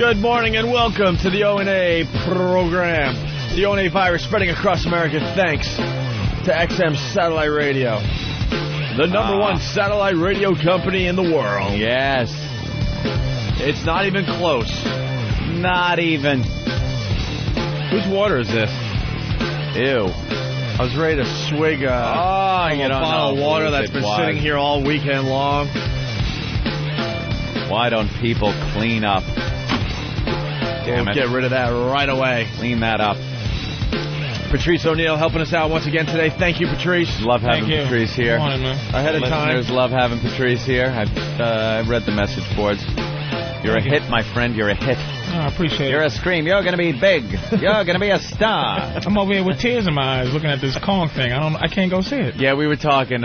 Good morning and welcome to the O&A program. The O&A virus spreading across America thanks to XM Satellite Radio. The number one satellite radio company in the world. Yes. It's not even close. Not even. Whose water is this? Ew. I was ready to swig a bottle of water that's been sitting here all weekend long. Why don't people clean up? Damn it. Get rid of that right away. Clean that up. Patrice O'Neal helping us out once again today. Thank you, Patrice. Love having Patrice here. Good morning, man. Ahead of time. Listeners love having Patrice here. I've read the message boards. You're a hit, my friend. You're a hit. I appreciate it. You're a scream. You're going to be big. You're going to be a star. I'm over here with tears in my eyes looking at this Kong thing. I can't go see it. Yeah, we were talking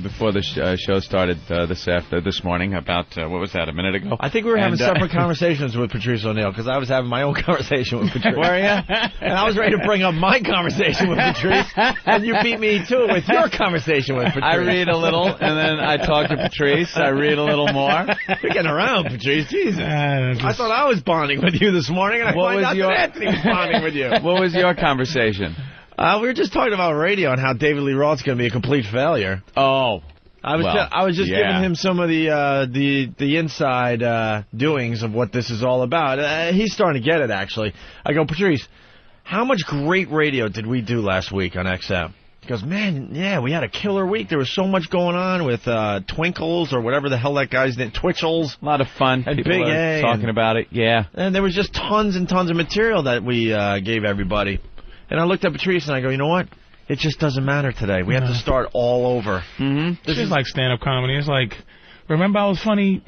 before the show started this morning about, what was that, a minute ago? I think we were having separate conversations with Patrice O'Neal because I was having my own conversation with Patrice. Were you? And I was ready to bring up my conversation with Patrice, and you beat me to it with your conversation with Patrice. I read a little, and then I talk to Patrice. I read a little more. You're getting around, Patrice. Jesus. I thought I was bonding with you this morning, and I find out that Anthony was bonding with you. What was your conversation? We were just talking about radio and how David Lee Roth's going to be a complete failure. Oh. I was just giving him some of the inside doings of what this is all about. He's starting to get it, actually. I go, Patrice, how much great radio did we do last week on XM? He goes, man, yeah, we had a killer week. There was so much going on with Twinkles or whatever the hell that guy's name, Twitchels. A lot of fun. And People Big are A talking about it, yeah. And there was just tons and tons of material that we gave everybody. And I looked at Patrice and I go, you know what? It just doesn't matter today. We have to start all over. Mm-hmm. This is like stand-up comedy. It's like, remember I was funny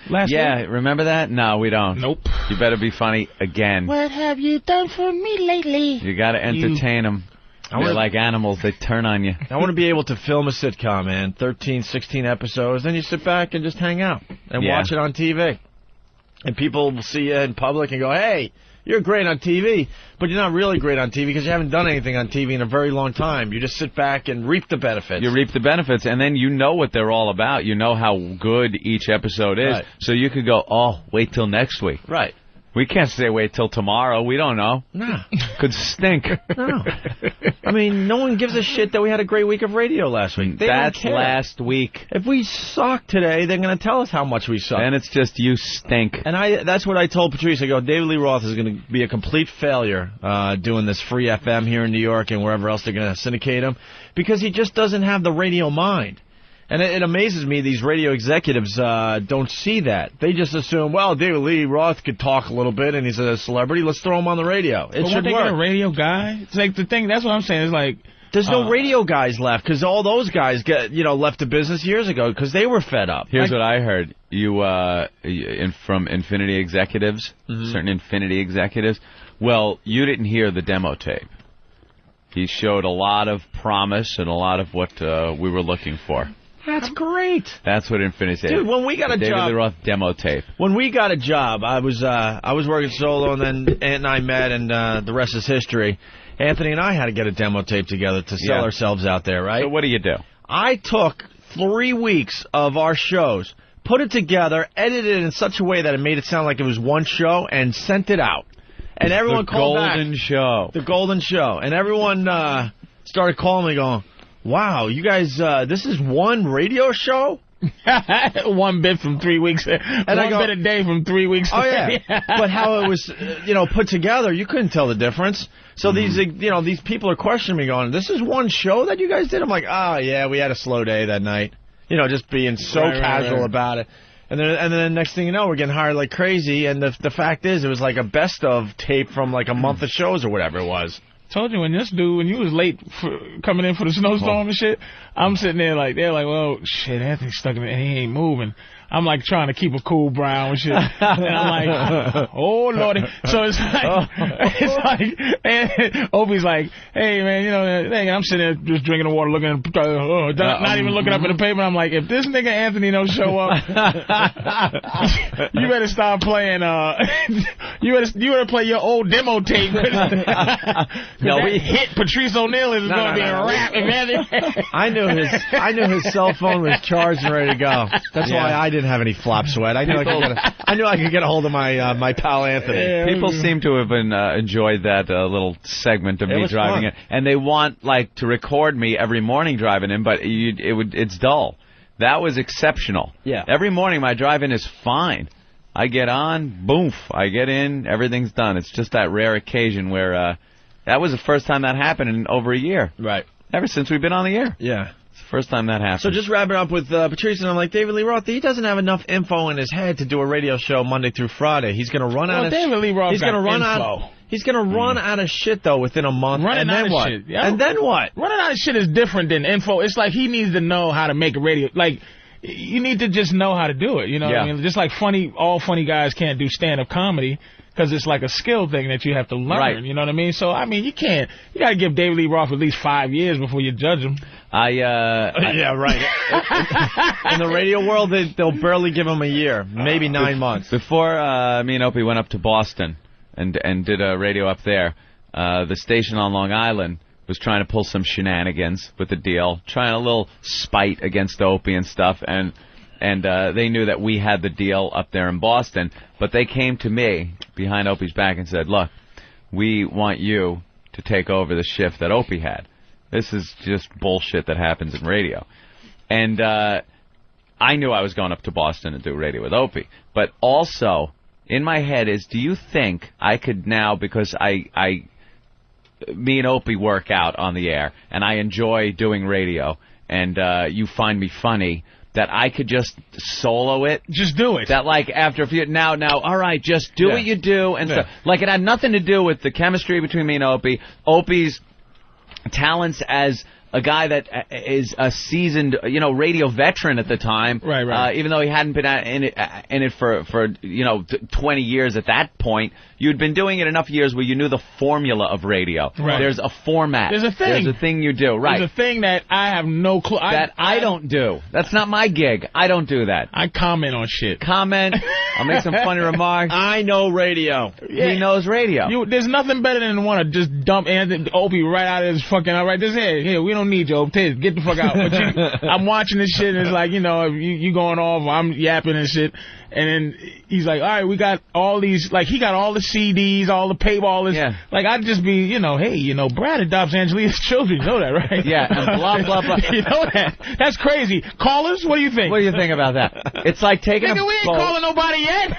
last week? Yeah, remember that? No, we don't. Nope. You better be funny again. What have you done for me lately? You got to entertain them. They're like animals. They turn on you. I want to be able to film a sitcom, man. 13, 16 episodes. Then you sit back and just hang out and watch it on TV. And people will see you in public and go, hey, you're great on TV, but you're not really great on TV because you haven't done anything on TV in a very long time. You just sit back and reap the benefits. You reap the benefits, and then you know what they're all about. You know how good each episode is. Right. So you could go, oh, wait till next week. Right. We can't say wait till tomorrow. We don't know. No. Could stink. No. I mean, no one gives a shit that we had a great week of radio last week. That's last week. If we suck today, they're going to tell us how much we suck. And it's just you stink. And that's what I told Patrice. I go, David Lee Roth is going to be a complete failure doing this free FM here in New York and wherever else they're going to syndicate him because he just doesn't have the radio mind. And it amazes me these radio executives don't see that. They just assume, well, David Lee Roth could talk a little bit and he's a celebrity. Let's throw him on the radio. It should work. Get a radio guy? It's like the thing. That's what I'm saying. It's like there's no radio guys left because all those guys left the business years ago because they were fed up. Here's what I heard. From Infinity executives, certain Infinity executives. Well, you didn't hear the demo tape. He showed a lot of promise and a lot of what we were looking for. That's great. That's what Infinity said. Dude, when we got a David job, Lee Roth demo tape. When we got a job, I was working solo, and then Ant and I met, and the rest is history. Anthony and I had to get a demo tape together to sell ourselves out there, right? So what do you do? I took 3 weeks of our shows, put it together, edited it in such a way that it made it sound like it was one show, and sent it out. And everyone called back. The Golden Show. The Golden Show. And everyone started calling me going, wow, you guys, this is one radio show? One bit from 3 weeks. And one bit a day from 3 weeks. Oh, yeah. But how it was, put together, you couldn't tell the difference. So these people are questioning me going, this is one show that you guys did? I'm like, oh, yeah, we had a slow day that night. Just being so casual about it. And then next thing you know, we're getting hired like crazy. And the fact is, it was like a best of tape from like a month of shows or whatever it was. Told you when you was late for coming in for the snowstorm and shit, I'm sitting there like, they're like, well, shit, Anthony's stuck in it and he ain't moving. I'm like trying to keep a cool brow and shit. And I'm like, oh, Lordy. So it's like, and Opie's like, hey, man, I'm sitting there just drinking the water, looking at, not even looking up at the paper. I'm like, if this nigga Anthony don't show up, you better start playing, You better play your old demo tape. No, we hit Patrice O'Neal is going to be a rap. I knew his cell phone was charged and ready to go. That's why I didn't have any flop sweat. I knew I could get a hold of my pal Anthony. Yeah, people seem to have enjoyed that little segment of me driving it, and they want to record me every morning driving in, but it's dull. That was exceptional. Yeah. Every morning my drive-in is fine. I get on, boom, I get in, everything's done. It's just that rare occasion where that was the first time that happened in over a year. Right. Ever since we've been on the air. Yeah. It's the first time that happened. So just wrapping up with Patrice, and I'm like, David Lee Roth, he doesn't have enough info in his head to do a radio show Monday through Friday. He's going to run out of David Lee Roth He's going to run out of shit, though, within a month. Running out of what? shit. Yep. And then what? Running out of shit is different than info. It's like he needs to know how to make a radio. You need to just know how to do it. You know what I mean? Just like all funny guys can't do stand-up comedy because it's like a skill thing that you have to learn. Right. You know what I mean? So, I mean, you got to give David Lee Roth at least 5 years before you judge him. Yeah, right. In the radio world, they'll barely give him a year, maybe 9 months. Before me and Opie went up to Boston and did a radio up there, the station on Long Island was trying to pull some shenanigans with the deal, trying a little spite against Opie and stuff, and they knew that we had the deal up there in Boston, but they came to me behind Opie's back and said, look, we want you to take over the shift that Opie had. This is just bullshit that happens in radio. And I knew I was going up to Boston to do radio with Opie, but also in my head is, do you think I could now, because me and Opie work out on the air, and I enjoy doing radio, and you find me funny, that I could just solo it? Just do it. That, after a few... Now, all right, just do what you do, and stuff. It had nothing to do with the chemistry between me and Opie. Opie's talents as a guy that is a seasoned, radio veteran at the time. Right. Even though he hadn't been in it for 20 years at that point, you'd been doing it enough years where you knew the formula of radio. Right. There's a format. There's a thing. There's a thing you do. Right. There's a thing that I have no clue. I don't do. That's not my gig. I don't do that. I comment on shit. I'll make some funny remarks. I know radio. Yeah. He knows radio. There's nothing better than want to just dump Opie right out of his fucking... All right, here, we don't need you, Opie. Get the fuck out. But I'm watching this shit, and it's like, you going off, I'm yapping and shit. And then he's like, all right, we got all these, he got all the CDs, all the paywall. Yeah. I'd just be, hey, Brad adopts Angelina's children. You know that, right? Yeah, and blah, blah, blah. You know that. That's crazy. Callers, what do you think? What do you think about that? It's like taking a boat. We ain't calling nobody yet.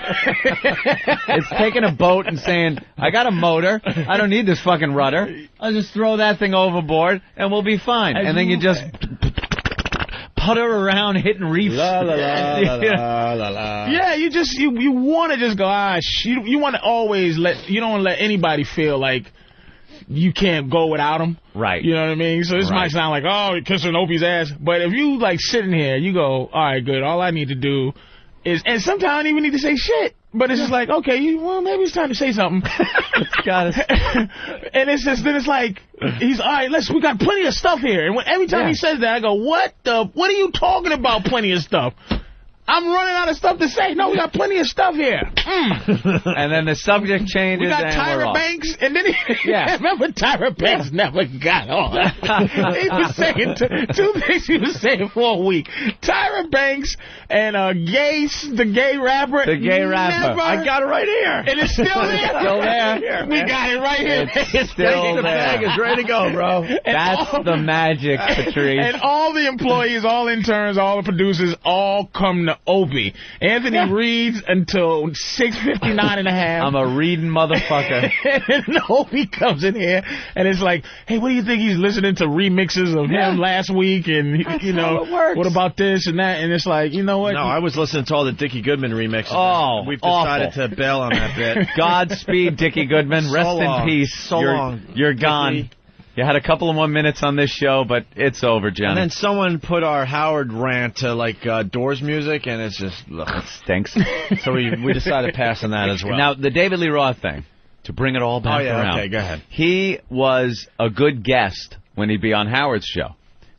It's taking a boat and saying, I got a motor. I don't need this fucking rudder. I'll just throw that thing overboard, and we'll be fine. And then you just... putter around hitting reefs. La la la la la la. Yeah, you want to just go, you want to always you don't let anybody feel like you can't go without them. Right. You know what I mean? So this might sound like, oh, you're kissing Opie's ass. But if you sitting here, you go, all right, good. All I need to do is, and sometimes I don't even need to say shit. But it's just like, okay, maybe it's time to say something. And it's just, then it's like, he's, all right, we got plenty of stuff here. And every time he says that, I go, what are you talking about, plenty of stuff? I'm running out of stuff to say. No, we got plenty of stuff here. And then the subject changes. We got Tyra Banks, and then remember Tyra Banks never got on. He was saying two things he was saying for a week. Tyra Banks and the gay rapper. The gay rapper. I got it right here. And it's still there. Still there. We got it right here. It's still there. Fag is ready to go, bro. That's the magic, Patrice. And all the employees, all interns, all the producers, all come to Opie. Anthony reads until 6:59 and a half. I'm a reading motherfucker. And then Opie comes in here, and it's like, hey, what do you think? He's listening to remixes of him last week, and what about this and that? And it's like, you know what? No, I was listening to all the Dickie Goodman remixes. Oh, we've decided to bail on that bit. Godspeed, Dickie Goodman. Rest in peace. So long. You're gone. You had a couple of more minutes on this show, but it's over, Johnny. And then someone put our Howard rant to Doors music, and it's just it stinks. So we decided to pass on that as well. Now the David Lee Roth thing, to bring it all back around. Okay, go ahead. He was a good guest when he'd be on Howard's show,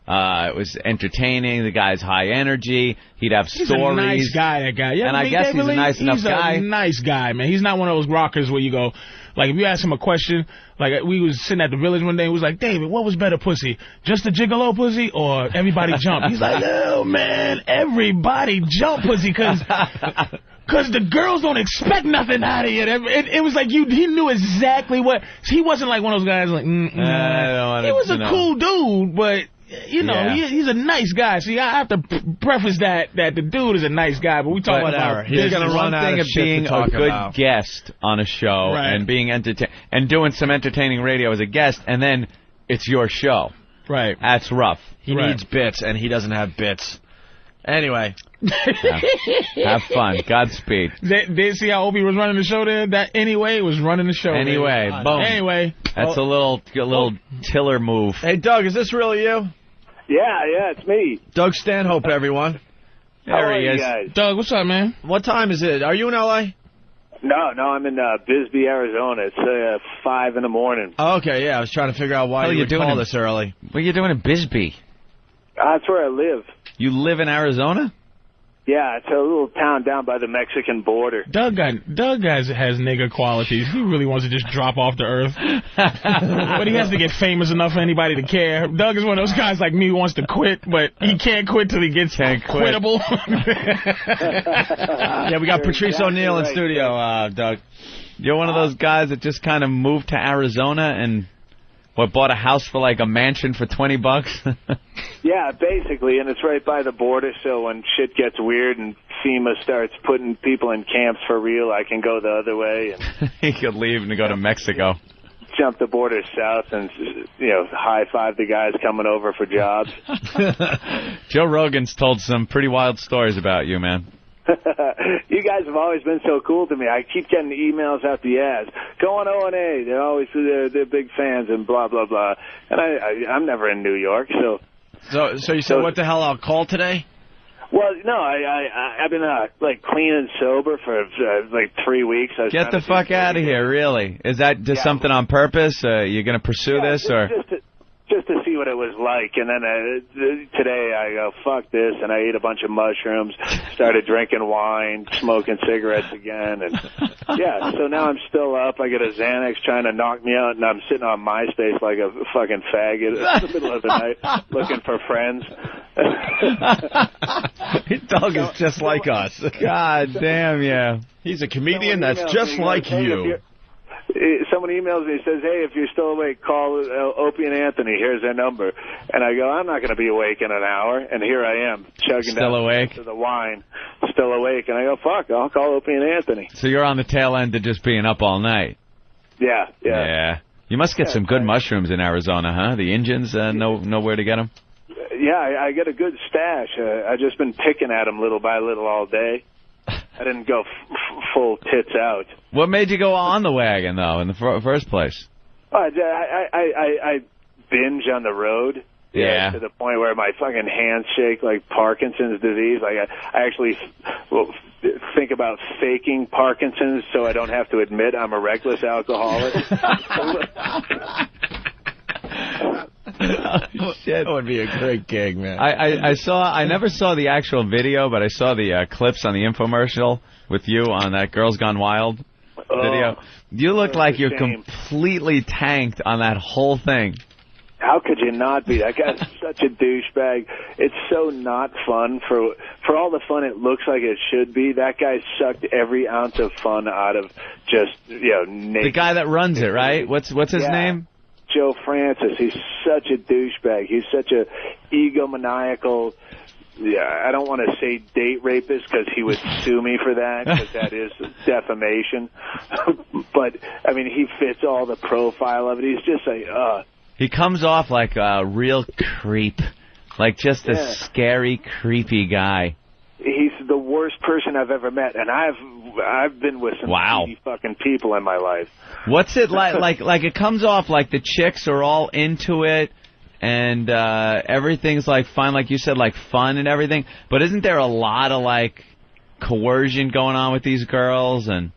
It was entertaining. The guy's high energy. He'd have He's stories. a nice guy, that guy. And I guess he's a nice enough guy. He's a nice guy, man. He's not one of those rockers where you go, like, if you ask him a question, like, we was sitting at the Village one day, and was like, David, what was better pussy? Just a gigolo pussy or everybody jump? He's like, oh, man, everybody jump pussy, because the girls don't expect nothing out of you. It was like he knew exactly what. He wasn't like one of those guys like, he was a cool dude, but, you know, he's a nice guy. See, I have to preface that the dude is a nice guy, but we talk about he's going to run out of being a good guest on a show and being and doing some entertaining radio as a guest, and then it's your show. Right. That's rough. He needs bits, and he doesn't have bits. Anyway. Have fun. Godspeed. They see how Opie was running the show there? That anyway was running the show. Anyway, boom. Anyway. That's a little Tiller move. Hey, Doug, is this really you? Yeah, it's me. Doug Stanhope, everyone. There he is. Guys? Doug, what's up, man? What time is it? Are you in L.A.? No, I'm in Bisbee, Arizona. It's 5 in the morning. Oh, okay, yeah. I was trying to figure out why you would call this early. What are you doing in Bisbee? That's where I live. You live in Arizona? Yeah, it's a little town down by the Mexican border. Doug has nigger qualities. He really wants to just drop off the earth. But he has to get famous enough for anybody to care. Doug is one of those guys like me who wants to quit, but he can't quit till he gets quittable. Yeah, we got Patrice O'Neal in studio, Doug. You're one of those guys that just kind of moved to Arizona and bought a house for like a mansion for $20? Yeah, basically, and it's right by the border, so when shit gets weird and FEMA starts putting people in camps for real, I can go the other way. And he could leave and go to Mexico. Jump the border south and, high-five the guys coming over for jobs. Joe Rogan's told some pretty wild stories about you, man. You guys have always been so cool to me. I keep getting emails out the ass. Go on O&A. They're big fans and blah, blah, blah. And I'm never in New York, so... So you said, what the hell, I'll call today? Well, no, I've been, clean and sober for, 3 weeks. Get the fuck out of here, really. Is that just something on purpose? You're going to pursue this, or...? Just to see what it was like, and then today I go, fuck this, and I ate a bunch of mushrooms, started drinking wine, smoking cigarettes again, and so now I'm still up. I get a Xanax trying to knock me out, and I'm sitting on MySpace like a fucking faggot in the middle of the night looking for friends. Doug is just like us. God damn, yeah. He's a comedian that's just like you. Someone emails me and says, hey, if you're still awake, call Opie and Anthony. Here's their number. And I go, I'm not going to be awake in an hour. And here I am, chugging down to the wine, still awake. And I go, fuck, I'll call Opie and Anthony. So you're on the tail end of just being up all night. Yeah. You must get some good mushrooms in Arizona, huh? The Indians know where to get them? Yeah, I get a good stash. I've just been picking at them little by little all day. I didn't go full tits out. What made you go on the wagon, though, in the first place? I binge on the road. Yeah. To the point where my fucking hands shake like Parkinson's disease. Like I actually think about faking Parkinson's so I don't have to admit I'm a reckless alcoholic. Oh, shit. That would be a great gig, man. I never saw the actual video, but I saw the clips on the infomercial with you on that Girls Gone Wild video. You look like you're completely tanked on that whole thing. How could you not be? That guy's such a douchebag. It's so not fun. For all the fun it looks like it should be, that guy sucked every ounce of fun out of just, naked. The guy that runs it, right? What's his name? Joe Francis. He's such a douchebag. He's such a egomaniacal. I don't want to say date rapist because he would sue me for that because that is defamation. But, I mean, he fits all the profile of it. He's just He comes off like a real creep. Like just a scary, creepy guy. He's the worst person I've ever met, and I've been with some shitty fucking people in my life. What's it like? Like it comes off like the chicks are all into it, and everything's like fine, like you said, like fun and everything. But isn't there a lot of like coercion going on with these girls? And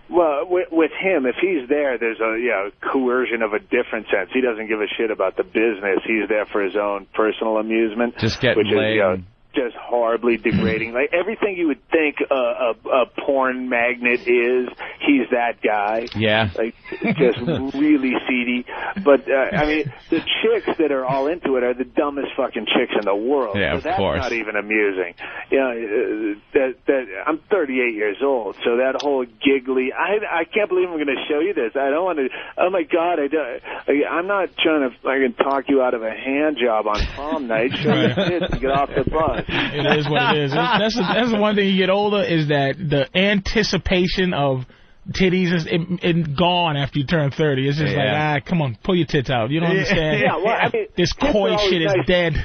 Well, with him, if he's there, there's a coercion of a different sense. He doesn't give a shit about the business. He's there for his own personal amusement. Just getting laid. Just horribly degrading. Like everything you would think a porn magnet is, he's that guy. Yeah. Like just really seedy. But I mean, the chicks that are all into it are the dumbest fucking chicks in the world. Yeah, so of course. That's not even amusing. You know, I'm 38 years old, so that whole giggly. I can't believe I'm going to show you this. I don't want to. Oh my God, I'm not trying to fucking talk you out of a hand job on prom night. Show your kids and get off the bus. It is what it is. That's the one thing you get older is that the anticipation of titties is gone after you turn 30. It's just like, come on, pull your tits out. You don't understand. Yeah, well, I mean, this coy shit is dead.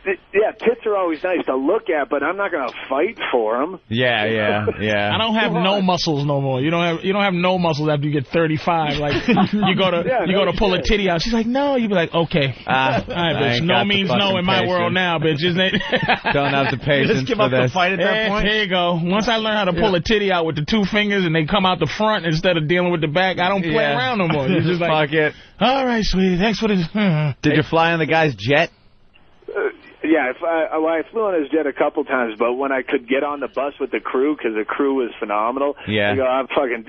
Yeah, tits are always nice to look at, but I'm not going to fight for them. Yeah. I don't have no muscles no more. You don't have no muscles after you get 35. Like you go to pull a titty out. She's like, no. You be like, okay, all right, bitch. No means no in my world now, bitch. Isn't it? Don't have the patience just give for up this. the fight at that point. Here you go. Once I learn how to pull a titty out with the 2 fingers and they come out the front instead of dealing with the back, I don't play around no more. You're just like, fuck it. All right, sweetie. Thanks for this. Did you fly on the guy's jet? Yeah, I flew on his jet a couple times, but when I could get on the bus with the crew, because the crew was phenomenal, I go,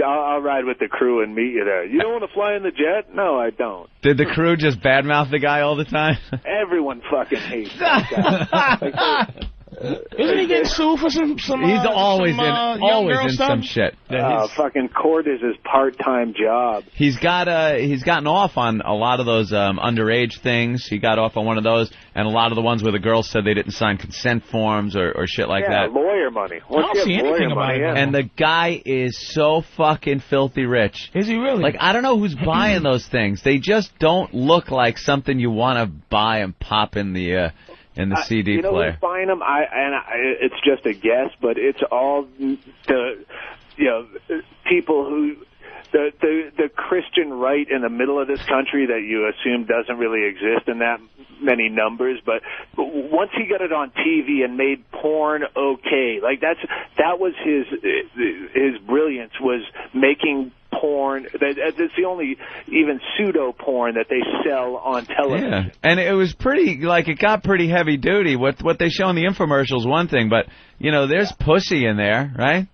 I'll ride with the crew and meet you there. You don't want to fly in the jet? No, I don't. Did the crew just badmouth the guy all the time? Everyone fucking hates that guy. Isn't he getting sued for some He's always in some shit. Fucking court is his part-time job. He's gotten off on a lot of those underage things. He got off on one of those, and a lot of the ones where the girls said they didn't sign consent forms or shit like that. Yeah, lawyer money. I don't see anything about it. And the guy is so fucking filthy rich. Is he really? Like, I don't know who's buying those things. They just don't look like something you want to buy and pop in the CD you know player. Who's buying them? It's just a guess, but it's all the people who the Christian right in the middle of this country that you assume doesn't really exist in that many numbers. But once he got it on TV and made porn okay, like that was his brilliance, was making porn. That's the only even pseudo porn that they sell on television. Yeah, and it was it got pretty heavy duty. What they show in the infomercials one thing, but there's pussy in there, right?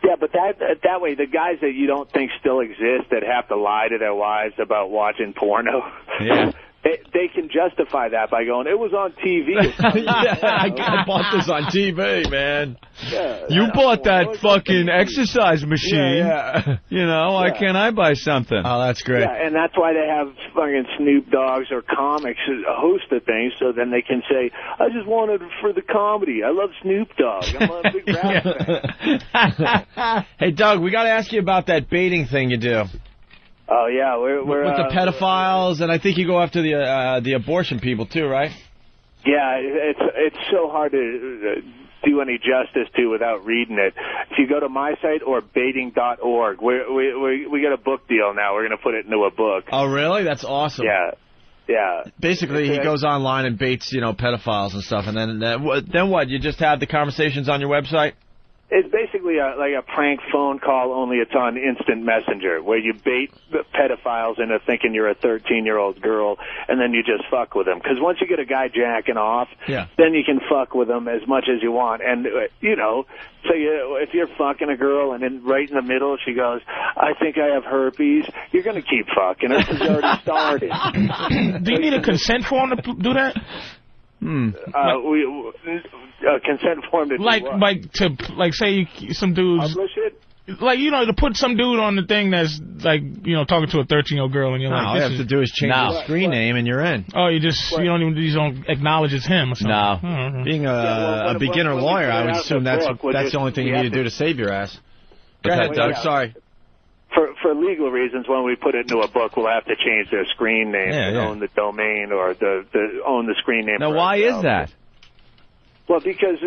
Yeah, but that way, the guys that you don't think still exist that have to lie to their wives about watching porno. Yeah. They can justify that by going, it was on TV. I bought this on TV, man. Yeah, you bought that fucking exercise machine. Yeah. Why can't I buy something? Oh, that's great. Yeah, and that's why they have fucking Snoop Dogs or comics host the things, so then they can say, I just wanted it for the comedy. I love Snoop Dogg. I'm a big rap fan. Hey, Doug, we got to ask you about that baiting thing you do. Oh, yeah. We're with the pedophiles, and I think you go after the abortion people, too, right? Yeah, it's so hard to do any justice to without reading it. If you go to my site or baiting.org, we got a book deal now. We're going to put it into a book. Oh, really? That's awesome. Yeah. Basically, he goes online and baits, pedophiles and stuff, and then what? You just have the conversations on your website? It's basically like a prank phone call, only it's on instant messenger, where you bait pedophiles into thinking you're a 13-year-old girl, and then you just fuck with them. Because once you get a guy jacking off, then you can fuck with them as much as you want. And, so if you're fucking a girl, and then right in the middle she goes, I think I have herpes, you're going to keep fucking her because it's already started. Do you need a consent form to do that? Consent form to do what? Say some dudes publish it. To put some dude on the thing that's talking to a 13-year-old girl, and you're all you have to do is change the screen name and you're in. Oh, you don't acknowledge it's him or something. No. Being a beginner lawyer, I would assume that's the only thing you need to do to save your ass. Go ahead, Doug. Sorry. For legal reasons, when we put it into a book, we'll have to change their screen name to own the domain or own the screen name. Now, why is that? Well, because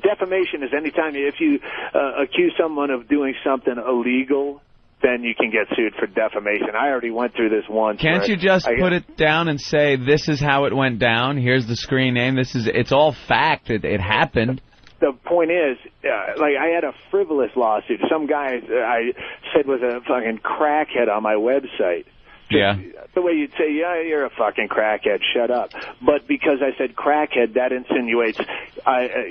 defamation is anytime if you accuse someone of doing something illegal, then you can get sued for defamation. I already went through this once. Can't you just put it down and say, this is how it went down, here's the screen name, it's all fact, it happened? the point is, like, I had a frivolous lawsuit. Some guy I said was a fucking crackhead on my website. Yeah. The way you'd say, yeah, you're a fucking crackhead, shut up. But because I said crackhead, that insinuates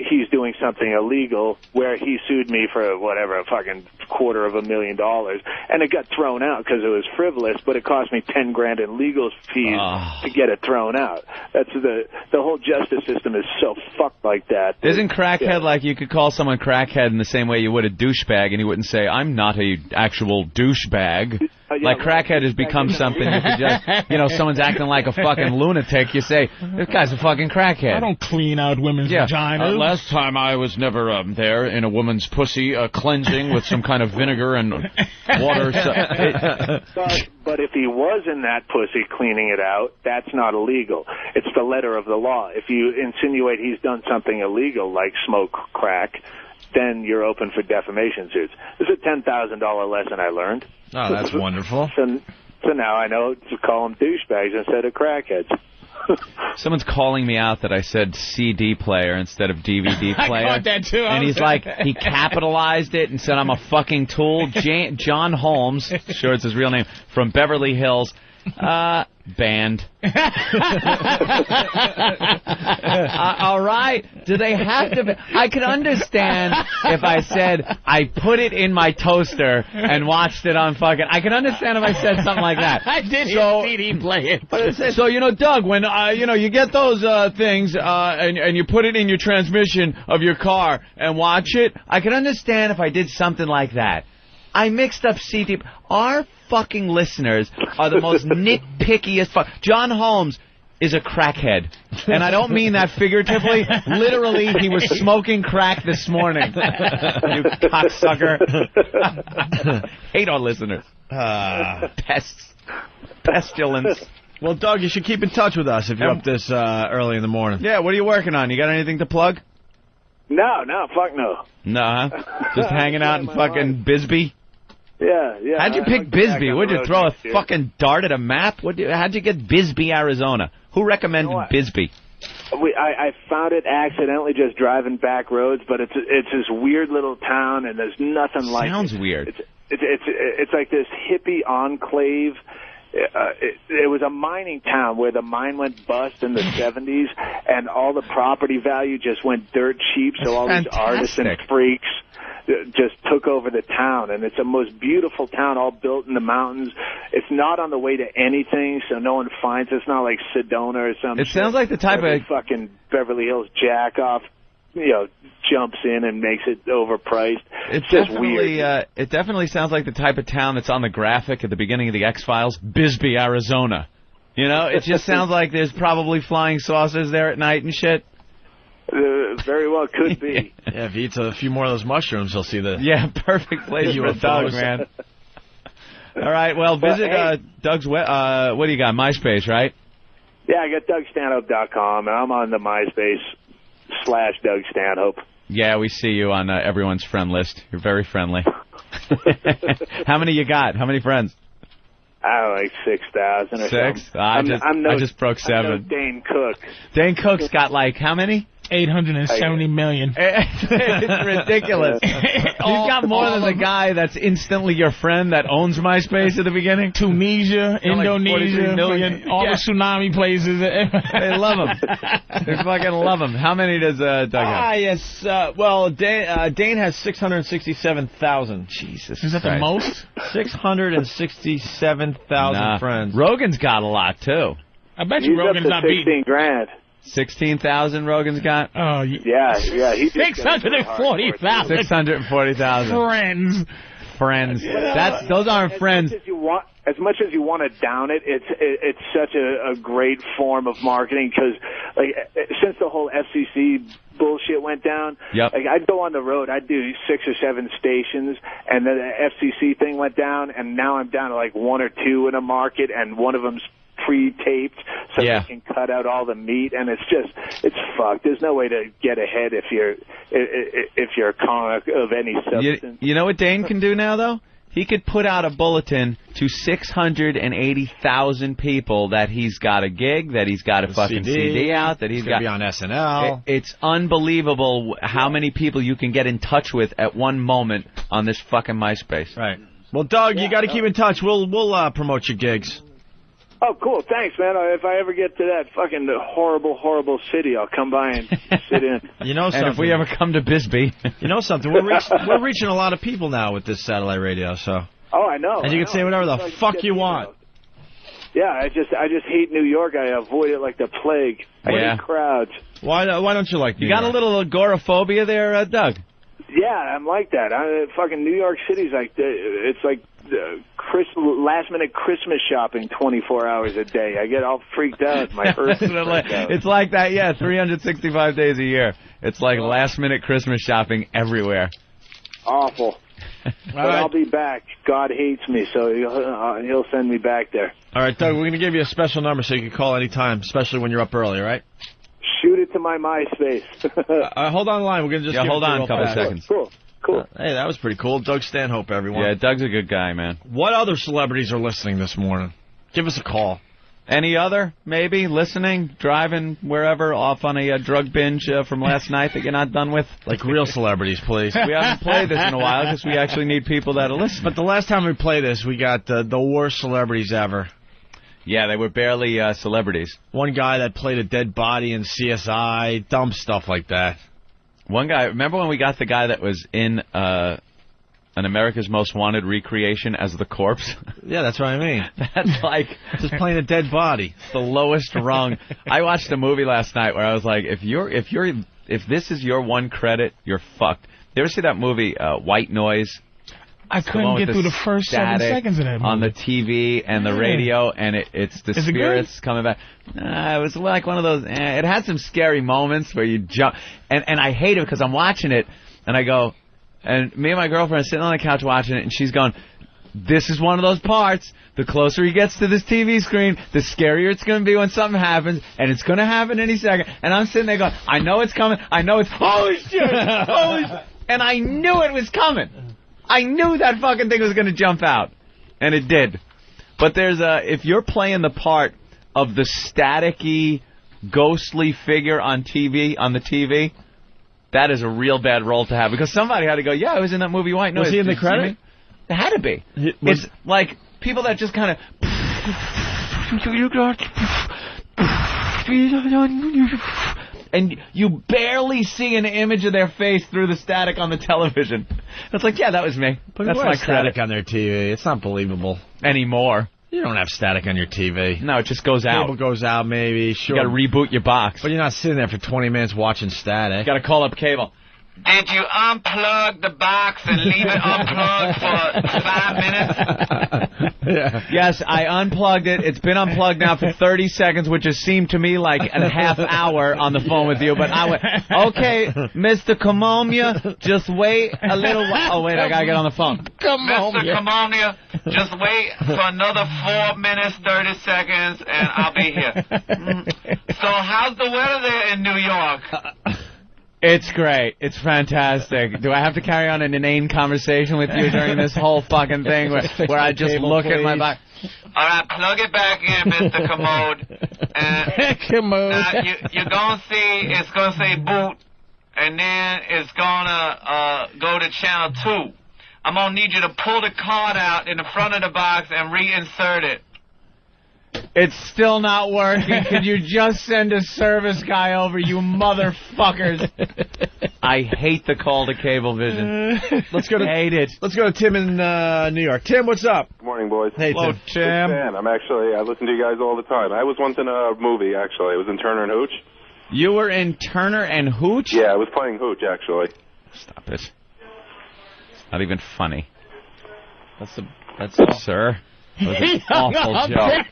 he's doing something illegal, where he sued me for, whatever, a fucking $250,000. And it got thrown out because it was frivolous, but it cost me $10,000 in legal fees to get it thrown out. That's the whole justice system is so fucked like that. Isn't crackhead like you could call someone crackhead in the same way you would a douchebag, and he wouldn't say, I'm not a actual douchebag. Like, crackhead has become something you could just, someone's acting like a fucking lunatic. You say, this guy's a fucking crackhead. I don't clean out women's vaginas. Last time I was never there in a woman's pussy cleansing with some kind of vinegar and water. But if he was in that pussy cleaning it out, that's not illegal. It's the letter of the law. If you insinuate he's done something illegal, like smoke crack, then you're open for defamation suits. This is a $10,000 lesson I learned. Oh, that's wonderful. So now I know to call them douchebags instead of crackheads. Someone's calling me out that I said CD player instead of DVD player. I caught that too. And he's like, he capitalized it and said I'm a fucking tool. John Holmes, sure it's his real name, from Beverly Hills. Banned. All right. Do they have to? I could understand if I said I put it in my toaster and watched it on fucking. I could understand if I said something like that. I did hear CD play it. So Doug, when you get those things and you put it in your transmission of your car and watch it, I could understand if I did something like that. I mixed up CD. Our fucking listeners are the most nitpickiest fuck. John Holmes is a crackhead. And I don't mean that figuratively. Literally, he was smoking crack this morning. You cocksucker. Hate our listeners. Pests. Pestilence. Well, Doug, you should keep in touch with us if you're up this early in the morning. Yeah, what are you working on? You got anything to plug? No, fuck no. No, huh? Just hanging out in fucking Bisbee? Yeah. How'd you pick Bisbee? Would you throw a fucking dart at a map? How'd you get Bisbee, Arizona? Who recommended Bisbee? I found it accidentally just driving back roads, but it's this weird little town, and there's nothing like it. Sounds weird. It's like this hippie enclave. It was a mining town where the mine went bust in the 70s, and all the property value just went dirt cheap, so all these artists and freaks just took over the town, and it's the most beautiful town, all built in the mountains. It's not on the way to anything, so no one finds it. It's not like Sedona or something. It sounds like the type of fucking Beverly Hills jack-off, jumps in and makes it overpriced. It's just weird. It definitely sounds like the type of town that's on the graphic at the beginning of the X-Files, Bisbee, Arizona. It just sounds like there's probably flying saucers there at night and shit. Very well could be. Yeah, if he eats a few more of those mushrooms, he'll see the... Yeah, perfect place for a Doug, man. All right, well, visit Doug's... what do you got, MySpace, right? Yeah, I got DougStanhope.com, and I'm on the MySpace /Doug Stanhope. Yeah, we see you on everyone's friend list. You're very friendly. How many you got? How many friends? I don't know, like 6,000 or 6? something. I just broke 7. I'm no Dane Cook. Dane Cook's got like how many? 870 million. It's ridiculous. He's got more than the guy that's instantly your friend that owns MySpace at the beginning. Tunisia, Indonesia, like million. all the tsunami places. They love him. They fucking love him. How many does Doug have? Yes. Well, Dane has 667,000. Jesus. Is that the most? 667,000 friends. Rogan's got a lot too. I bet you Rogan's not beating. $16,000. 16,000 Rogan's got? Oh, yeah. He 640,000. 640,000. Friends. Those aren't friends. As much as you want to down it, it's such a great form of marketing because, like, since the whole FCC bullshit went down, like, I'd go on the road, I'd do 6 or 7 stations, and then the FCC thing went down, and now I'm down to like 1 or 2 in a market, and one of them's pre-taped so they can cut out all the meat, and it's fucked. There's no way to get ahead if you're a comic of any substance. You know what Dane can do now, though? he could put out a bulletin to 680,000 people that he's got a gig, that he's got a fucking CD out, that he's got to be on SNL. It's unbelievable how many people you can get in touch with at one moment on this fucking MySpace. Right. Well, Doug, you got to keep in touch. We'll promote your gigs. Oh, cool. Thanks, man. If I ever get to that fucking horrible, horrible city, I'll come by and sit in. You know something? And if we ever come to Bisbee. You know something? We're reaching a lot of people now with this satellite radio, so. Oh, I know. And you can say whatever the fuck you want. Yeah, I just hate New York. I avoid it like the plague. I hate crowds. Why don't you like New York? You got a little agoraphobia there, Doug? Yeah, I'm like that. Fucking New York City's like, it's like last-minute Christmas shopping 24 hours a day. I get all freaked out. My earth is freaked out. It's like that, 365 days a year. It's like last-minute Christmas shopping everywhere. Awful. But I'll be back. God hates me, so he'll send me back there. All right, Doug, we're going to give you a special number so you can call anytime, especially when you're up early, all right? Shoot it to my MySpace. Hold on the line. We're going to just hold on a couple seconds. Cool. Hey, that was pretty cool. Doug Stanhope, everyone. Yeah, Doug's a good guy, man. What other celebrities are listening this morning? Give us a call. Any other, maybe, listening, driving, wherever, off on a drug binge from last night that you're not done with? Like real celebrities, please. We haven't played this in a while because we actually need people that'll listen. But the last time we played this, we got the worst celebrities ever. Yeah, they were barely celebrities. One guy that played a dead body in CSI, dumb stuff like that. One guy, remember when we got the guy that was in an America's Most Wanted recreation as the corpse? Yeah, that's what I mean. That's like just playing a dead body. It's the lowest rung. I watched a movie last night where I was like, if this is your one credit, you're fucked. You ever see that movie White Noise? I couldn't get through the first 7 seconds of that movie. On the TV and the radio, and it's the spirits coming back. It was like one of those. It had some scary moments where you jump, and I hate it because I'm watching it, and I go, and me and my girlfriend are sitting on the couch watching it, and she's going, "This is one of those parts. The closer he gets to this TV screen, the scarier it's going to be when something happens, and it's going to happen any second." And I'm sitting there going, "I know it's coming. I know it's holy shit, holy shit," and I knew it was coming. I knew that fucking thing was going to jump out, and it did. But there's if you're playing the part of the staticky, ghostly figure on the TV, that is a real bad role to have, because somebody had to go, yeah, I was in that movie White Noise. Was he in the credit? It had to be. It's like people that just kind of... And you barely see an image of their face through the static on the television. It's like, yeah, that was me. But that's my static credit on their TV. It's not believable anymore. You don't have static on your TV. No, it just goes out. Cable goes out, maybe. Sure. You got to reboot your box. But you're not sitting there for 20 minutes watching static. You got to call up cable. Did you unplug the box and leave it unplugged for 5 minutes? Yeah. Yes, I unplugged it. It's been unplugged now for 30 seconds, which has seemed to me like a half hour on the phone with you. But I went, okay, Mr. Kamonia, just wait a little while. Oh, wait, I got to get on the phone. Mr. Kamonia, just wait for another 4 minutes, 30 seconds, and I'll be here. So how's the weather there in New York? It's great. It's fantastic. Do I have to carry on an inane conversation with you during this whole fucking thing where I just look at my back? All right, plug it back in, Mr. Commode. And Commode. you're going to see, it's going to say boot, and then it's going to go to channel 2. I'm going to need you to pull the card out in the front of the box and reinsert it. It's still not working. Could you just send a service guy over, you motherfuckers? I hate the call to Cablevision. Let's go to hate it. Let's go to Tim in New York. Tim, what's up? Good morning, boys. Hey, hello, Tim. I listen to you guys all the time. I was once in a movie, actually. I was in Turner and Hooch. You were in Turner and Hooch? Yeah, I was playing Hooch, actually. Stop it. It's not even funny. That's all. Sir. That was an awful joke.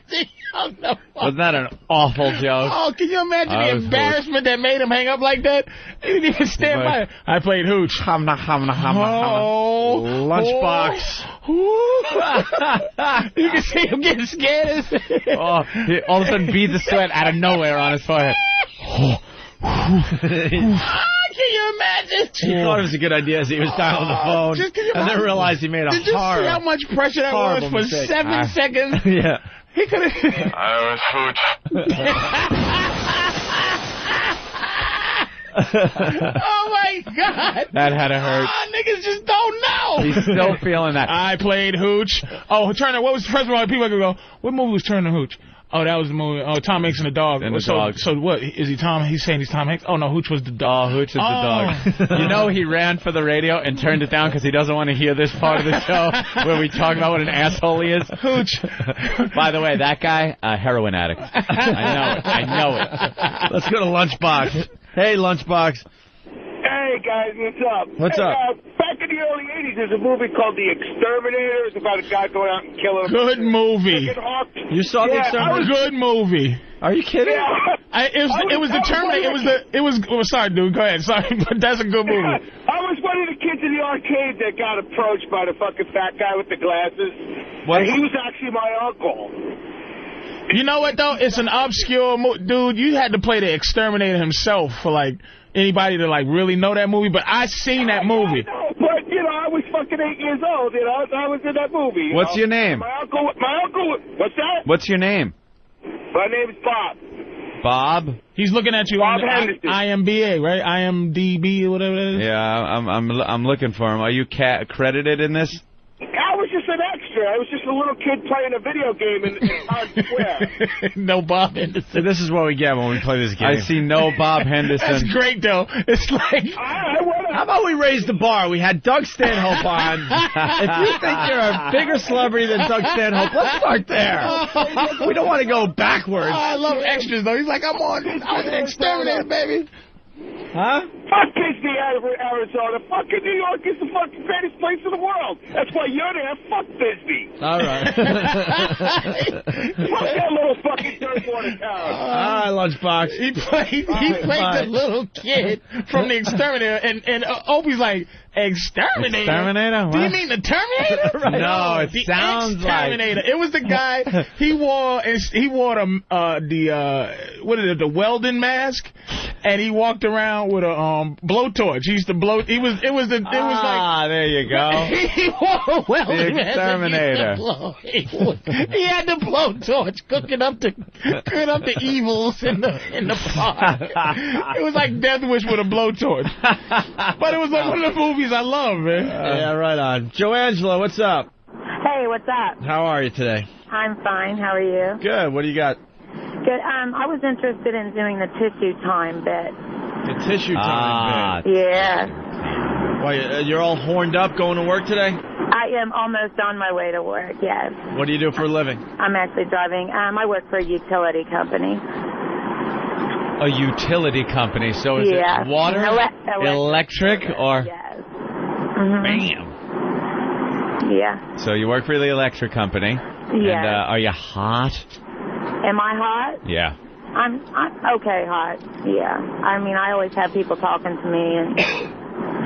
Wasn't that an awful joke? Oh, can you imagine the embarrassment that made him hang up like that? He didn't even stand by it. I played hooch. Lunchbox. You can see him getting scared. All of a sudden beads of sweat out of nowhere on his forehead. Can you He thought it was a good idea as he was dialing the phone, and then realized he made a horrible Did you see how much pressure that was for mistake. 7 seconds? Yeah. He could have... I was food. Oh, my God. That had to hurt. Niggas just don't know. He's still feeling that. I played Hooch. Oh, Turner, what was the first one? People could go, what movie was Turner Hooch? Oh, that was the movie. Oh, Tom Hanks and the dog. And the dog. So what? Is he Tom? He's saying he's Tom Hanks? Oh, no, Hooch was the dog. Oh, Hooch is the dog. You know he ran for the radio and turned it down because he doesn't want to hear this part of the show where we talk about what an asshole he is. Hooch. By the way, that guy, a heroin addict. I know it. Let's go to Lunchbox. Hey, Lunchbox. Hey, guys, what's up? What's up? Back in the early 80s, there's a movie called The Exterminator. It's about a guy going out and killing... Good movie. You saw The Exterminator? Good movie. Are you kidding? Yeah. It was the Terminator. Sorry, dude. Go ahead. Sorry, but that's a good movie. I was one of the kids in the arcade that got approached by the fucking fat guy with the glasses. What? And he was actually my uncle. You know what, though? It's an obscure dude, you had to play The Exterminator himself for, like, anybody to, like, really know that movie. But I seen that movie. But, I was fucking 8 years old, I was in that movie. What's your name? My uncle, what's that? What's your name? My name's Bob. Bob? He's looking at you Bob on Henderson. IMBA, right? IMDb or whatever that is. Yeah, I'm looking for him. Are you credited in this? I was just an extra. I was just a little kid playing a video game in Times Square. No Bob Henderson. This is what we get when we play this game. I see no Bob Henderson. That's great, though. It's like... How about we raise the bar? We had Doug Stanhope on. If you think you're a bigger celebrity than Doug Stanhope, let's start there. We don't want to go backwards. I love extras, though. He's like, I was an exterminator, baby. Huh? Fuck Disney, Arizona. Fucking New York is the fucking greatest place in the world. That's why you're there. Fuck Disney. All right. Fuck that little fucking dirtwater town. All right, Lunchbox. He played the little kid from The Exterminator, and Opie's like, Exterminator? Exterminator? Do you mean the Terminator? Right. No, it sounds like... Terminator. It was the guy, he wore the Weldon mask, and he walked around with a blowtorch. He used to blow... There you go. He wore a Weldon mask. The Exterminator. He had the blowtorch cooking up the evils in the park. It was like Death Wish with a blowtorch. But it was like one of the movies I love, man. Yeah, right on. Joangela, what's up? Hey, what's up? How are you today? I'm fine. How are you? Good. What do you got? Good. I was interested in doing the tissue time bit. The tissue time bit. Yeah. Why, you're all horned up going to work today? I am almost on my way to work, yes. What do you do for a living? I'm actually driving. I work for a utility company. A utility company. So is it water, electric, or... Yes. Bam. Yeah. So you work for the electric company. Yeah. And are you hot? Am I hot? Yeah. I'm okay hot. Yeah. I mean, I always have people talking to me, and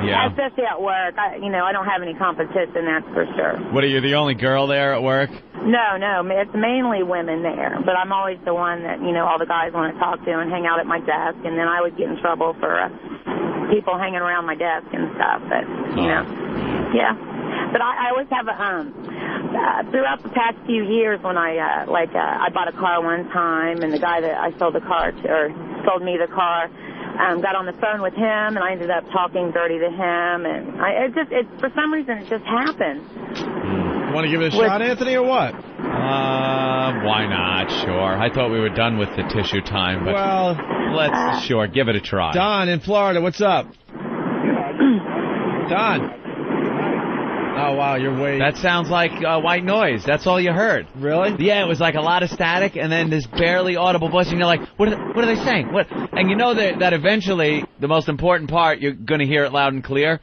yeah. Especially at work. I don't have any competition, that's for sure. What, are you the only girl there at work? No, it's mainly women there, but I'm always the one that, all the guys want to talk to and hang out at my desk, and then I would get in trouble for people hanging around my desk and stuff, but, yeah. But I always have throughout the past few years when I bought a car one time, and the guy that I sold me the car, got on the phone with him, and I ended up talking dirty to him, and for some reason it just happened. You want to give it a shot, Anthony, or what? Why not? Sure. I thought we were done with the tissue time, but let's give it a try. Don in Florida, what's up? Don. Oh, wow, you're way... That sounds like white noise. That's all you heard. Really? Yeah, it was like a lot of static, and then this barely audible voice, and you're like, what are they saying? What? And you know that eventually, the most important part, you're going to hear it loud and clear,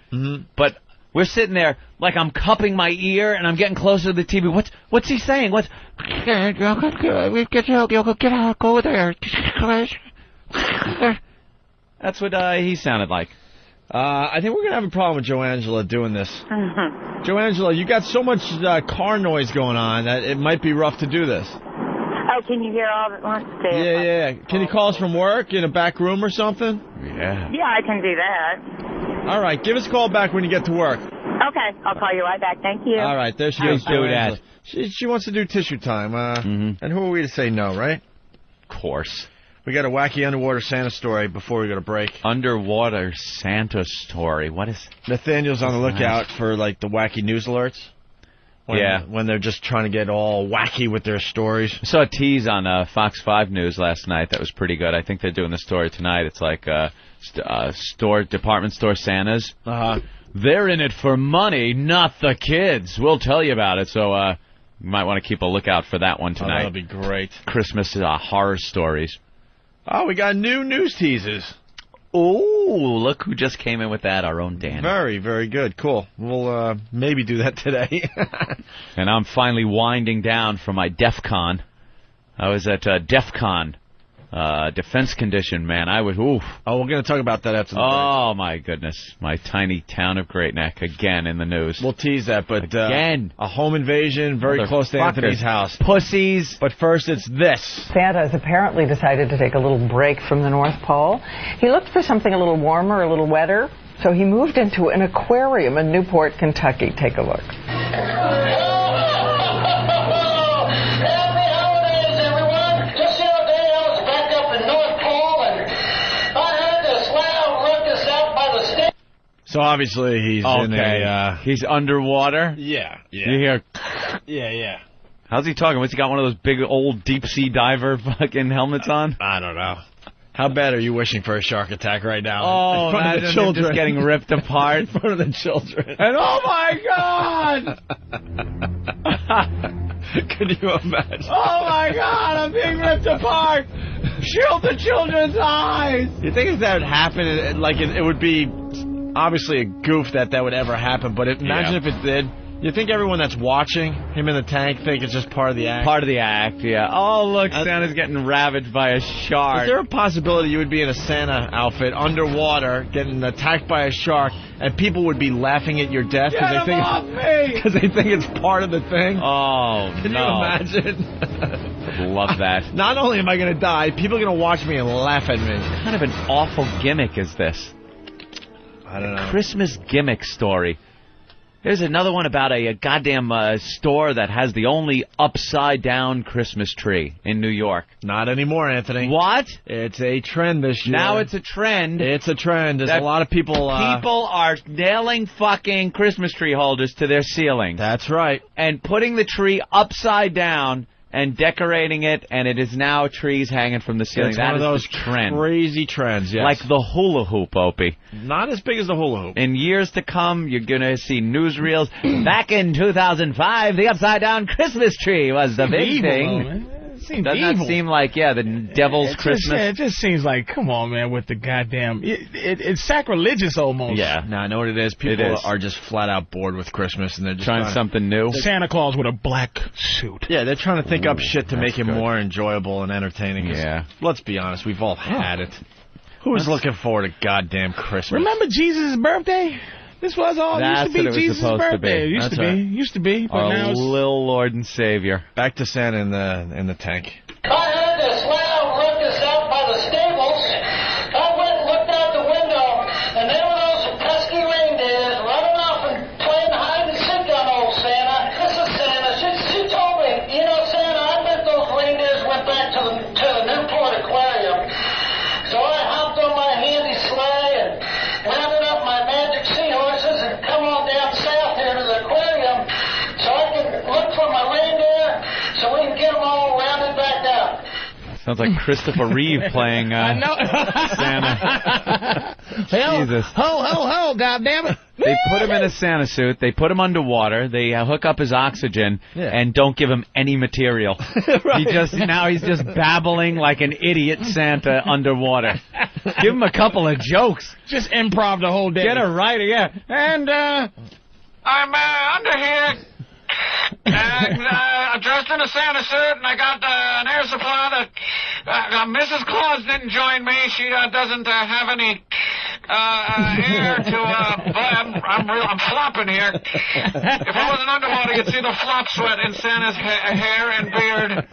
but we're sitting there like I'm cupping my ear, and I'm getting closer to the TV. What's he saying? Go there. That's what he sounded like. I think we're going to have a problem with Joangela doing this. Joangela, you got so much car noise going on that it might be rough to do this. Oh, can you hear all at once, too? Yeah. Can you call us from work in a back room or something? Yeah. Yeah, I can do that. All right, give us a call back when you get to work. Okay, I'll call you right back. Thank you. All right, there she goes. do that. She wants to do tissue time. And who are we to say no, right? Of course. We got a wacky underwater Santa story before we go to break. Underwater Santa story. What is... Nathaniel's on the lookout for, like, the wacky news alerts. When they're just trying to get all wacky with their stories. I saw a tease on Fox 5 News last night that was pretty good. I think they're doing the story tonight. It's like department store Santas. They're in it for money, not the kids. We'll tell you about it. So you might want to keep a lookout for that one tonight. That'll be great. Christmas horror stories. Oh, we got new news teases. Oh, look who just came in with that, our own Dan. Very, very good. Cool. We'll maybe do that today. And I'm finally winding down from my DEF CON. I was at DEF CON. Defense condition, man. I was, oof. Oh, we're going to talk about that after the break. Oh, my goodness. My tiny town of Great Neck, again in the news. We'll tease that, but again. A home invasion very close to Anthony's house. Pussies. But first, it's this. Santa has apparently decided to take a little break from the North Pole. He looked for something a little warmer, a little wetter, so he moved into an aquarium in Newport, Kentucky. Take a look. So obviously he's in a... he's underwater? Yeah. You hear... Yeah. How's he talking? What's he got, one of those big old deep-sea diver fucking helmets on? I don't know. How bad are you wishing for a shark attack right now? Oh, in front of the children. Just getting ripped apart. In front of the children. And oh my God! Can you imagine? Oh my God, I'm being ripped apart! Shield the children's eyes! You think if that would happen, like it would be obviously a goof that would ever happen, but imagine if it did. You think everyone that's watching him in the tank think it's just part of the act? Part of the act, yeah. Oh, look, Santa's getting ravaged by a shark. Is there a possibility you would be in a Santa outfit underwater, getting attacked by a shark, and people would be laughing at your death because they think it's part of the thing? Oh, Can you imagine? Love that. Not only am I going to die, people are going to watch me and laugh at me. What kind of an awful gimmick is this? I don't know. Christmas gimmick story. Here's another one about a goddamn store that has the only upside-down Christmas tree in New York. Not anymore, Anthony. What? It's a trend this year. Now it's a trend. It's a trend. There's a lot of people... people are nailing fucking Christmas tree holders to their ceiling. That's right. And putting the tree upside down and decorating it, and it is now trees hanging from the ceiling. It's that one of those crazy trends, yes. Like the hula hoop, Opie. Not as big as the hula hoop. In years to come, you're going to see newsreels. Back in 2005, the upside-down Christmas tree was the big thing. Doesn't that seem like, the devil's Christmas? It just seems like, come on, man, with the goddamn... It's sacrilegious almost. Yeah. No, I know what it is. People are just flat out bored with Christmas, and they're just trying something new. Santa Claus with a black suit. Yeah, they're trying to think up shit to make it more enjoyable and entertaining. Yeah. Let's be honest, we've all had it. Who's looking forward to goddamn Christmas? Remember Jesus' birthday? This was all used to be Jesus' birthday. It used to be, but now it's... little Lord and Savior. Back to Santa in the tank. I heard the slough rip us out by the stables. I went and looked out the window, and there were those pesky reindeers running off and playing hide and seek on old Santa. This is Santa. She told me, Santa, I bet those reindeers went back to the Newport Aquarium. So I hopped on my handy sleigh and rounded up my magic seahorses and come on down south here to the aquarium so I can look for my reindeer so we can get them all rounded back up. Sounds like Christopher Reeve playing Santa. Jesus. Ho, ho, ho, goddammit. They put him in a Santa suit. They put him underwater. They hook up his oxygen and don't give him any material. Right. He's just babbling like an idiot Santa underwater. Give him a couple of jokes. Just improv the whole day. Get a writer, yeah. And I'm under here. I'm dressed in a Santa suit, and I got an air supply that Mrs. Claus didn't join me. She doesn't have any air to, I'm flopping here. If I wasn't underwater, you'd see the flop sweat in Santa's hair and beard.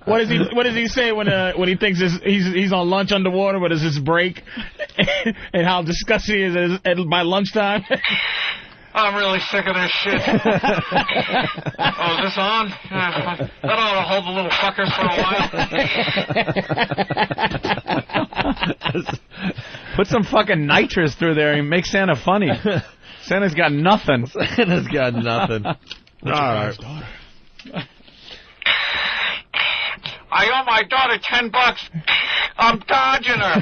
What does he say when he thinks he's on lunch underwater, but it's his break? And how disgusting he is by lunchtime? I'm really sick of this shit. Oh, is this on? That ought to hold the little fuckers for a while. Put some fucking nitrous through there and make Santa funny. Santa's got nothing. Santa's got nothing. All right. I owe my daughter $10. I'm dodging her.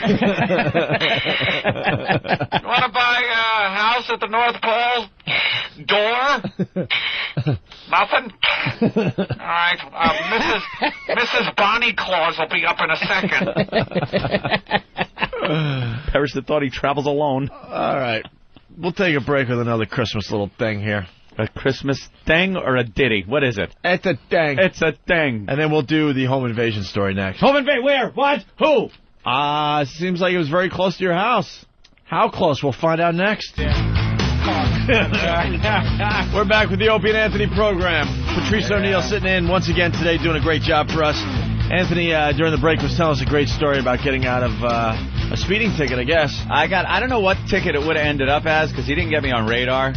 You want to buy a house at the North Pole? Door? Nothing? All right. Mrs. Bonnie Claus will be up in a second. Parrish that thought he travels alone. All right. We'll take a break with another Christmas little thing here. A Christmas thing or a ditty? What is it? It's a thing. It's a thing. And then we'll do the home invasion story next. Home invasion? Where? What? Who? Seems like it was very close to your house. How close? We'll find out next. We're back with the Opie and Anthony program. Patrice O'Neal sitting in once again today, doing a great job for us. Anthony, during the break, was telling us a great story about getting out of a speeding ticket, I guess. I don't know what ticket it would have ended up as, because he didn't get me on radar.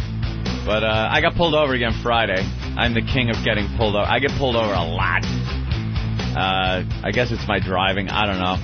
But I got pulled over again Friday. I'm the king of getting pulled over. I get pulled over a lot. I guess it's my driving. I don't know.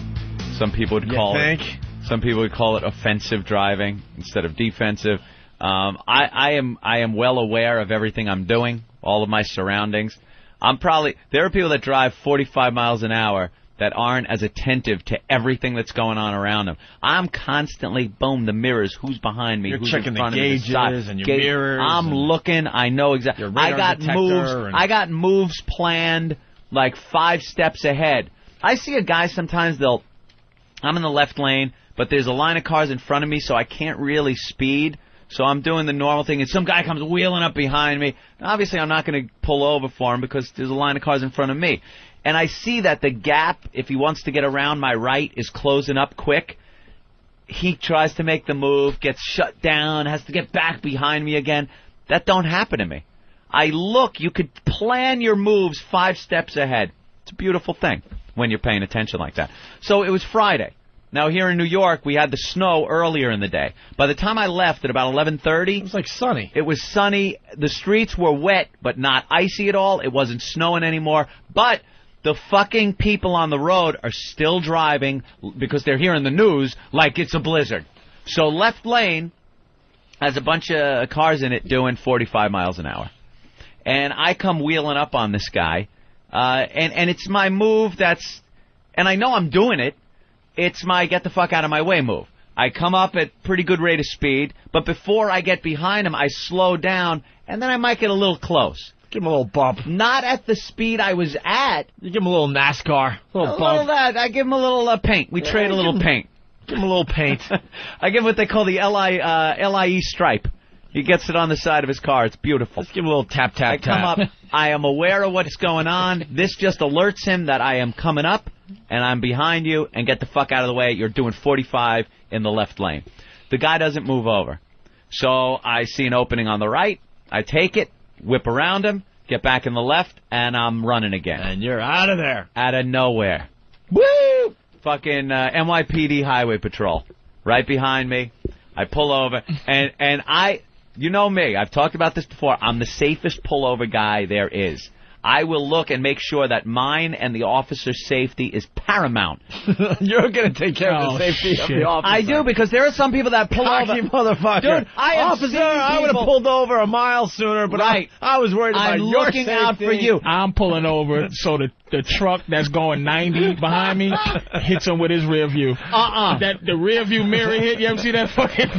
Some people would call it. Some people would call it offensive driving instead of defensive. I am well aware of everything I'm doing, all of my surroundings. There are people that drive 45 miles an hour that aren't as attentive to everything that's going on around them. I'm constantly, boom, the mirrors, who's behind me, who's in front of me, the gauges and your mirrors. I'm looking, I know exactly. I got moves planned like 5 steps ahead. I see a guy sometimes, I'm in the left lane, but there's a line of cars in front of me, so I can't really speed. So I'm doing the normal thing, and some guy comes wheeling up behind me. And obviously, I'm not going to pull over for him because there's a line of cars in front of me. And I see that the gap, if he wants to get around my right, is closing up quick. He tries to make the move, gets shut down, has to get back behind me again. That don't happen to me. You could plan your moves 5 steps ahead. It's a beautiful thing when you're paying attention like that. So it was Friday. Now, here in New York, we had the snow earlier in the day. By the time I left at about 11:30... It was like sunny. It was sunny. The streets were wet, but not icy at all. It wasn't snowing anymore. But the fucking people on the road are still driving because they're hearing the news like it's a blizzard. So left lane has a bunch of cars in it doing 45 miles an hour. And I come wheeling up on this guy. And it's my move that's... And I know I'm doing it. It's my get the fuck out of my way move. I come up at pretty good rate of speed, but before I get behind him, I slow down, and then I might get a little close. Give him a little bump. Not at the speed I was at. You give him a little NASCAR. A little bump. I give him a little paint. We trade a little paint. Give him a little paint. I give him what they call the LIE stripe. He gets it on the side of his car. It's beautiful. Let's give him a little tap, tap, tap. I come up. I am aware of what's going on. This just alerts him that I am coming up, and I'm behind you, and get the fuck out of the way. You're doing 45 in the left lane. The guy doesn't move over. So I see an opening on the right. I take it, whip around him, get back in the left, and I'm running again. And you're out of there. Out of nowhere. Woo! Fucking NYPD Highway Patrol. Right behind me. I pull over, and you know me, I've talked about this before, I'm the safest pullover guy there is. I will look and make sure that mine and the officer's safety is paramount. You're going to take care of the safety of the officer. I do, because there are some people that pull over. Motherfucker. Dude, I would have pulled over a mile sooner, but I was worried about your safety. I'm looking out for you. I'm pulling over so the truck that's going 90 behind me hits him with his rear view. That the rear view mirror hit. You ever see that fucking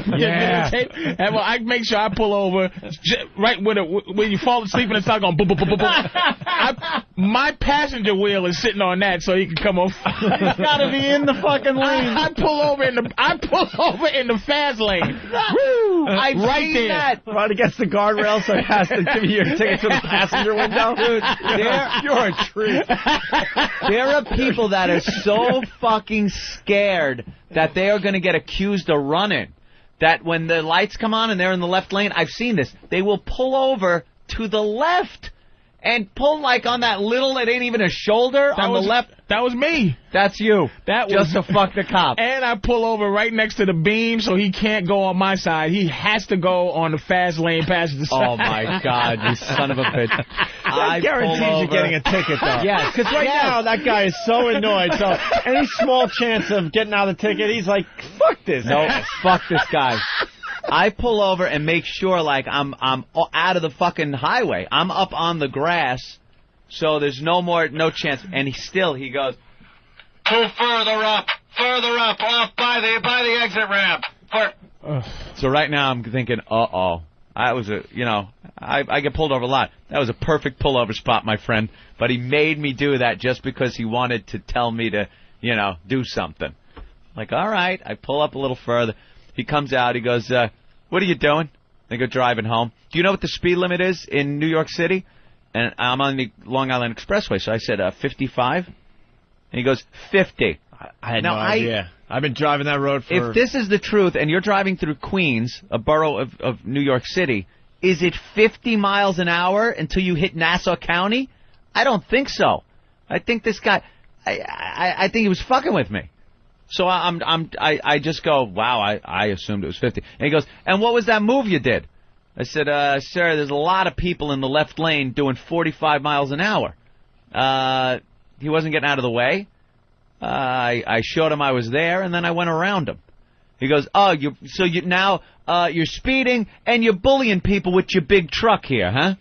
tape? And I make sure I pull over right when you fall asleep and it starts going boom, boom, boom, boom, boom. My passenger wheel is sitting on that, so he can come over. It's gotta be in the fucking lane. I pull over in the fast lane. Woo! Right there. That. Right against the guardrail, so he has to give you your ticket to the passenger window. Dude, you're a treat. There are people that are so fucking scared that they are going to get accused of running, that when the lights come on and they're in the left lane, I've seen this, they will pull over to the left and pull like on that little, it ain't even a shoulder on the left. That was me. That's you. That was just to fuck the cop. And I pull over right next to the beam so he can't go on my side. He has to go on the fast lane passenger side. Oh, my God, you son of a bitch. I guarantee you getting a ticket, though. Yes. Because right now, that guy is so annoyed. So any small chance of getting out of the ticket, he's like, fuck this. No, fuck this guy. I pull over and make sure, like, I'm out of the fucking highway. I'm up on the grass, so there's no chance. And he goes, pull further up, off by the exit ramp. So right now I'm thinking, that was I get pulled over a lot. That was a perfect pullover spot, my friend. But he made me do that just because he wanted to tell me to, do something. Like, all right, I pull up a little further. He comes out. He goes, what are you doing? I go driving home. Do you know what the speed limit is in New York City? And I'm on the Long Island Expressway. So I said 55. And he goes, 50. I had no idea. I've been driving that road for... If this is the truth and you're driving through Queens, a borough of New York City, is it 50 miles an hour until you hit Nassau County? I don't think so. I think this guy... I think he was fucking with me. So I just go, wow, I assumed it was 50. And he goes, and what was that move you did? I said, sir, there's a lot of people in the left lane doing 45 miles an hour. He wasn't getting out of the way. I showed him I was there, and then I went around him. He goes, you're speeding and you're bullying people with your big truck here, huh?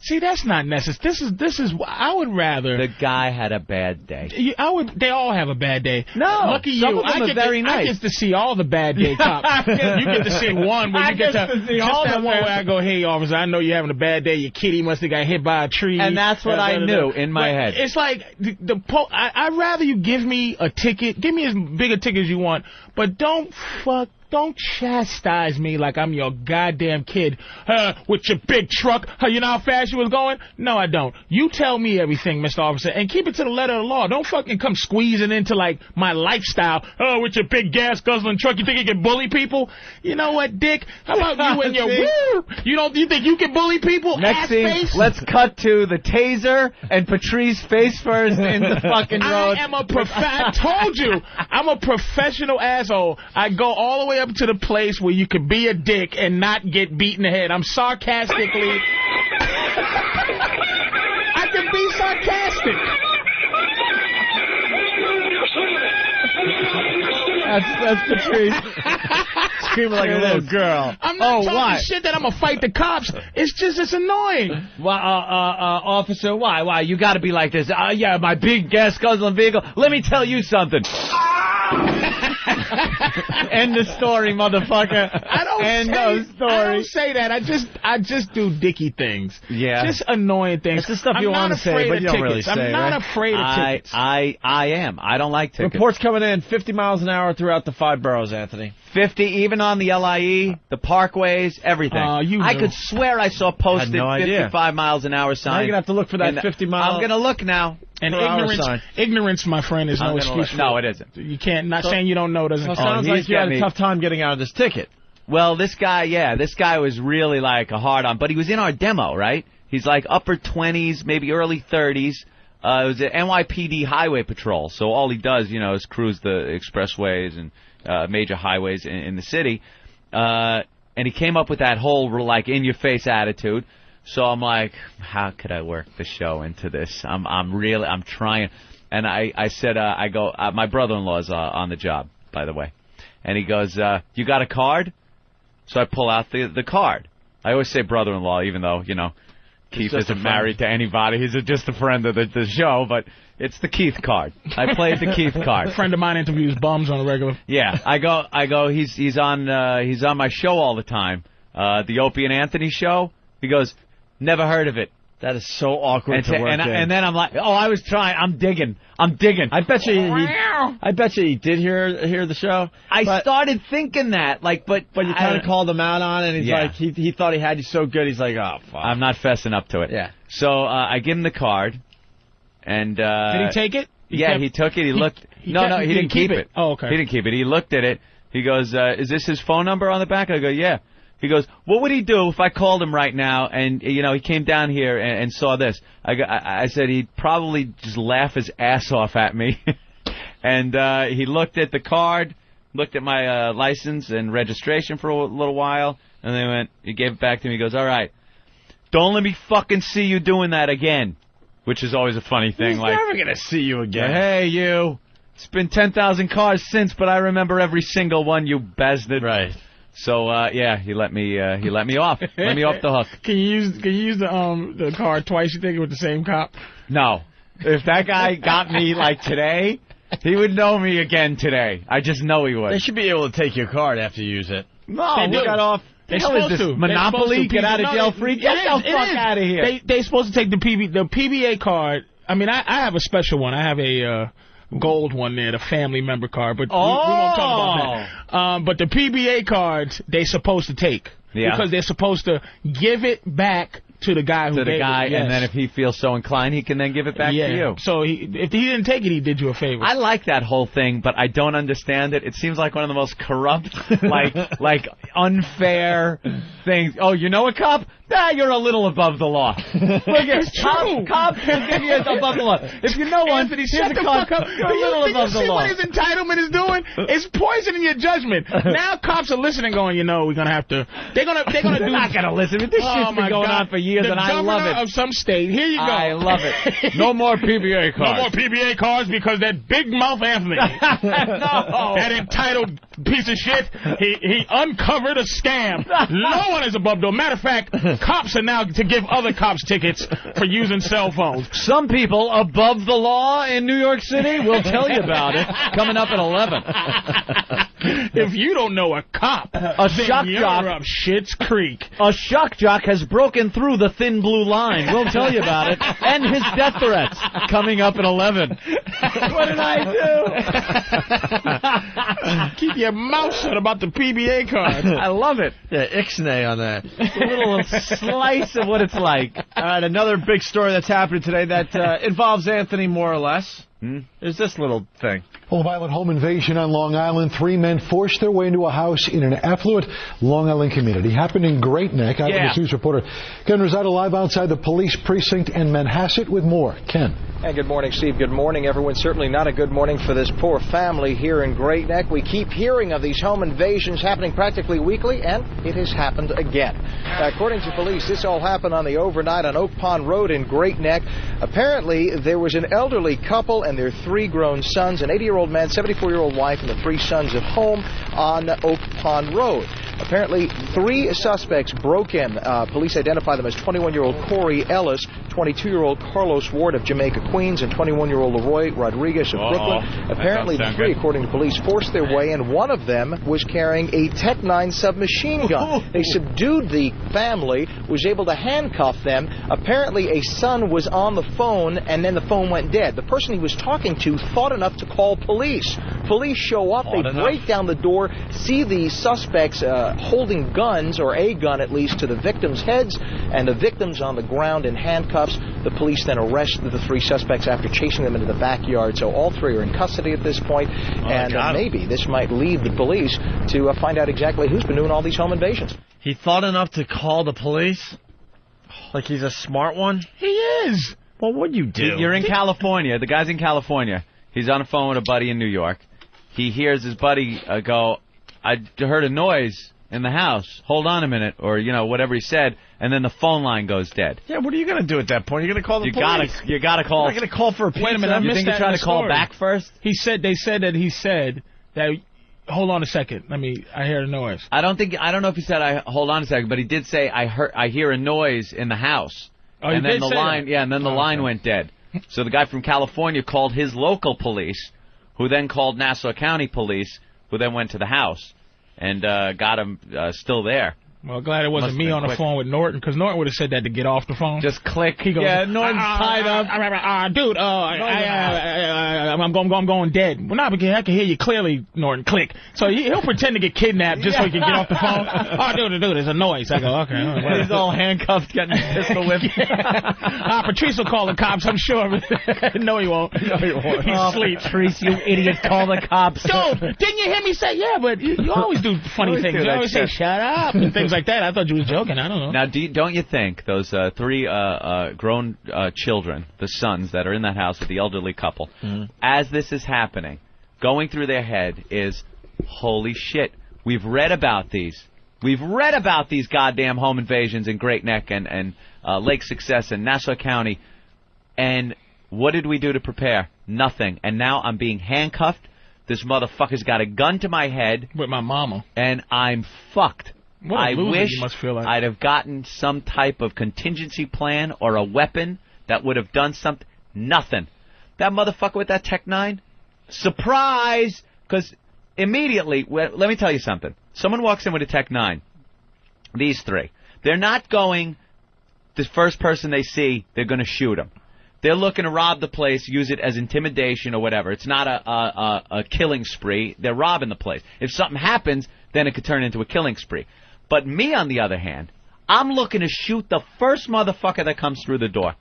See, that's not necessary. This is. I would rather. The guy had a bad day. They all have a bad day. No, lucky you. Some of them are very nice. I get to see all the bad day cops. You get to see one where you get to see all that one where I go, hey, officer, I know you're having a bad day. Your kitty must have got hit by a tree. And that's what I knew in my head. It's like I'd rather you give me a ticket. Give me as big a ticket as you want, but don't chastise me like I'm your goddamn kid with your big truck. You know how fast you was going? No, I don't. You tell me everything, Mr. Officer, and keep it to the letter of the law. Don't fucking come squeezing into, like, my lifestyle. With your big gas-guzzling truck, you think you can bully people? You know what, Dick? How about you and your woo? You think you can bully people? Next scene, let's cut to the taser and Patrice face first in the fucking road. I told you, I'm a professional asshole. I go all the way up to the place where you could be a dick and not get beat in the head. I'm sarcastically... I can be sarcastic. That's Patrice. Screaming like a little girl. I'm not talking shit that I'm going to fight the cops. It's annoying. Officer, why? You got to be like this. Yeah, my big gas-guzzling vehicle. Let me tell you something. End of story, motherfucker. End of story. I don't say that. I just do dicky things. Yeah. Just annoying things. It's the stuff you want to say, but you don't really say. I'm not afraid of tickets. I am. I don't like tickets. Reports coming in 50 miles an hour throughout the 5 boroughs, Anthony. 50, even on the LIE, the parkways, everything. I could swear I saw posted 55 miles an hour sign. Now you're going to have to look for that 50 miles. I'm going to look now. And ignorance, my friend, is no excuse. No, it isn't. You can't. Not saying you don't know doesn't count. Sounds like you had a tough time getting out of this ticket. Well, this guy was really like a hard on, but he was in our demo, right? He's like upper 20s, maybe early 30s. It was an NYPD highway patrol, so all he does, is cruise the expressways and major highways in the city. And he came up with that whole like in your face attitude. So I'm like, how could I work the show into this? I'm trying. And I said, my brother-in-law's on the job, by the way. And he goes, you got a card? So I pull out the card. I always say brother-in-law, even though, Keith isn't married to anybody. He's just a friend of the show, but it's the Keith card. I played the Keith card. A friend of mine interviews bums on a regular. Yeah, I go, he's on my show all the time. The Opie and Anthony Show. He goes, never heard of it. That is so awkward to work in. And then I'm like, oh, I was trying. I'm digging. I bet you he did hear the show. I started thinking that, but you kind of called him out on it, and he's like, he thought he had you so good, he's like, oh, fuck. I'm not fessing up to it. Yeah. So I give him the card, and did he take it? He took it. He looked. No, he didn't keep it. Oh, okay. He didn't keep it. He looked at it. He goes, is this his phone number on the back? I go, yeah. He goes, what would he do if I called him right now and, he came down here and saw this? I said he'd probably just laugh his ass off at me. And he looked at the card, looked at my license and registration for a little while, and then he gave it back to me. He goes, all right, don't let me fucking see you doing that again, which is always a funny thing. He's never going to see you again. Hey, you. It's been 10,000 cars since, but I remember every single one, you bastard. Right. So he let me off. Let me off the hook. Can you use the card twice? You think with the same cop? No. If that guy got me today, he would know me again today. I just know he would. They should be able to take your card after you use it. No, we got off. They're supposed to. Monopoly? Get out of jail free? Get the fuck out of here. They're supposed to take the PBA card. I mean, I have a special one. I have a gold one there, the family member card, but we won't talk about that. But the PBA cards, they're supposed to take. Yeah. Because they're supposed to give it back to the guy who gave it. Yes. And then if he feels so inclined, he can then give it back to you. So if he didn't take it, he did you a favor. I like that whole thing, but I don't understand it. It seems like one of the most corrupt, unfair things. Oh, you know a cop? Nah, you're a little above the law. It's true. Cops will give you above the law. If you know one, Anthony, here's shut a the cop. fuck up. You're a little above the law. What his entitlement is doing? It's poisoning your judgment. Now cops are listening, going, we're gonna have to. They're not gonna listen. This shit's been going on for years, and I love it. Of some state. Here you go. I love it. No more PBA cards. No more PBA cards because that big mouth Anthony. No. That entitled piece of shit. He uncovered a scam. No one is above the law. Matter of fact, cops are now to give other cops tickets for using cell phones. Some people above the law in New York City will tell you about it. Coming up at 11. If you don't know a cop, a shock jock up Schitt's Creek. A shock jock has broken through the thin blue line. We'll tell you about it. And his death threats. Coming up at 11. What did I do? Keep your mouth shut about the PBA card. I love it. Yeah, ixnay on that. A little slice of what it's like. All right, another big story that's happening today that involves Anthony more or less. There's this little thing. Well, a violent home invasion on Long Island. 3 men forced their way into a house in an affluent Long Island community. Happened in Great Neck. Eyewitness News reporter Ken Rosado live outside the police precinct in Manhasset with more. Ken. And good morning, Steve. Good morning, everyone. Certainly not a good morning for this poor family here in Great Neck. We keep hearing of these home invasions happening practically weekly, and it has happened again. According to police, this all happened on the overnight on Oak Pond Road in Great Neck. Apparently, there was an elderly couple and their 3 grown sons, an 80-year-old man, 74-year-old wife, and the 3 sons at home on Oak Pond Road. Apparently, 3 suspects broke in. Police identify them as 21-year-old Corey Ellis, 22-year-old Carlos Ward of Jamaica, Queens, and 21-year-old Leroy Rodriguez of Brooklyn. Apparently, the 3, according to police, forced their way in. One of them was carrying a Tech-9 submachine gun. They subdued the family, was able to handcuff them. Apparently, a son was on the phone, and then the phone went dead. The person he was talking to thought enough to call police. Police show up. They break down the door, see the suspects holding guns, or a gun at least, to the victims' heads, and the victims on the ground in handcuffs. The police then arrest the 3 suspects after chasing them into the backyard. So all 3 are in custody at this point, and maybe this might lead the police to find out exactly who's been doing all these home invasions. He thought enough to call the police? Like he's a smart one? He is. Well, what'd you do? You're in California. The guy's in California. He's on the phone with a buddy in New York. He hears his buddy go, I heard a noise in the house. Hold on a minute, or whatever he said, and then the phone line goes dead. Yeah, what are you going to do at that point? You're going to call the police. You gotta call. You're not going to call for a pizza. Wait a minute, I you missed think that you try to call story. back first? They said that. Hold on a second. I hear a noise. I don't know if he said hold on a second, but he did say I hear a noise in the house. Oh, and he then did say line, that? and then the line went dead. So the guy from California called his local police, who then called Nassau County police, who then went to the house and got him still there. Well, glad it wasn't me on the phone with Norton, because Norton would have said that to get off the phone. Just click. He goes, yeah, Norton's tied up. Dude, I'm going dead. Well, not because I can hear you clearly, Norton. Click. So he'll pretend to get kidnapped just so he can get off the phone. Oh, dude, there's a noise. I go, okay. He's all handcuffed, getting pistol whipped. Patrice will call the cops, I'm sure. No, he won't. No, he won't. He's asleep. Patrice, you idiot, call the cops. Dude, didn't you hear me say, yeah, but you always do funny things. You always say, shut up, and things like that. I thought you was joking. I don't know. Now, don't you think those three grown children, the sons that are in that house with the elderly couple, as this is happening, going through their head is, holy shit, we've read about these. We've read about these goddamn home invasions in Great Neck and Lake Success and Nassau County, and what did we do to prepare? Nothing. And now I'm being handcuffed. This motherfucker's got a gun to my head. With my mama. And I'm fucked. I wish you must feel like. I'd have gotten some type of contingency plan or a weapon that would have done something. Nothing. That motherfucker with that Tech 9, surprise! Because immediately, let me tell you something. Someone walks in with a Tech 9. These three. They're not going, the first person they see, they're going to shoot him. They're looking to rob the place, use it as intimidation or whatever. It's not a killing spree. They're robbing the place. If something happens, then it could turn into a killing spree. But me, on the other hand, I'm looking to shoot the first motherfucker that comes through the door.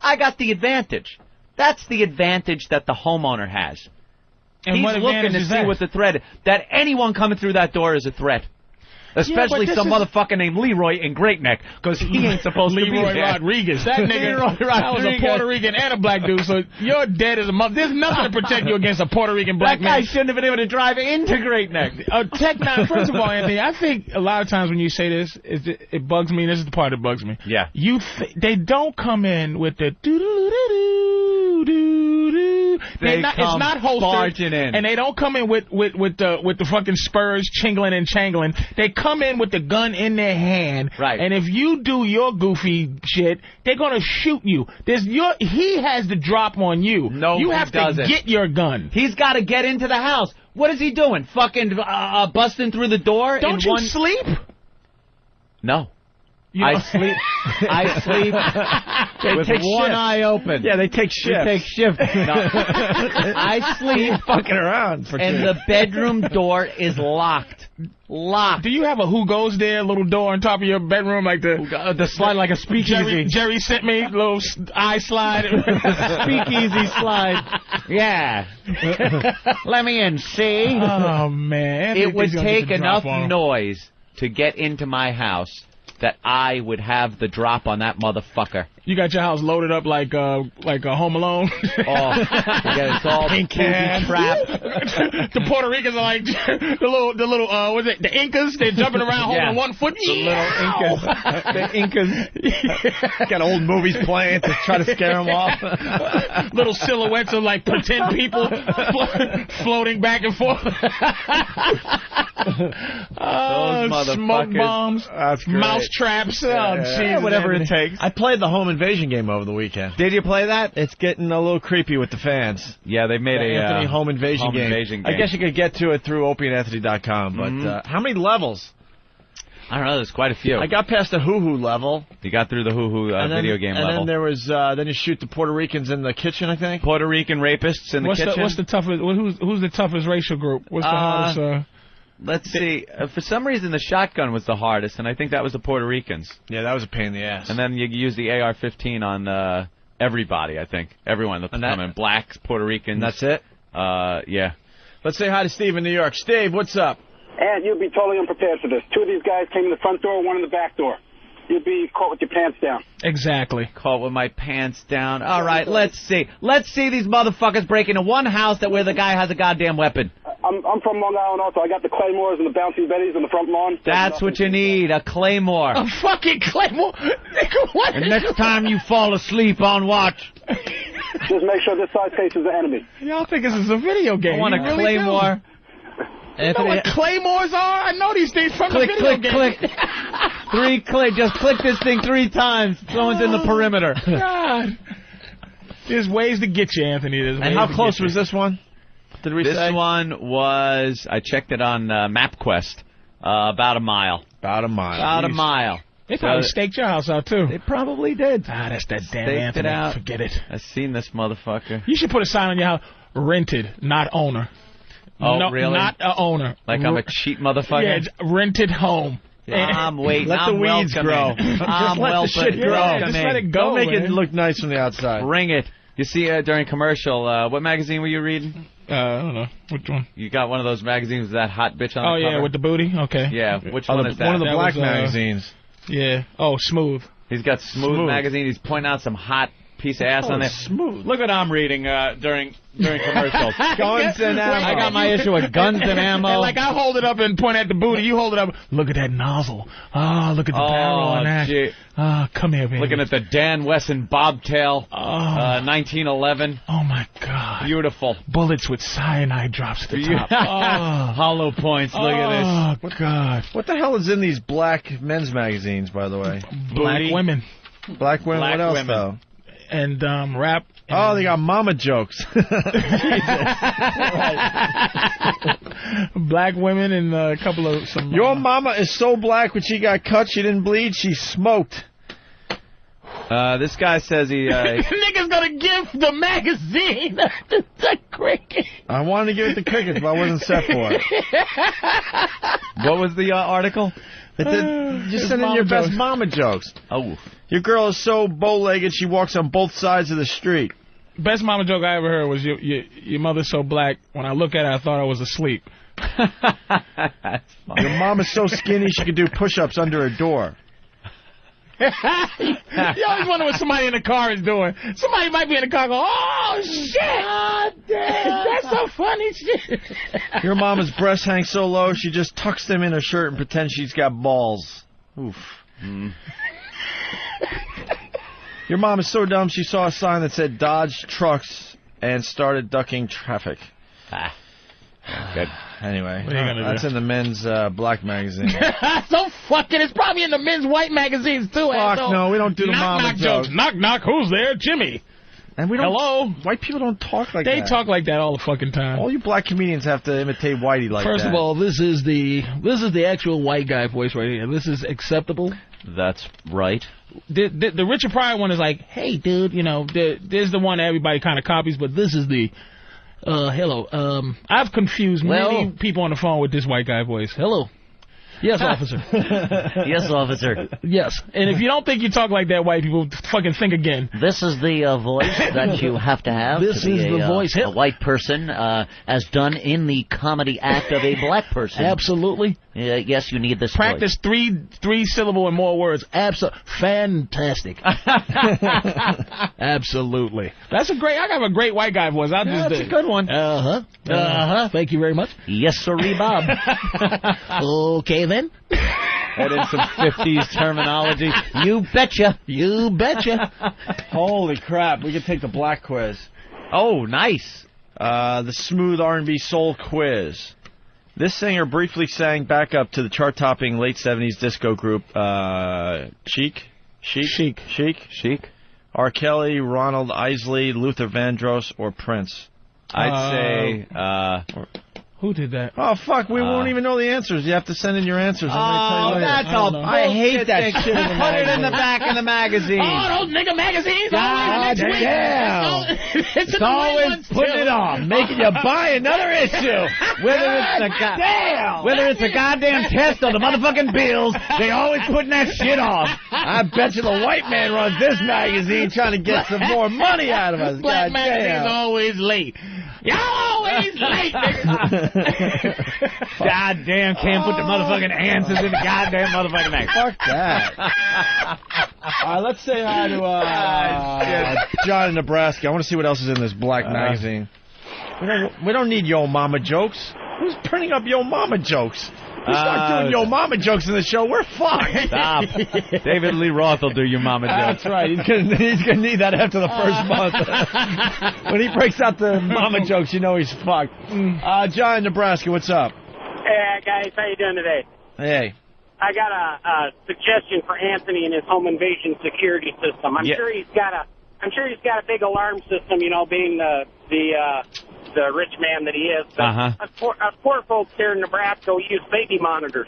I got the advantage. That's the advantage that the homeowner has. And he's looking to see what the threat is. That anyone coming through that door is a threat. Especially some motherfucker named Leroy in Great Neck, because he ain't supposed to be there. Leroy Rodriguez. That nigga, that was a Puerto Rican and a black dude, so you're dead as a mother. There's nothing to protect you against a Puerto Rican black man. That guy shouldn't have been able to drive into Great Neck. Tech 9, first of all, Anthony, I think a lot of times when you say this, it bugs me, and this is the part that bugs me. Yeah. They don't come in with the doo-doo-doo-doo-doo-doo. It's not holstered, and they don't come in with the fucking spurs chingling and changling. They come in with the gun in their hand, right? And if you do your goofy shit, they're gonna shoot you. He has the drop on you. No, you have to get your gun. He's got to get into the house. What is he doing? Fucking busting through the door? Don't you sleep? No. I sleep. I sleep with one eye open. Yeah, they take shifts. They take shifts. No. I sleep fucking around for and the bedroom door is locked. Locked. Do you have a who goes there little door on top of your bedroom, like the slide like a speakeasy? Jerry sent me little eye slide. Speakeasy slide. Yeah. Let me in. See? Oh man! It would take enough noise to get into my house that I would have the drop on that motherfucker. You got your house loaded up like a Home Alone. Yeah, it's all booby trap. The Puerto Ricans are like the little what's it? The Incas. They're jumping around holding one foot. The little Incas. The Incas got old movies playing to try to scare them off. Little silhouettes of like pretend people floating back and forth. Smoke bombs, mouse traps, whatever it takes. I played the home invasion game over the weekend. Did you play that? It's getting a little creepy with the fans. Yeah, they made the Anthony home invasion game. I guess you could get to it through opieandanthony.com, but how many levels? I don't know. There's quite a few. I got past the hoo-hoo level. You got through the hoo-hoo video game level. And then there was then you shoot the Puerto Ricans in the kitchen, I think. Puerto Rican rapists in the kitchen. What's the toughest? Who's the toughest racial group? What's the hardest? Let's see. For some reason, the shotgun was the hardest, and I think that was the Puerto Ricans. Yeah, that was a pain in the ass. And then you use the AR-15 on everybody, I think. Everyone that's coming. Blacks, Puerto Ricans. That's it? Yeah. Let's say hi to Steve in New York. Steve, what's up? And you'd be totally unprepared for this. Two of these guys came in the front door, one in the back door. You'd be caught with your pants down. Exactly. Caught with my pants down. All right, let's see. Let's see these motherfuckers break into one house where the guy has a goddamn weapon. I'm from Long Island also. I got the Claymores and the Bouncing Betties on the front lawn. That's what you need, a Claymore. A fucking Claymore? What? And next time you fall asleep on watch. Just make sure this side faces the enemy. Y'all think this is a video game. I want a Claymore. You know what Claymores are? I know these things from the video game. Click. 3 click. Just click this thing 3 times. Someone's in the perimeter. God. There's ways to get you, Anthony. And how close was this one? This one was, I checked it on MapQuest, about a mile. About a mile. About a mile. They probably staked your house out, too. They probably did. Ah, that's that damn Staked Anthony. it out. Forget it. I've seen this motherfucker. You should put a sign on your house. Rented, not owner. Oh, no, really? Not a owner. Like I'm a cheap motherfucker? Yeah, it's rented home. I'm waiting. Let the weeds grow. I'm let the shit grow. Yeah, just let it go. Don't make man. it look nice from the outside. Bring it. You see, during commercial, what magazine were you reading? I don't know. Which one? You got one of those magazines with that hot bitch on the cover? Oh, yeah, with the booty? Okay. Yeah, which one is that? One of the That black was, magazines. Yeah. Oh, Smooth. He's got Smooth magazine. He's pointing out some hot piece of ass on there. Smooth. Look what I'm reading during commercials. Guns and ammo. I got my issue of guns and ammo. And like I hold it up and point at the booty. You hold it up. Look at that nozzle. Oh, look at the barrel on that. Gee. Oh, come here, baby. Looking at the Dan Wesson bobtail, 1911. Oh, my God. Beautiful. Bullets with cyanide drops at the top. Hollow points. Look at Oh, God. What the hell is in these black men's magazines, by the way? Black Booty. women. Black women. Black What else, women. though? And rap. And Oh, they got mama jokes. black women and a couple of some. Your mama is so black when she got cut, she didn't bleed, she smoked. this. This guy says he. Nigga's gonna give the magazine to Cricket. I wanted to give it to Crickets, but I wasn't set for it. What was the article? Just send in your best mama jokes. Oh. Your girl is so bow-legged, she walks on both sides of the street. Best mama joke I ever heard was your mother's so black. When I look at her, I thought I was asleep. That's funny. Your mom is so skinny, she could do push-ups under her door. You always wonder what somebody in the car is doing. Somebody might be in the car going, oh, shit. God damn. That's so funny shit. Your mama's breasts hang so low, she just tucks them in her shirt and pretends she's got balls. Oof. Your mom is so dumb, she saw a sign that said Dodge Trucks and started ducking traffic. Good. Anyway, What are you gonna that's do? in the men's black magazine. So fucking, it's probably in the men's white magazines, too. Fuck asshole. no, we don't do the knock, mama knock jokes. Knock, knock, who's there? Jimmy. And we don't. Hello? White people don't talk like They that. talk like that all the fucking time. All you black comedians have to imitate Whitey like First that. of all, this is the actual white guy voice right here. This is acceptable. That's right. The Richard Pryor one is like, hey, dude, you know, there's the one that everybody kind of copies, but this is the, hello. I've confused many people on the phone with this white guy voice. Hello. Yes, officer. Yes, officer. Yes. And if you don't think you talk like that, white people, fucking think again. This is the voice that you have to have. This to be is the voice. A white person, as done in the comedy act of a black person. Absolutely. Yes, you need this Practice voice. three syllable and more words. Fantastic. Absolutely. That's a great. I have a great white guy voice. That's a good one. Thank you very much. Yes, sirree, Bob. Okay, then. That is some 50s terminology. You betcha. You betcha. Holy crap, we could take the black quiz. Oh, nice. The smooth R&B soul quiz. This singer briefly sang backup to the chart-topping late 70s disco group Chic. R. Kelly, Ronald Isley, Luther Vandross, or Prince. I'd say... Who did that? Oh, fuck, we won't even know the answers. You have to send in your answers. That's all. I hate that shit in the Put it in the magazine. back of the magazine. Oh, those nigga magazines. God Always next week. damn. It's always putting it on, making you buy another issue. Whether it's a goddamn test or the motherfucking bills, they always putting that shit on. I bet you the white man runs this magazine trying to get some more money out of us. Black God magazine's damn. always late. Y'all always late, nigga. Goddamn, can't put the motherfucking answers in the goddamn motherfucking magazine. Fuck that. All right, let's say hi to John in Nebraska. I want to see what else is in this black magazine. We don't need Yo Mama jokes. Who's printing up Yo Mama jokes? We start doing Yo Mama jokes in the show, we're fucked. Stop. David Lee Roth will do your mama jokes. That's right. He's gonna need that after the first month. When he breaks out the mama jokes, you know he's fucked. John in Nebraska, what's up? Hey guys, how you doing today? Hey. I got a suggestion for Anthony and his home invasion security system. I'm sure he's got a big alarm system, you know, being the rich man that he is. But us poor folks here in Nebraska, we use baby monitors.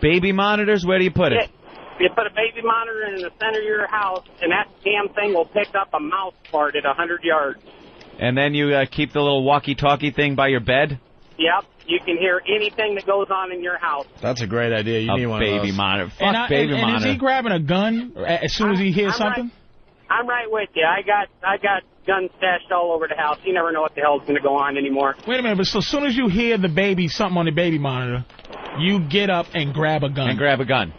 Baby monitors? Where do you put it? You put a baby monitor in the center of your house, and that damn thing will pick up a mouse fart at 100 yards. And then you keep the little walkie-talkie thing by your bed? Yep. You can hear anything that goes on in your house. That's a great idea. You need one of those. Baby monitor. Fuck baby monitor. And is he grabbing a gun as soon as he hears something? I'm right with you. I got guns stashed all over the house. You never know what the hell's going to go on anymore. Wait a minute, but so as soon as you hear the baby, something on the baby monitor, you get up and grab a gun.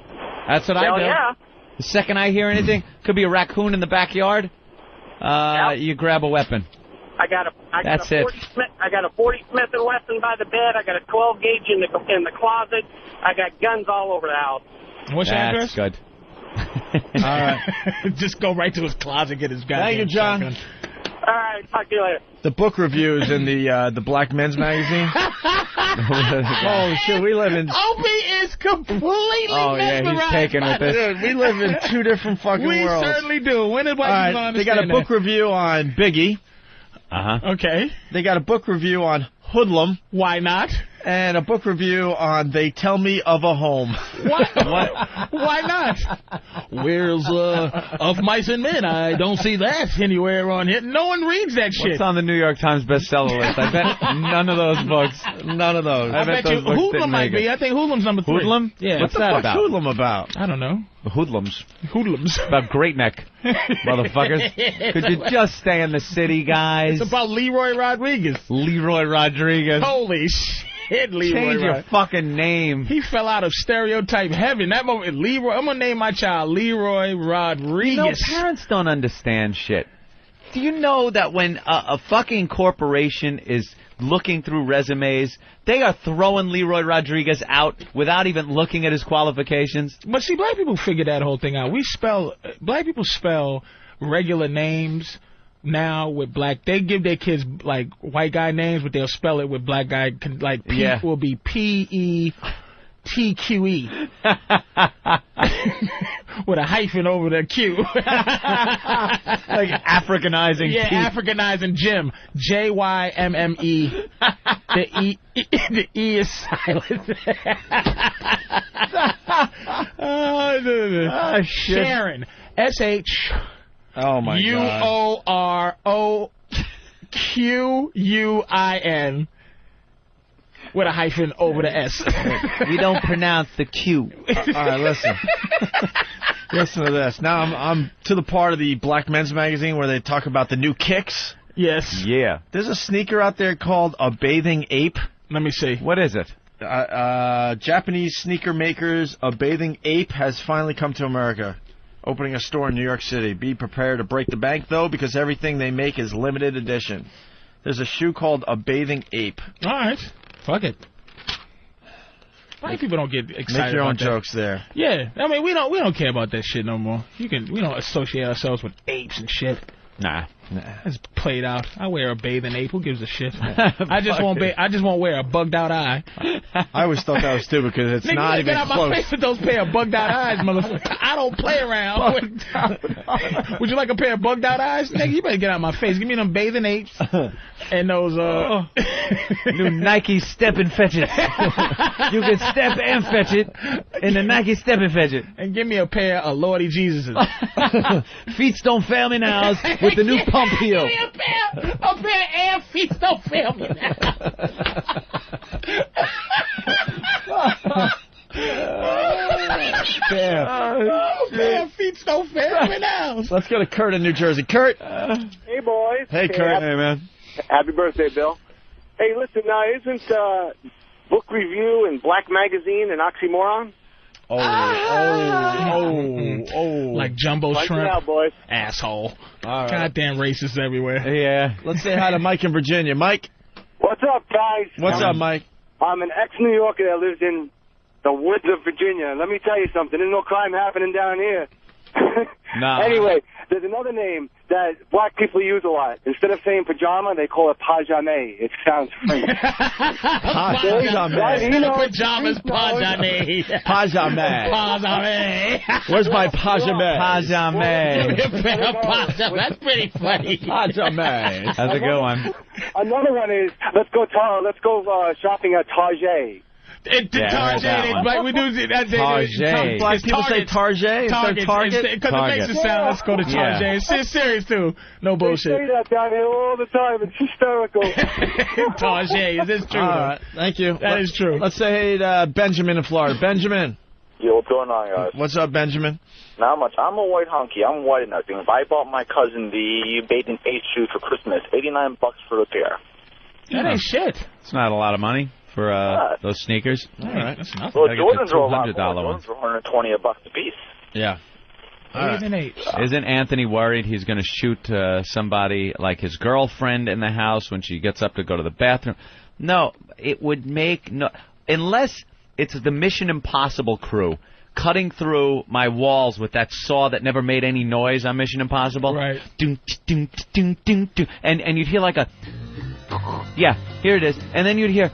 That's what I do. Yeah. The second I hear anything, could be a raccoon in the backyard, you grab a weapon. I got a 40 Smith & Wesson by the bed. I got a 12 gauge in the closet. I got guns all over the house. What's your address? That's good. All right. Just go right to his closet, get his gun. Thank you, John. All right, talk to you later. The book reviews in the Black Men's Magazine. Oh, shit, we live in... Opie is completely mesmerized. He's taken with this. Dude, we live in two different fucking worlds. We certainly do. When did White people understand They got a book review on Biggie. Okay. They got a book review on Hoodlum. Why not? And a book review on They Tell Me of a Home. Why not? Where's Of Mice and Men? I don't see that anywhere on here. No one reads that shit. What's on the New York Times bestseller list? I bet none of those books. None of those. I bet you Hoodlum might be. I think Hoodlum's number 3. Hoodlum? Yeah. What's that about? What's Hoodlum about? I don't know. Hoodlums. Hoodlums. About Great Neck, motherfuckers. Could you just stay in the city, guys? It's about Leroy Rodriguez. Holy shit, Leroy. Change your fucking name. He fell out of stereotype heaven. That moment, Leroy. I'm gonna name my child Leroy Rodriguez. You know, parents don't understand shit. Do you know that when a fucking corporation is looking through resumes, they are throwing Leroy Rodriguez out without even looking at his qualifications? But see, black people figured that whole thing out. Black people spell regular names now with black. They give their kids like white guy names, but they'll spell it with black guy. Like P will be PETQE. With a hyphen over the Q. Like Africanizing. Yeah, Africanizing Jim. JYMME. The E is silent. Sharon. SH. Oh my God. UOROQUIN. With a hyphen over the S. We don't pronounce the Q. All right, listen. Listen to this. Now I'm to the part of the Black Men's Magazine where they talk about the new kicks. Yes. Yeah. There's a sneaker out there called a bathing ape. Let me see. What is it? Japanese sneaker makers, a bathing ape has finally come to America. Opening a store in New York City. Be prepared to break the bank, though, because everything they make is limited edition. There's a shoe called a bathing ape. All right. Fuck it. Black people don't get excited. Make your own about that. jokes there. Yeah, I mean we don't care about that shit no more. We don't associate ourselves with apes and shit. Nah. It's played out. I wear a bathing ape. Who gives a shit? I just won't wear a bugged out eye. I always thought that was stupid because it's not even close. close. My face with those pair of bugged out eyes, motherfucker. I don't play around. Would you like a pair of bugged out eyes? Nigga, you better get out of my face. Give me them bathing apes and those new Nike Step and Fetch It. You can step and fetch it in the Nike Step and Fetch It. And give me a pair of Lordy Jesuses. Feet don't fail me now with the new pump heel. Give me a pair of air feet don't fail me now. Pair feet don't fail me now. Let's go to Kurt in New Jersey. Kurt. Hey, boys. Hey, Kurt. Hey, man. Happy birthday, Bill. Hey, listen, isn't Book Review and Black Magazine an oxymoron? Like jumbo Like shrimp. it out, boys. Asshole. All right. Goddamn racists everywhere. Yeah. Let's say hi to Mike in Virginia. Mike. What's up, guys? What's up, Mike? I'm an ex-New Yorker that lives in the woods of Virginia. Let me tell you something. There's no crime happening down here. Nah. Anyway, there's another name that black people use a lot. Instead of saying pajama, they call it pajame. It sounds French. Pajame. You know, Pajamas, pajame. Pajame. Where's my pajame? Pajame. That's pretty funny. Pajame. That's a good one. Another one is let's go shopping at Target. Target. Like we do that. Target. Black people say Target instead of Target. Because it makes it sound, let's go to Target. It's serious, too. No bullshit. They say that down here all the time. It's hysterical. Target. Is this true? All right. Thank you. That is true. Let's say hey to Benjamin in Florida. Benjamin. Yo, what's going on, guys? What's up, Benjamin? Not much. I'm a white hunky. I'm white and nothing. If I bought my cousin the Bathing Ape shoes for Christmas, $89 for a pair. That ain't shit. It's not a lot of money for those sneakers. All right, that's nothing. Well, Jordans are a lot more. $200 Jordans are $120 a piece. Yeah. Right. Isn't Anthony worried he's going to shoot somebody like his girlfriend in the house when she gets up to go to the bathroom? No, it would make no unless it's the Mission Impossible crew cutting through my walls with that saw that never made any noise on Mission Impossible. Right. Doom, doom, doom, doom, doom. And you'd hear like a... Yeah, here it is. And then you'd hear...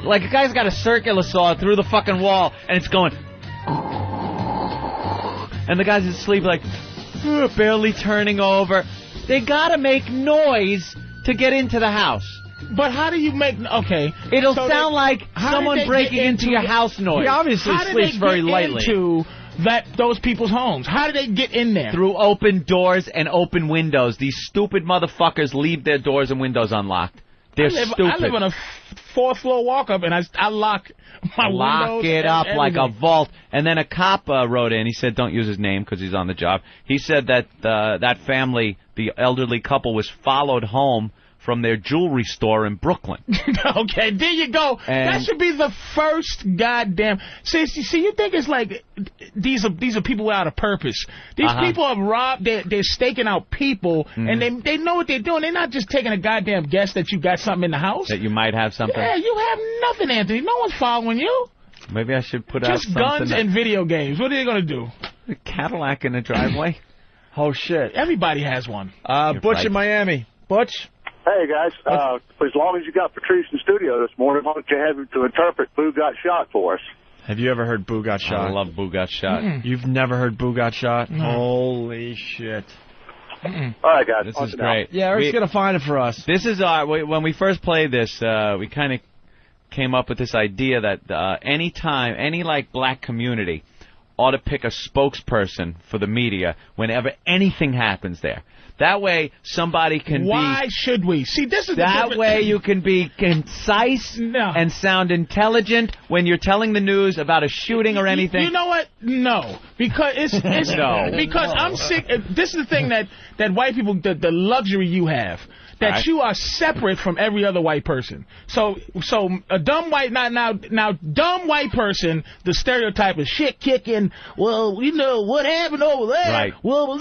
Like a guy's got a circular saw through the fucking wall, and it's going... And the guy's asleep like... barely turning over. They gotta make noise to get into the house. But how do you make... Okay. It'll sound like someone breaking into your house noise. He obviously sleeps very lightly. Into those people's homes? How do they get in there? Through open doors and open windows. These stupid motherfuckers leave their doors and windows unlocked. They're stupid. I live on a fourth floor walk-up, and I lock my windows. Lock it up like a vault. And then a cop wrote in. He said, don't use his name because he's on the job. He said that that family, the elderly couple, was followed home from their jewelry store in Brooklyn. Okay, there you go. That should be the first goddamn... See, you think it's like these are people without a purpose. These people have robbed, they're staking out people, and they know what they're doing. They're not just taking a goddamn guess that you got something in the house. That you might have something. Yeah, you have nothing, Anthony. No one's following you. Maybe I should put out just something. Just guns and video games. What are they going to do? A Cadillac in the driveway? Oh, shit. Everybody has one. Butch in Miami. Butch? Hey, guys, as long as you got Patrice in the studio this morning, why don't you have him to interpret Boo Got Shot for us? Have you ever heard Boo Got Shot? I love Boo Got Shot. You've never heard Boo Got Shot? No. Holy shit. All right, guys. This is great. Yeah, Eric's going to find it for us. This is when we first played this, we kind of came up with this idea that any like black community ought to pick a spokesperson for the media whenever anything happens there. That way, somebody can Why should we? See, this is that way you can be concise and sound intelligent when you're telling the news about a shooting or anything. You know what? No, because it's No. Because I'm sick. This is the thing that white people, the luxury you have. That you are separate from every other white person. So a dumb white now dumb white person, the stereotype is shit kicking. Well, you know what happened over there. Right. Well,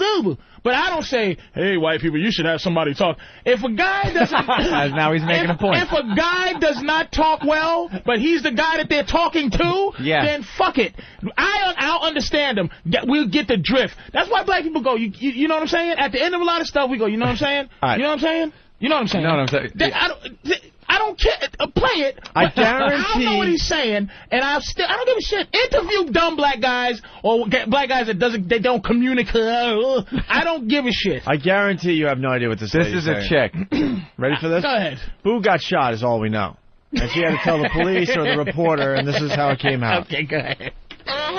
but I don't say, hey, white people, you should have somebody talk. If a guy doesn't... now he's making a point. If a guy does not talk well, but he's the guy that they're talking to, then fuck it. I'll understand him. We'll get the drift. That's why black people go, you know what I'm saying? At the end of a lot of stuff, we go, you know what I'm saying? Right. You know what I'm saying? You know what I'm saying? You know what I'm saying? I don't care. Play it. I guarantee. I don't know what he's saying, and I don't give a shit. Interview dumb black guys or black guys they don't communicate. I don't give a shit. I guarantee you have no idea what this is. This is a chick. Ready for this? Go ahead. Boo got shot is all we know. And she had to tell the police or the reporter, and this is how it came out. Okay, go ahead.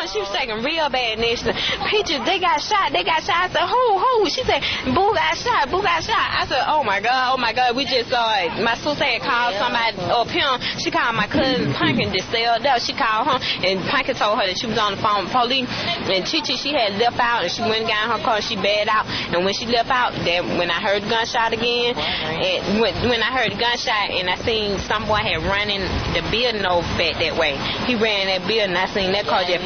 She was taking real bad next to Peaches. They got shot. I said, who? She said, Boo got shot. I said, oh my God. We just saw it. My sister had called somebody up here. She called my cousin Pumpkin just sailed up. She called her, and Pumpkin told her that she was on the phone with police. And Chichi, she had left out, and she went and got in her car. She bailed out. And when she left out, when I heard the gunshot again, and when I heard the gunshot, and I seen some boy had run in the building over that way. He ran in that building, and I seen that car just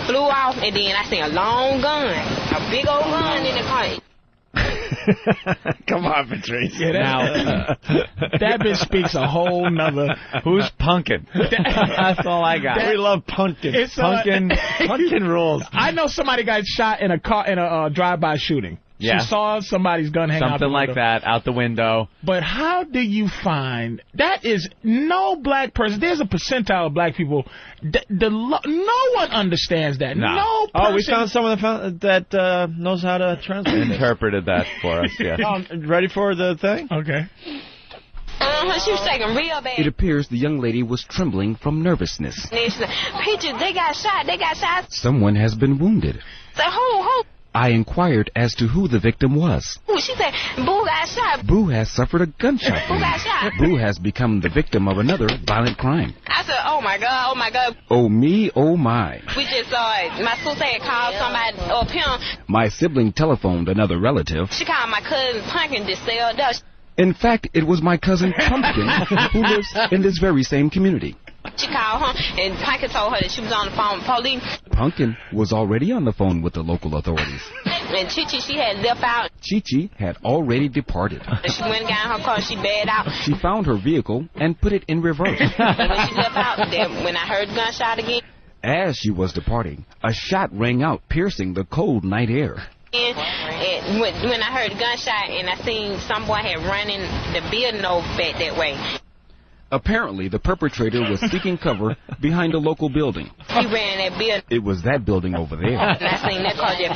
flew off, and then I seen a long gun, a big old gun in the car. Come on, Patrice. Yeah, now, that bitch speaks a whole nother... Who's punkin'? That's all I got. We love punkin'. Punkin' rules. I know somebody got shot in a car in a drive-by shooting. Yeah. She saw somebody's gun hang out the window. Something like that, out the window. But how do you find... That is no black person... There's a percentile of black people... no one understands that. No person... Oh, we found someone that knows how to translate it. Interpreted that for us, yeah. Ready for the thing? Okay. She was shaking real bad. It appears the young lady was trembling from nervousness. Preacher, they got shot. They got shot. Someone has been wounded. So who? I inquired as to who the victim was. She said, Boo got shot. Boo has suffered a gunshot Boo wound. got shot. Boo has become the victim of another violent crime. I said, oh my God. Oh me, oh my. We just saw it. My sister had called somebody up here. My sibling telephoned another relative. She called my cousin Pumpkin to sell up. In fact, it was my cousin Pumpkin who lives in this very same community. She called her, and Pumpkin told her that she was on the phone with police. Pumpkin was already on the phone with the local authorities. And Chi-Chi, she had left out. Chi-Chi had already departed. She went and got in her car, she bailed out. She found her vehicle and put it in reverse. And when she left out, then when I heard the gunshot again. As she was departing, a shot rang out, piercing the cold night air. And when I heard the gunshot and I seen some boy had run in the building over back that way. Apparently, the perpetrator was seeking cover behind a local building. He ran that building. It was that building over there. And I seen that car just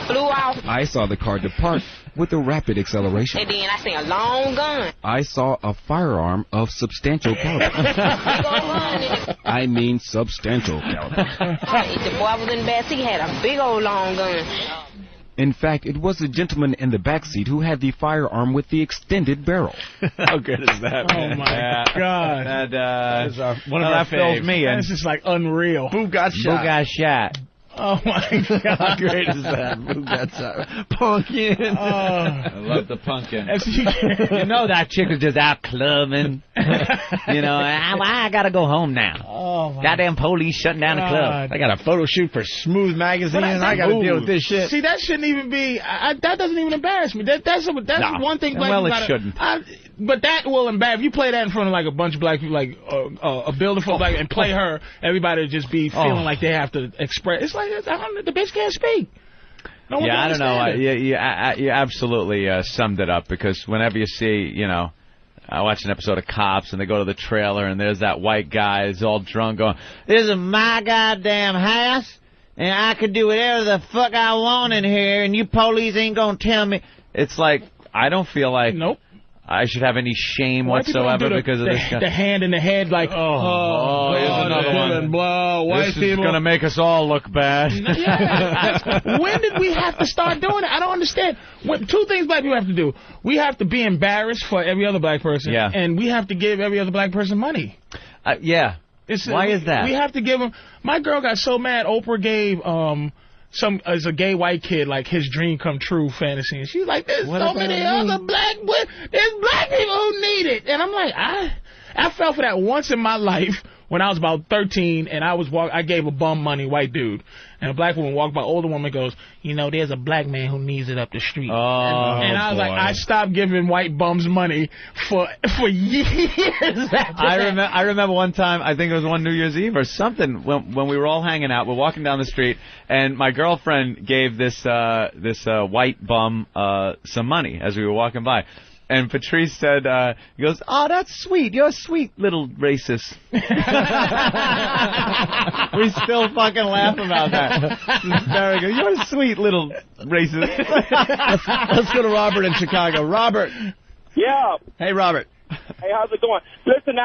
flew off. I saw the car depart with a rapid acceleration. And then I seen a long gun. I saw a firearm of substantial caliber. I mean substantial caliber. The boy was in the back seat, he had a big old long gun. In fact, it was the gentleman in the back seat who had the firearm with the extended barrel. How good is that, man? Oh, my God. That is one of our faves. fills me in. This is like unreal. Boo got shot. Boo got shot. Oh, my God. How great is that? Boo got shot. Pumpkin. I love the pumpkin. You know that chick was just out clubbing. You know, I gotta go home now. Oh, my Goddamn police shutting down the club. I got a photo shoot for Smooth Magazine. I got to deal with this shit. See, that shouldn't even be. That doesn't even embarrass me. That's one thing. Well, it shouldn't. But that will embarrass. If you play that in front of like a bunch of black people, like a building full of black, and play her, everybody would just be feeling like they have to express. It's like the bitch can't speak. No one I don't know. You absolutely summed it up, because whenever you see, you know, I watch an episode of Cops and they go to the trailer and there's that white guy who's all drunk going, "This is my goddamn house and I can do whatever the fuck I want in here and you police ain't gonna tell me." It's like, I don't feel like I should have any shame whatsoever because of this guy. The hand in the head, like, here's another one. This is going to make us all look bad. When did we have to start doing it? I don't understand. Two things black people have to do. We have to be embarrassed for every other black person, and we have to give every other black person money. Why is that? We have to give them. My girl got so mad. Oprah gave as a gay white kid, like, his dream come true fantasy, and she's like, there's so many other there's black people who need it. And I'm like, I fell for that once in my life when I was about 13, and I gave a bum money, white dude, and a black woman walked by, older woman goes, you know, there's a black man who needs it up the street. And I was like, I stopped giving white bums money for years. I remember one time, I think it was one New Year's Eve or something, when we were all hanging out, we're walking down the street, and my girlfriend gave this white bum some money as we were walking by. And Patrice said, he goes, "Oh, that's sweet. You're a sweet little racist." We still fucking laugh about that. Very good. You're a sweet little racist. Let's go to Robert in Chicago. Robert. Yeah. Hey, Robert. Hey, how's it going? Listen,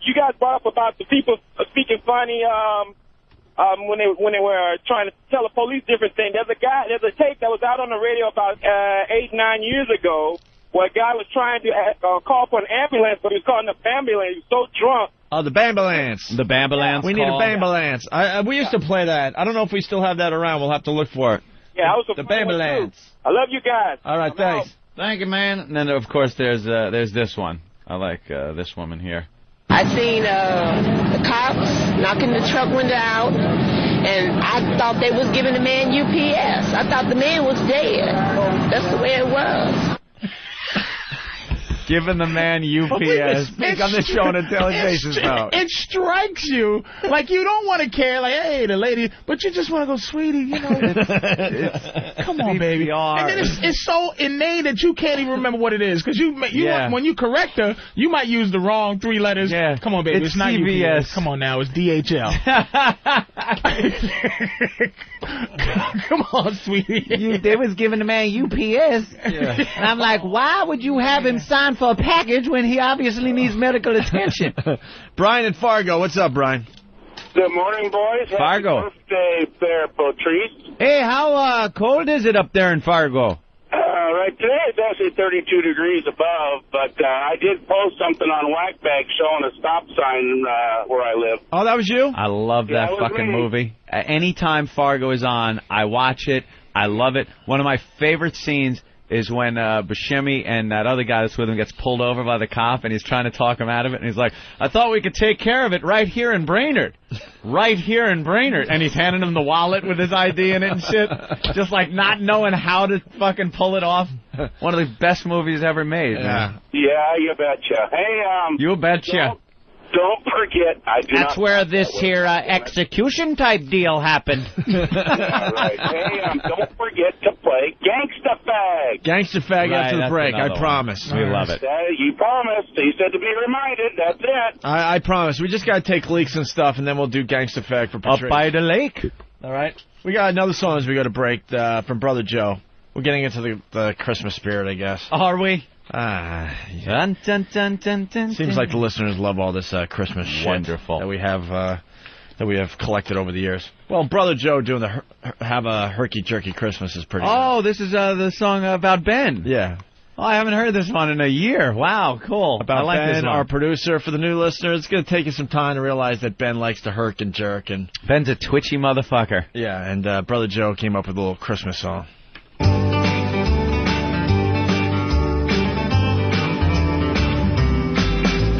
you guys brought up about the people speaking funny when they were trying to tell the police different things. There's a tape that was out on the radio about 8-9 years ago, where a guy was trying to call for an ambulance, but he was calling the ambulance. He was so drunk. Oh, the Bambulance. The Bambulance. We need a Bambulance. We used to play that. I don't know if we still have that around. We'll have to look for it. Yeah, I was the Bambulance. I love you guys. All right, thanks. Thank you, man. And then, of course, there's this one. I like this woman here. I seen the cops knocking the truck window out, and I thought they was giving the man UPS. I thought the man was dead. That's the way it was. Giving the man UPS. Speak on this show on a daily basis, though. It strikes you like you don't want to care, like, hey, the lady, but you just want to go, sweetie, you know. Come on, baby. And then it's so innate that you can't even remember what it is, because when you correct her, you might use the wrong 3 letters. Yeah. Come on, baby. It's not CVS. UPS. Come on now, it's DHL. Come on, sweetie. They was giving the man UPS. Yeah. And I'm like, why would you have him sign for a package when he obviously needs medical attention? Brian in Fargo. What's up, Brian? Good morning, boys. Fargo. Happy birthday there, Patrice. Hey, how cold is it up there in Fargo? Right today it's actually 32 degrees above, but I did post something on Whackbag showing a stop sign where I live. Oh, that was you? I love that that was fucking me. movie. Anytime Fargo is on, I watch it. I love it. One of my favorite scenes is when Buscemi and that other guy that's with him gets pulled over by the cop, and he's trying to talk him out of it, and he's like, I thought we could take care of it right here in Brainerd. Right here in Brainerd. And he's handing him the wallet with his ID in it and shit. Just like not knowing how to fucking pull it off. One of the best movies ever made, man. Yeah, you betcha. Hey, You betcha. don't forget, I do That's not... where this here execution type deal happened. Yeah, right. Hey, don't forget to play Gangsta Fag. Gangsta Fag Right, after the that's break. I another promise. one. We love it. You promised. You said to be reminded. That's it. I promise. We just got to take leaks and stuff, and then we'll do Gangsta Fag for Patrice. Up by the lake. All right. We got another song as we go to break from Brother Joe. We're getting into the Christmas spirit, I guess. Are we? Yeah. Dun, dun, dun, dun, dun, Seems like the listeners love all this Christmas shit Wonderful. that we have collected over the years. Well, Brother Joe doing the Have a Herky Jerky Christmas is pretty Oh, this is the song about Ben. Yeah. Oh, I haven't heard this one in a year. Wow, cool. About I like Ben, this one. our producer. For the new listeners, it's going to take you some time to realize that Ben likes to herk and jerk. And Ben's a twitchy motherfucker. yeah, and Brother Joe came up with a little Christmas song.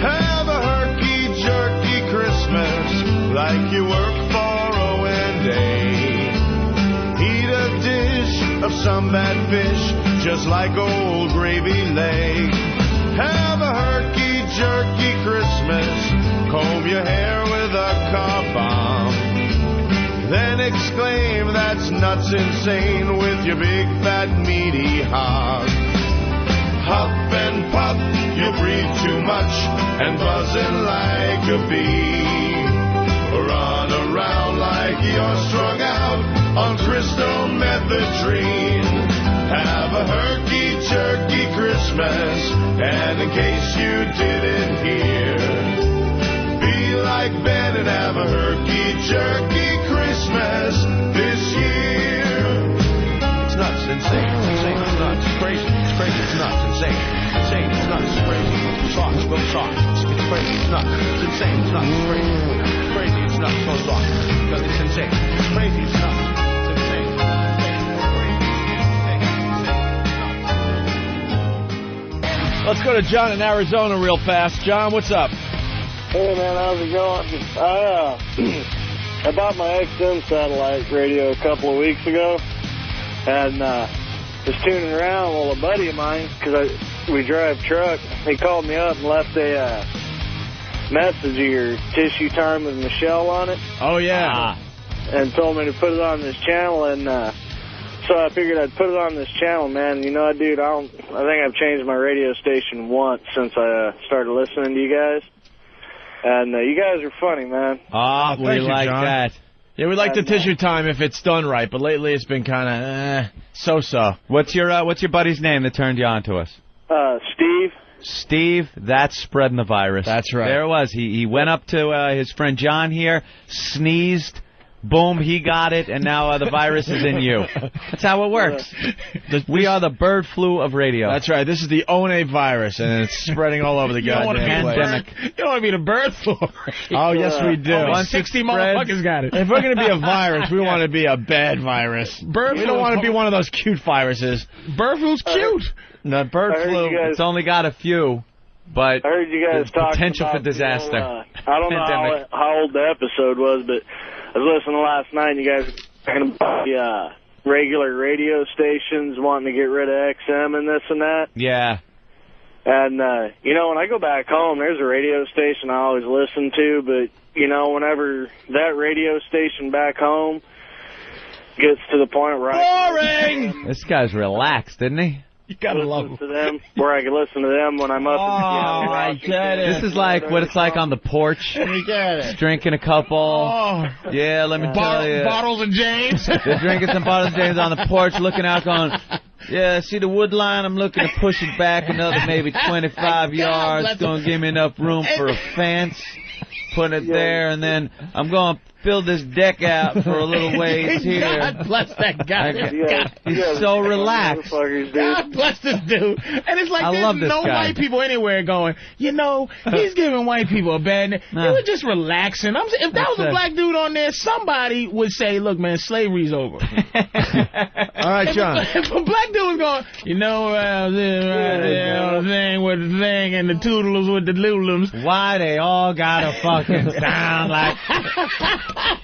Have a herky-jerky Christmas like you work for O&A. Eat a dish of some bad fish just like old gravy leg. Have a herky-jerky Christmas. Comb your hair with a car bomb. Then exclaim, that's nuts insane with your big fat meaty hog. Huff and puff, you breathe too much and buzzing like a bee. Run around like you're strung out on crystal methadone. Have a herky-jerky Christmas, and in case you didn't hear, be like Ben and have a herky-jerky Christmas this year. It's nuts, insane, it's insane, it's nuts, it's crazy, it's nuts, insane, it's nuts, it's crazy, soft, go soft, it's crazy, it's nuts, it's insane, it's nuts, it's crazy, it's nuts, go soft, because it's insane, it's crazy, it's nuts, it's insane, Let's go to John in Arizona real fast. John, what's up? Hey, man, how's it going? I bought my XM satellite radio a couple of weeks ago, and was tuning around. Well, a buddy of mine, because we drive truck, he called me up and left a message of your Tissue Time with Michelle on it. Oh, yeah. And told me to put it on this channel, and so I figured I'd put it on this channel, man. You know, dude, I think I've changed my radio station once since I started listening to you guys. And you guys are funny, man. Ah, we thank you, like John. that. Yeah, we like the Tissue Time if it's done right, but lately it's been kind of so-so. What's your buddy's name that turned you on to us? Steve. Steve, that's spreading the virus. That's right. There it was. He went up to his friend John here, sneezed, boom, he got it, and now the virus is in you. That's how it works. We are the bird flu of radio. That's right. This is the One virus, and it's spreading all over the goddamn place. Pandemic. You don't want to be the bird flu. Oh, yes, we do. Only 60 motherfuckers got it. If we're going to be a virus, we want to be a bad virus. We don't want to be one of those cute viruses. Bird flu's cute. No, bird flu, it's only got a few, but I heard you guys talking potential about, for disaster. I don't know how old the episode was, but I was listening last night, and you guys were talking about the regular radio stations wanting to get rid of XM and this and that. Yeah. And, you know, when I go back home, there's a radio station I always listen to, but, you know, whenever that radio station back home gets to the point where Boring! This guy's relaxed, isn't he? You gotta love them. To them, where I can listen to them when I'm up. I get it. This is like what it's like on the porch. We get it. Just drinking a couple. Oh. Yeah, let me tell you. Bottles and James. They're drinking some bottles of James on the porch, looking out, going, yeah, see the wood line? I'm looking to push it back another maybe 25 yards. It's going to give me enough room for a fence. Put it there, and then I'm going to fill this deck out for a little ways here. God bless that guy. He's so relaxed. God bless this dude. And it's like there's no white people anywhere going, you know, he's giving white people a bad name. They were just relaxing. If that was a black dude on there, somebody would say, look, man, slavery's over. All right, John. If a black dude was going, you know, the thing with the thing and the toodles with the lulums. Why they all gotta fucking sound like...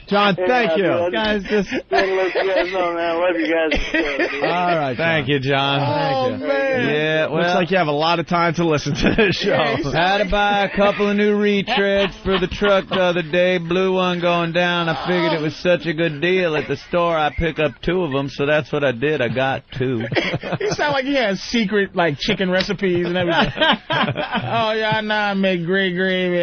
John, thank you. Guys, just let you guys know, man. I love you guys. All right, thank you, John. Oh, Thank you. man. Yeah, well, looks like you have a lot of time to listen to this show. Had to buy a couple of new retreads for the truck the other day. Blue one going down. I figured it was such a good deal at the store. I pick up 2 of them, so that's what I did. I got 2. You sound like he has secret like chicken recipes and everything. Oh yeah, I make great gravy.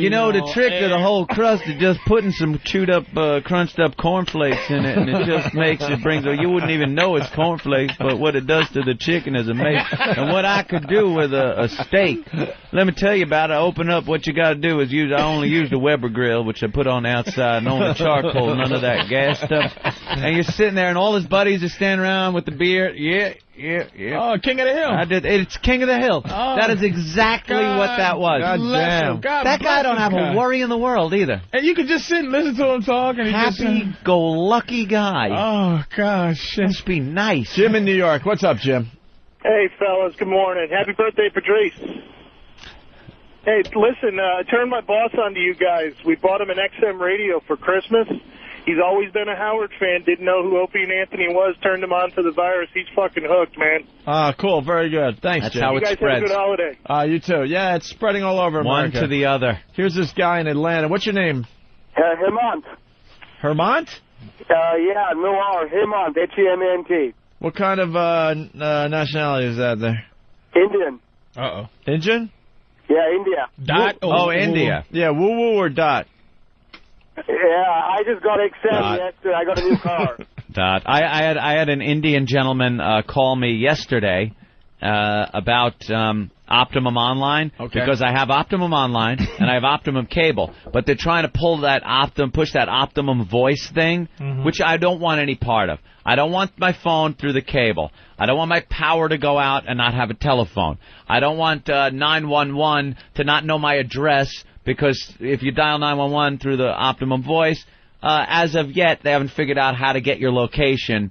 You know, the trick to the whole crust is just putting some chewed up, crunched up cornflakes in it, and it just you wouldn't even know it's cornflakes, but what it does to the chicken is amazing. And what I could do with a steak, let me tell you about it. I open up, what you got to do is I only used a Weber grill, which I put on the outside, and only charcoal, none of that gas stuff. And you're sitting there, and all his buddies are standing around with the beer. Yeah. Oh, King of the Hill. It's King of the Hill. Oh, that is exactly what that was. God damn. That guy don't have a worry in the world either. And you could just sit and listen to him talk. And Happy-go-lucky guy. Oh, gosh. Must be nice. Jim in New York. What's up, Jim? Hey, fellas. Good morning. Happy birthday, Patrice. Hey, listen, I turned my boss onto you guys. We bought him an XM radio for Christmas. He's always been a Howard fan, didn't know who Opie and Anthony was, turned him on to the virus. He's fucking hooked, man. Cool. Very good. Thanks, That's Jim. how you it guys spreads. have a good holiday. You too. Yeah, it's spreading all over America. One to the other. Here's this guy in Atlanta. What's your name? Hemant. Hermont? Yeah, Noir. Hemant. H-E-M-A-N-T. What kind of nationality is that there? Indian. Uh-oh. Indian? Yeah, India. Dot? Oh, India. Yeah, woo-woo or dot? Yeah, I just got XM yesterday. I got a new car. Dot. I had an Indian gentleman call me yesterday about Optimum Online, because I have Optimum Online and I have Optimum Cable, but they're trying to push that Optimum voice thing, which I don't want any part of. I don't want my phone through the cable. I don't want my power to go out and not have a telephone. I don't want 911 to not know my address, because if you dial 911 through the Optimum voice, as of yet, they haven't figured out how to get your location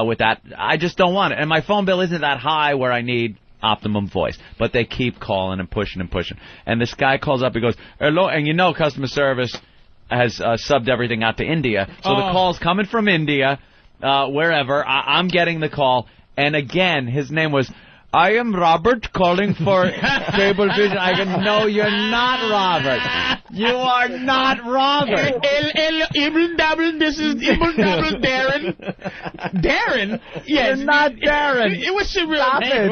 with that. I just don't want it. And my phone bill isn't that high where I need Optimum voice. But they keep calling and pushing and pushing. And this guy calls up, he goes, hello, and you know customer service has subbed everything out to India. So the call's coming from India, wherever. I'm getting the call. And again, his name was... I am Robert calling for Cablevision. I go, no, you're not Robert. You are not Robert. This is Darren. Darren? Yes. You're not Darren. What's your real name?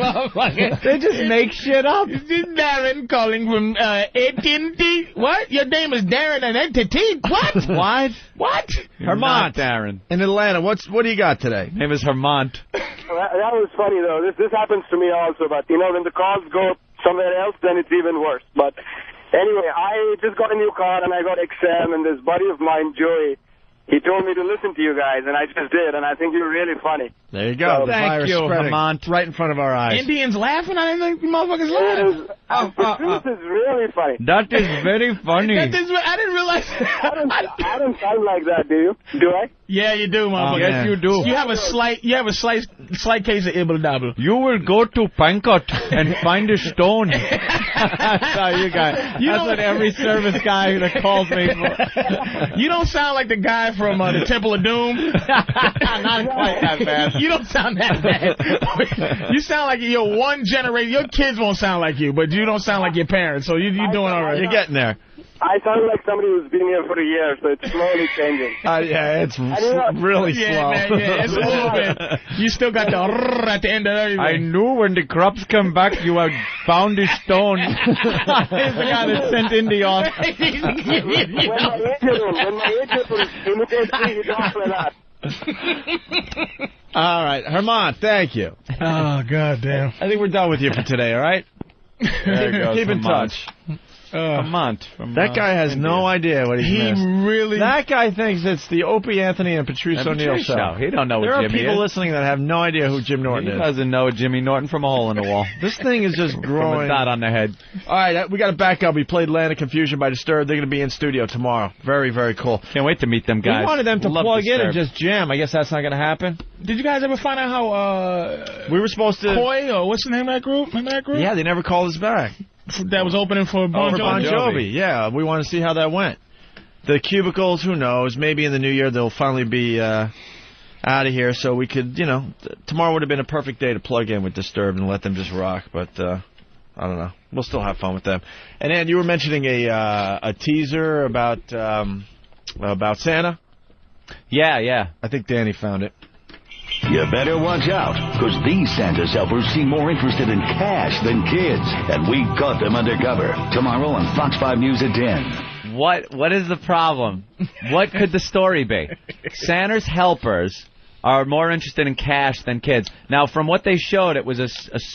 They just make shit up. This is Darren calling from AT&T. What? Your name is Darren and AT&T? What? What? Hermont. Darren. In Atlanta. What do you got today? Name is Hermont. That was funny, though. This happens to me also, but, you know, when the calls go somewhere else, then it's even worse. But anyway, I just got a new car, and I got XM, and this buddy of mine, Joey, he told me to listen to you guys, and I just did, and I think you're really funny. There you go. So, Thank you, Hermont. Right in front of our eyes. Indians laughing? I didn't think you motherfuckers laugh. This is really funny. That is very funny. I didn't realize. I don't sound like that, do you? Do I? Yeah, you do, motherfucker. Yes, you do. You have a slight case of ibble-dabble. You will go to Pankot and find a stone. That's how you guys. That's what every service guy that calls me for. You don't sound like the guy from the Temple of Doom. Not quite that bad. You don't sound that bad. You sound like you're one generation. Your kids won't sound like you, but you don't sound like your parents, so you're doing all right. You're getting there. I sound like somebody who's been here for a year, so it's slowly changing. Yeah, it's really slow. Man, yeah, it's a little bit. You still got the at the end of everything. I knew when the crops come back, you had found a stone. Here's the guy that sent in the office. When my agent will imitate me, you don't play that. All right, Herman, thank you. Oh, God damn. I think we're done with you for today, all right? There you go. Keep in touch. A month. That guy has no idea what he's missed. Really... That guy thinks it's the Opie, Anthony, and Patrice O'Neal show. He don't know what Jimmy is. There are people listening that have no idea who Jim Norton is. He doesn't know Jimmy Norton from a hole in the wall. This thing is just growing. From a dot on the head. All right, we got to back up. We played Land of Confusion by Disturbed. They're going to be in studio tomorrow. Very, very cool. Can't wait to meet them guys. We wanted them to Love plug in and Disturbed. just jam. I guess that's not going to happen. Did you guys ever find out how we were supposed to... Koi, or what's the name of that group? Remember that group? Yeah, they never called us back. That was opening for Bon Jovi. Yeah, we want to see how that went. The Cubicles, who knows? Maybe in the new year they'll finally be out of here, so we could, tomorrow would have been a perfect day to plug in with Disturbed and let them just rock, but I don't know. We'll still have fun with them. And Ann, you were mentioning a teaser about Santa? Yeah. I think Danny found it. You better watch out, because these Santa's helpers seem more interested in cash than kids, and we caught them undercover. Tomorrow on Fox 5 News at 10. What is the problem? What could the story be? Santa's helpers are more interested in cash than kids. Now, from what they showed, it was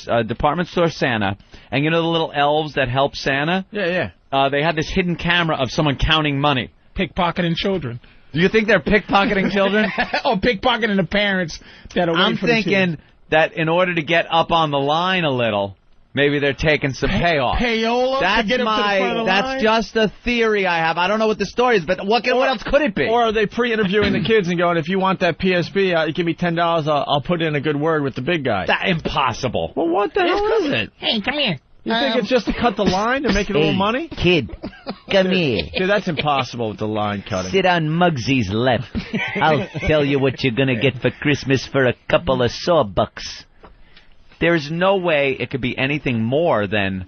a department store Santa, and you know the little elves that help Santa? Yeah. They had this hidden camera of someone counting money. Pickpocketing children. Do you think they're pickpocketing children? Or pickpocketing the parents that are waiting for the thinking that in order to get up on the line a little, maybe they're taking some payoff. Payola? That's to get up to the front of the that's line? just a theory I have. I don't know what the story is, but what else could it be? Or are they pre-interviewing the kids and going, if you want that PSP, give me $10, I'll put in a good word with the big guy. That's impossible. Well, what the hell is it? Hey, come here. You think it's just to cut the line to make it a little money? Kid, come here. Dude, that's impossible with the line cutting. Sit on Muggsy's lap. I'll tell you what you're going to get for Christmas for a couple of sawbucks. There's no way it could be anything more than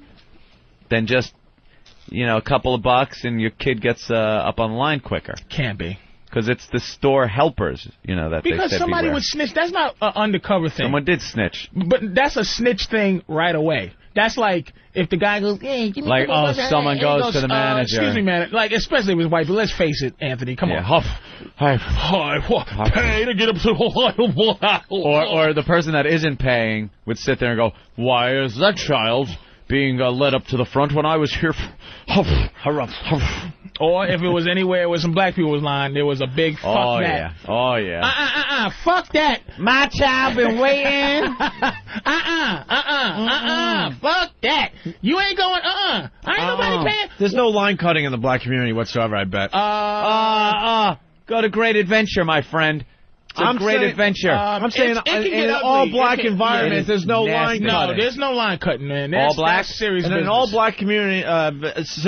just, a couple of bucks and your kid gets up on the line quicker. Can't be. Because it's the store helpers, that they said Because somebody beware. would snitch. That's not an undercover thing. Someone did snitch. But that's a snitch thing right away. That's like if the guy goes, hey, give me like, $2. someone goes to the manager. Excuse me, man. Like, especially with white people. Let's face it, Anthony. Come on. Pay to get up to... Or the person that isn't paying would sit there and go, why is that child being led up to the front when I was here? Or if it was anywhere where some black people was lying, there was a big fuck that. Oh, yeah. Fuck that. My child been waiting. Fuck that. You ain't going, I ain't nobody paying. There's no line cutting in the black community whatsoever, I bet. Go to Great Adventure, my friend. It's a great adventure. I'm saying in an all-black environment, there's no line cutting. No, there's no line cutting, man. All black? Serious in an all-black community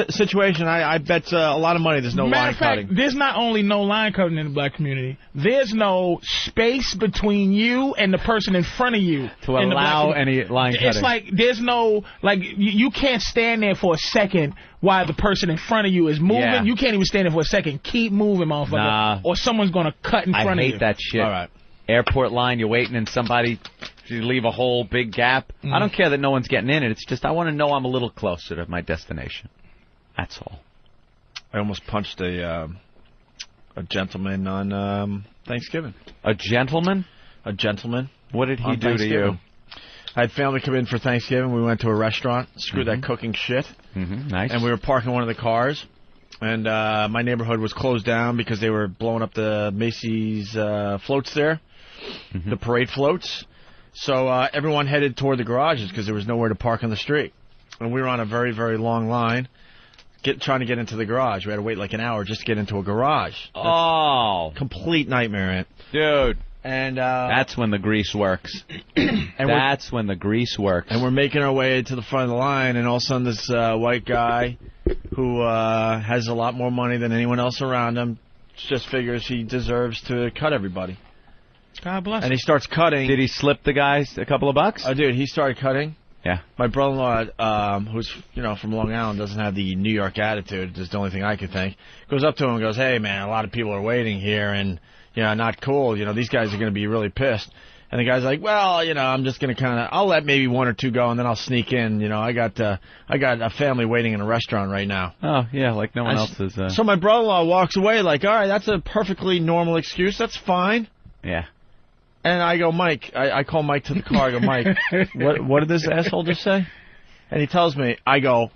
situation, I bet a lot of money there's no line cutting. There's not only no line cutting in the black community, there's no space between you and the person in front of you. To allow any line cutting. It's like there's no, you can't stand there for a second while the person in front of you is moving. Yeah. You can't even stand there for a second. Keep moving, motherfucker. Nah. Or someone's going to cut in front of you. I hate that shit. All right. Airport line, you're waiting and you leave a whole big gap. I don't care that no one's getting in it. It's just I want to know I'm a little closer to my destination. That's all. I almost punched a gentleman on Thanksgiving. A gentleman? A gentleman. What did he do to you? I had family come in for Thanksgiving. We went to a restaurant. Screw that cooking shit. Nice. And we were parking one of the cars. And my neighborhood was closed down because they were blowing up the Macy's floats there, the parade floats. So everyone headed toward the garages because there was nowhere to park on the street. And we were on a very, very long line trying to get into the garage. We had to wait like an hour just to get into a garage. Complete nightmare, Ant. Dude. And that's when the grease works. That's when the grease works. And we're making our way to the front of the line, and all of a sudden this white guy who has a lot more money than anyone else around him just figures he deserves to cut everybody. God bless. And he starts cutting. Did he slip the guys a couple of bucks? Dude, he started cutting. Yeah. My brother-in-law, who's from Long Island, doesn't have the New York attitude. Just the only thing I could think. Goes up to him and goes, "Hey man, a lot of people are waiting here, and not cool. These guys are going to be really pissed." And the guy's like, "Well, I'm just going to I'll let maybe one or two go, and then I'll sneak in. I got a family waiting in a restaurant right now." Oh yeah, like no one else is. So my brother-in-law walks away like, "All right, that's a perfectly normal excuse. That's fine." Yeah. And I go, "Mike," I call Mike to the car. I go, "Mike, what did this asshole just say?" And he tells me, I go,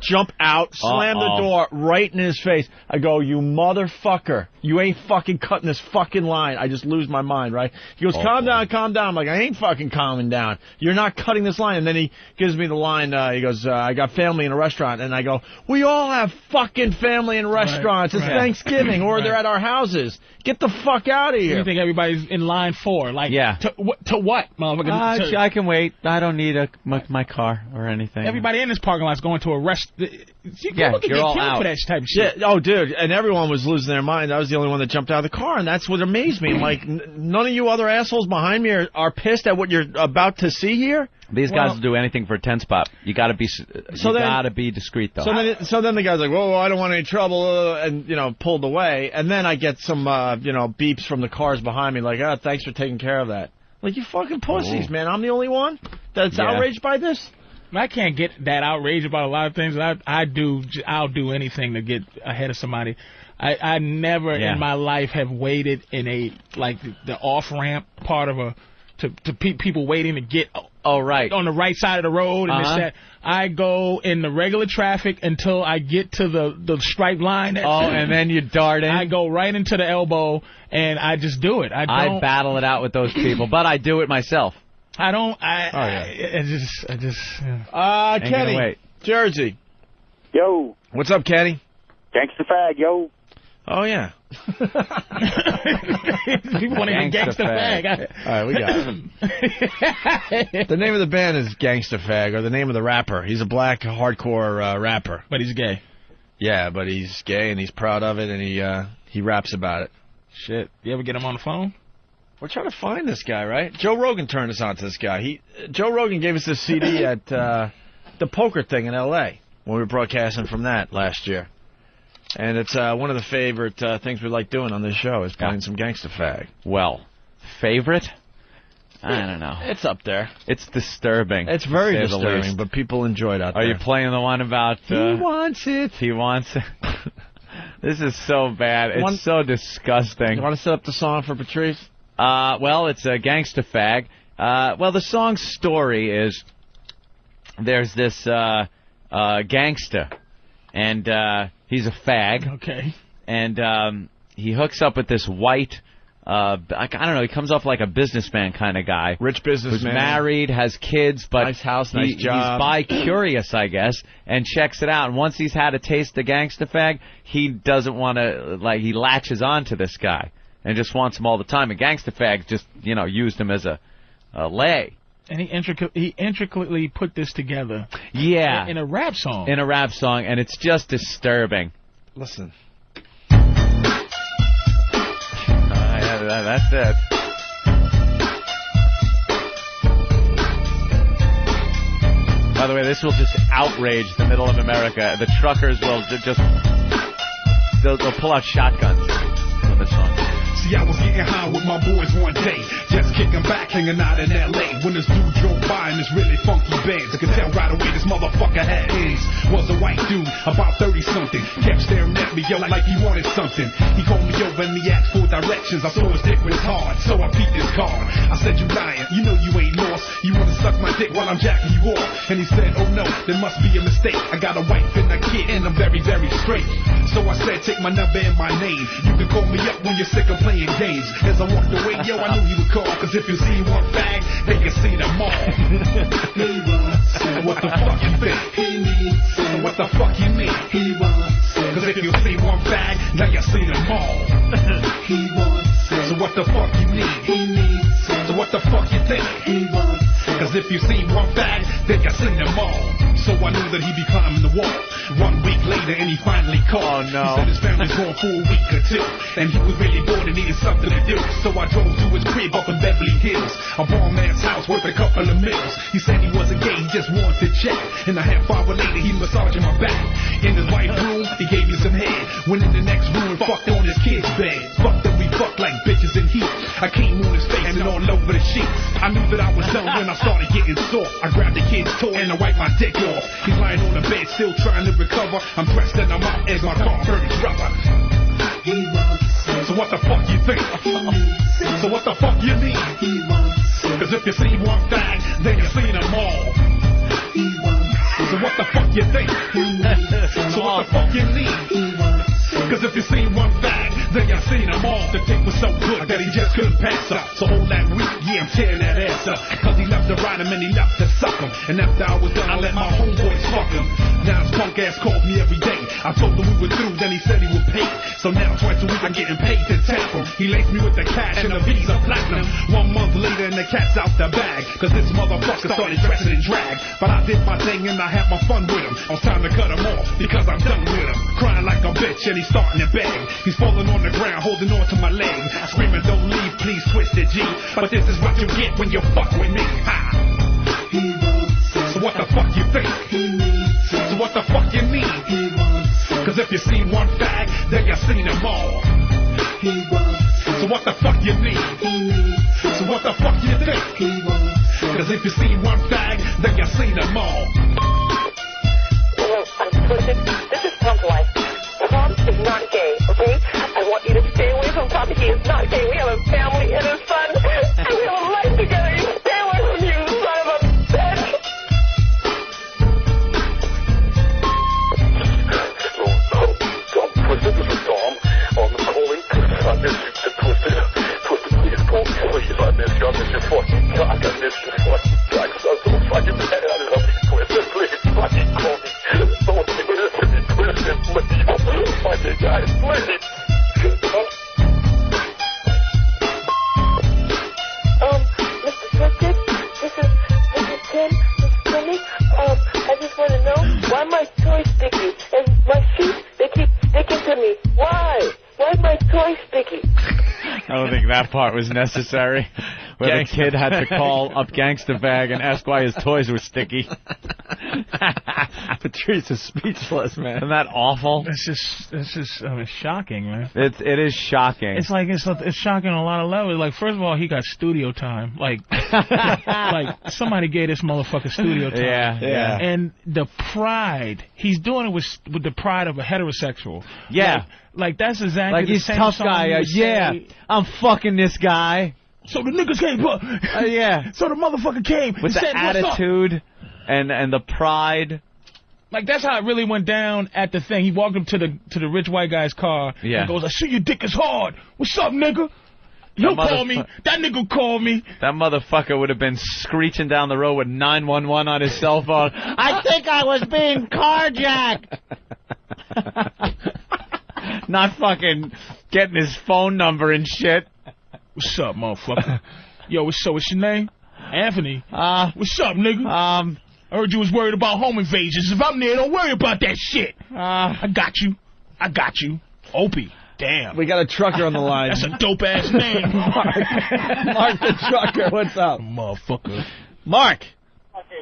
jump out, slam the door right in his face. I go, "You motherfucker. You ain't fucking cutting this fucking line." I just lose my mind, right? He goes, calm down. I'm like, "I ain't fucking calming down. You're not cutting this line." And then he gives me the line, he goes, "I got family in a restaurant." And I go, "We all have fucking family in restaurants. It's Thanksgiving, or they're at our houses. Get the fuck out of here." What do you think everybody's in line for? Like, to what, motherfucker? I can wait. I don't need my car or anything. Everybody in this parking lot's going to a rest. You're all out for that type of shit. Yeah. Oh, dude, and everyone was losing their mind. I was the only one that jumped out of the car, and that's what amazed me. I'm like, none of you other assholes behind me are pissed at what you're about to see here? These guys will do anything for a 10 spot. You got to be discreet though. So then the guy's like, "Whoa, I don't want any trouble," and pulled away. And then I get some beeps from the cars behind me like, "Oh, thanks for taking care of that." Like, you fucking pussies, man. I'm the only one that's outraged by this. I can't get that outraged about a lot of things. I'll do anything to get ahead of somebody. I never in my life have waited in the off ramp part of to people waiting to get on the right side of the road and this, that. I go in the regular traffic until I get to the stripe line. And then you dart in. I go right into the elbow and I just do it. I battle it out with those people, but I do it myself. I don't. I just. Kenny, Jersey. Yo. What's up, Kenny? Gangsta Fag, yo. Oh yeah. People want to hear Gangsta Fag. All right, we got it. The name of the band is Gangsta Fag, or the name of the rapper. He's a black hardcore rapper, but he's gay. Yeah, but he's gay and he's proud of it, and he raps about it. Shit, you ever get him on the phone? We're trying to find this guy, right? Joe Rogan turned us on to this guy. Joe Rogan gave us this CD at the poker thing in L.A. when we were broadcasting from that last year. And it's one of the favorite things we like doing on this show is playing some Gangsta Fag. Well, favorite? I don't know. It's up there. It's disturbing. It's very disturbing, but people enjoy it out there. Are you playing the one about... he wants it. He wants it. This is so bad. It's so disgusting. You want to set up the song for Patrice? Well, it's a Gangsta Fag. Well, the song's story is there's this gangsta, and he's a fag. Okay. And he hooks up with this white, I don't know, he comes off like a businessman kind of guy. Rich businessman. Who's married, has kids, but nice house, nice job. He's bi-curious, I guess, and checks it out. And once he's had a taste of Gangsta Fag, he doesn't want to, he latches on to this guy. And just wants him all the time. And Gangsta Fag just, used him as a lay. And he intricately put this together. Yeah. In a rap song. In a rap song, and it's just disturbing. Listen. That's it. By the way, this will just outrage the middle of America. The truckers will just... They'll pull out shotguns for this song. See, I was getting high with my boys one day, just kicking back, hanging out in L.A. When this dude drove by in this really funky Benz, I could tell right away this motherfucker had AIDS. Was a white dude, about 30-something, kept staring at me, yo, like he wanted something. He called me over and he asked for directions. I saw his dick was hard, so I peeped his card. I said, "You lying, you know you ain't lost. You wanna suck my dick while I'm jacking you off?" And he said, "Oh no, there must be a mistake. I got a wife and a kid and I'm very, very straight." So I said, "Take my number and my name. You can call me up when you're sick of playing games." As I walked away, yo, I knew he would call, cause if you see one fag, they can see them all. He wants it. What the fuck you think? He needs it. What the fuck you mean? He wants it. Cause if you see one fag, now you see them all. He wants it. So what the fuck you need? He needs it. So what the fuck you think? He wants it. Cause if you see one fag, then you see them all. So I knew that he'd be climbing the wall. 1 week later, and he finally called. Oh, no. He said his family's gone for a week or two, and he was really bored and needed something to do. So I drove to his crib up in Beverly Hills, a bomb-ass house worth a couple of mils. He said he wasn't gay, he just wanted to check. And a half hour later, he massaging my back. In his white room, he gave me some head. Went in the next room and fucked on his kid's bed. Fucked and we fucked like bitches in heat. I came on his face and all over the sheets. I knew that I was done when I started getting soft. I grabbed the kid's toe and I wiped my dick off. He's lying on the bed, still trying to recover. I'm dressed and I'm out as my car burns rubber. So what the fuck you think? So what the fuck you mean? Cause if you see one fag, then you seen them all. So what the fuck you think? So what the fuck you need? Cause if you see one fag, then you seen them all. The dick was so good that he just couldn't pass up. So all that week, yeah, I'm tearing that ass up. Cause he loved to ride him and he loved to suck him. And after I was done, I let my homeboys fuck him. Now his punk ass calls me every day. I told him we were through, then he said he would pay. So now twice a week I'm getting paid to tap him. He laced me with the cash and the Visa Platinum. 1 month later and the cat's out the bag. Cause this motherfucker started dressing in drag. But I did my thing and I had my fun with him. It was time to cut him off because I'm done with him. Crying like a bitch and he's starting to beg. He's falling on the ground, holding on to my leg. Screaming, don't leave, please twist it, G. But this is what you get when you fuck with me. Ha! So what the fuck you think? So what the fuck you mean? Cause if you see one fag, then you seen them all. So what the fuck you need? So what the fuck you think? Cause if you see one fag, then you seen them all. Hello, I'm Twisted. This is Tom's wife. Tom is not gay, okay? I want you to stay away from Tommy. He is not gay. We have a family and a son, and we have a life together. You stay away from you, son of a bitch. Twisted, this is Tom. I'm calling because I miss you, Twisted. Twisted, please call me, please. I miss you. I miss your fucking cock. I miss your fucking cock. I'm so fucking mad. I love you, Twisted. Please fucking call me. Don't do this to me, Twisted. Please. Fucking guys, please. Mr. Twisted, this is Tim, Mr. Timmy. I just want to know why my toys sticky and my feet, they keep sticking to me. Why? Why my toys sticky? I don't think that part was necessary. Where the kid had to call up Gangsta Fag and ask why his toys were sticky. Patrice is speechless, man. Isn't that awful? It's just I mean, shocking, man. It is shocking. It's like it's shocking on a lot of levels. Like, first of all, he got studio time. Like somebody gave this motherfucker studio time. Yeah. And the pride, he's doing it with the pride of a heterosexual. Yeah. Like that's exactly like the he's same tough song guy. Yeah, I'm fucking this guy. So the niggas came, yeah. So the motherfucker came with the attitude and the pride. Like that's how it really went down at the thing. He walked up to the rich white guy's car. Yeah. And goes, "I see your dick is hard. What's up, nigga?" He'll call me. That nigga called me. That motherfucker would have been screeching down the road with 911 on his cell phone. I think I was being carjacked. Not fucking getting his phone number and shit. What's up, motherfucker? Yo, what's up? What's your name? Anthony. What's up, nigga? I heard you was worried about home invasions. If I'm there, don't worry about that shit. I got you. Opie. Damn. We got a trucker on the line. That's a dope-ass name. Mark the trucker. What's up? Motherfucker. Mark.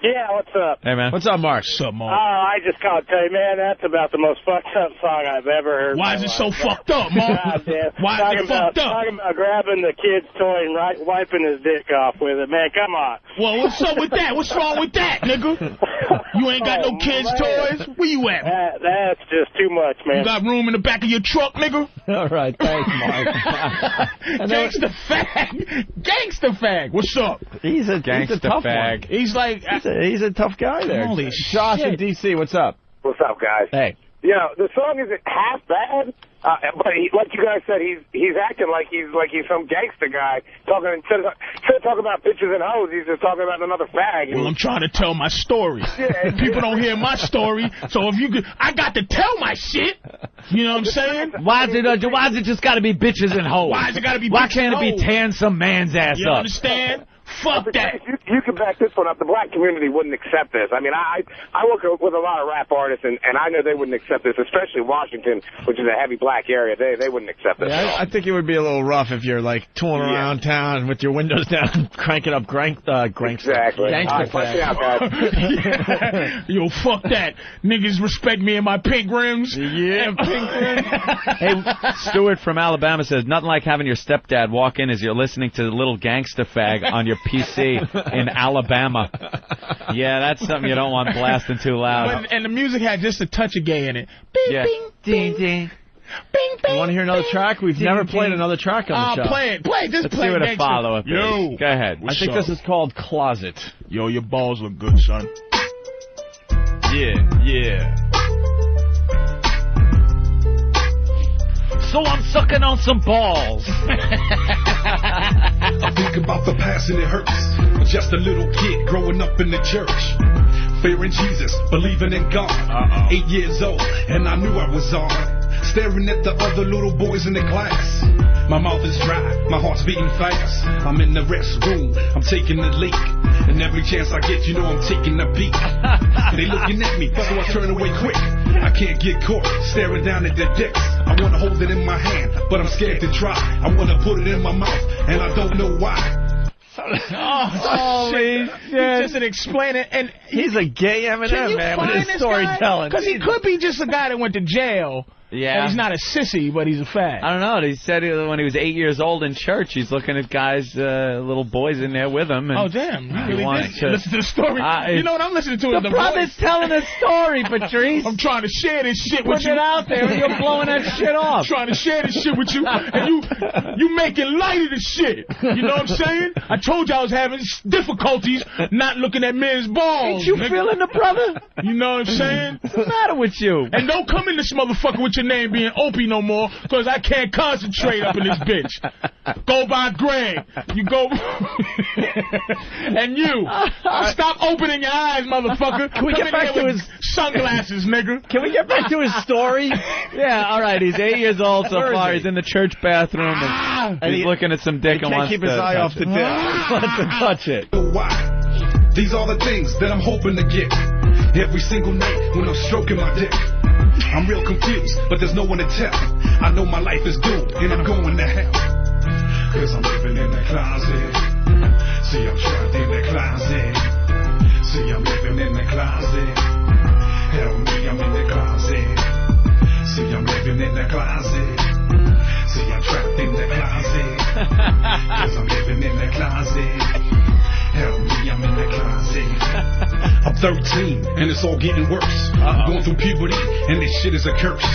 Yeah, what's up? Hey, man. What's up, Mark? What's up, Mark? I just called to tell you, man, that's about the most fucked up song I've ever heard. Why is it so fucked up, Mark? Why is it fucked up? Talking about grabbing the kid's toy and wiping his dick off with it, man. Come on. Well, what's up with that? What's wrong with that, nigga? You ain't got no kids' toys? Where you at? That's just too much, man. You got room in the back of your truck, nigga? All right, thanks, Mark. Gangsta Fag. Gangsta Fag. What's up? He's a tough fag. one. He's like... He's a tough guy there. Holy Josh shit. in D.C., what's up? What's up, guys? Hey. You know, the song isn't half bad, but like you guys said, he's acting like he's some gangster guy. Instead of talking about bitches and hoes, he's just talking about another fag. Well, I'm trying to tell my story. Yeah. People don't hear my story, so if you could, I got to tell my shit. You know what I'm saying? Why is it just got to be bitches and hoes? Why is it got to be Why bitches can't and it be hoes? tearing some man's ass You up? understand? Fuck that. You can back this one up. The black community wouldn't accept this. I mean, I work with a lot of rap artists, and I know they wouldn't accept this, especially Washington, which is a heavy black area. They wouldn't accept this. Yeah, I think it would be a little rough if you're like touring around town with your windows down, cranking up Exactly. Gangsta Fag. Yo, fuck that. Niggas respect me and my pink rims. Yeah, pink rims. Hey, Stuart from Alabama says, nothing like having your stepdad walk in as you're listening to the little Gangsta Fag on your PC in Alabama. Yeah, that's something you don't want blasting too loud. And the music had just a touch of gay in it. Bing, Yeah. bing, ding, ding. Bing, bing, You want to hear another track? We've never played another track on the show. Play it. Just Let's play see what a Gangsta. follow-up is. Yo. Go ahead. I think this is called Closet. Yo, your balls look good, son. Yeah. So I'm sucking on some balls. I think about the past and it hurts. Just a little kid growing up in the church. Fearing Jesus, believing in God. 8 years old, and I knew I was odd. Staring at the other little boys in the class. My mouth is dry, my heart's beating fast. I'm in the restroom, I'm taking a leak. And every chance I get, you know I'm taking a peek. They looking at me, so I turn away quick. I can't get caught staring down at the dicks. I want to hold it in my hand, but I'm scared to try. I want to put it in my mouth, and I don't know why. Holy shit. Just an explainer. And he's a gay Eminem, man, with his storytelling. Because he could be just a guy that went to jail. Yeah. And he's not a sissy, but he's a fag. I don't know. He said when he was 8 years old in church, he's looking at guys, little boys in there with him. And oh, damn. You really wanted did listen to the story. You know what I'm listening to? The brother's telling a story, Patrice. I'm trying to share this shit with Put you. it out there and you're blowing that shit off. I'm trying to share this shit with you, and you making light of the shit. You know what I'm saying? I told you I was having difficulties not looking at men's balls. Ain't you feeling the brother? You know what I'm saying? What's the matter with you? And don't come in this motherfucker with your name being Opie no more, because I can't concentrate up in this bitch. Go by Greg. You go. And you. Stop opening your eyes, motherfucker. Can we get back to his sunglasses, nigga? Can we get back to his story? Yeah, all right. He's 8 years old so far. He's in the church bathroom and he's looking at some dick and wants to keep his eye off the dick. He wants to touch it. Why? These are the things that I'm hoping to get every single night when I'm stroking my dick. I'm real confused, but there's no one to tell. I know my life is doomed, and I'm going to hell. Cause I'm living in the closet. See, I'm trapped in the closet. See, I'm living in the closet. Help me, I'm in the closet. See, I'm living in the closet. See, I'm trapped in the closet. Cause I'm living in the closet. Help me, I'm in the closet. I'm 13, and it's all getting worse. Going through puberty, and this shit is a curse.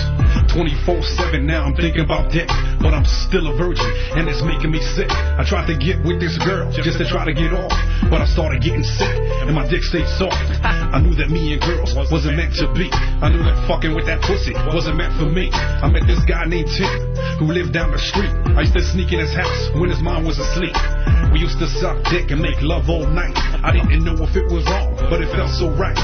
24/7 now, I'm thinking about death, but I'm still a virgin, and it's making me sick. I tried to get with this girl, just to try to get off, but I started getting sick, and my dick stayed soft. I knew that me and girls wasn't meant to be. I knew that fucking with that pussy wasn't meant for me. I met this guy named Tim, who lived down the street. I used to sneak in his house when his mom was asleep. We used to suck dick and make love all night. I didn't know if it was wrong, but it felt so right.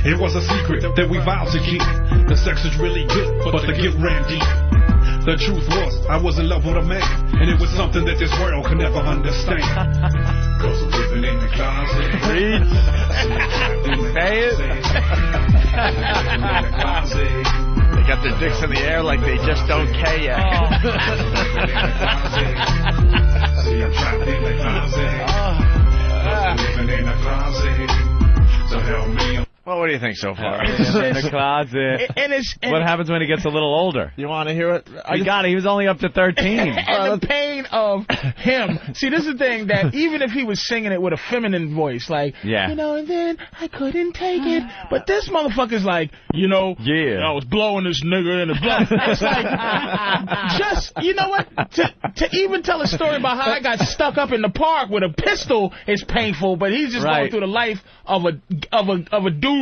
It was a secret that we vowed to keep. The sex was really good, but the guilt ran deep. The truth was, I was in love with a man, and it was something that this world could never understand. Cause I'm living in the closet. Read. Say it. They got their dicks in the air like they just don't care yet. See, I'm trapped in the closet. Living in the closet. So help me. Well, what do you think so far? In the closet. What happens when he gets a little older? You want to hear it? I got it. He was only up to 13. And the pain of him. See, this is the thing, that even if he was singing it with a feminine voice, like, yeah. You know, and then I couldn't take it. But this motherfucker's like, you know, I was blowing this nigga in the blood. It's like, just, you know what? To even tell a story about how I got stuck up in the park with a pistol is painful, but he's just going through the life of a dude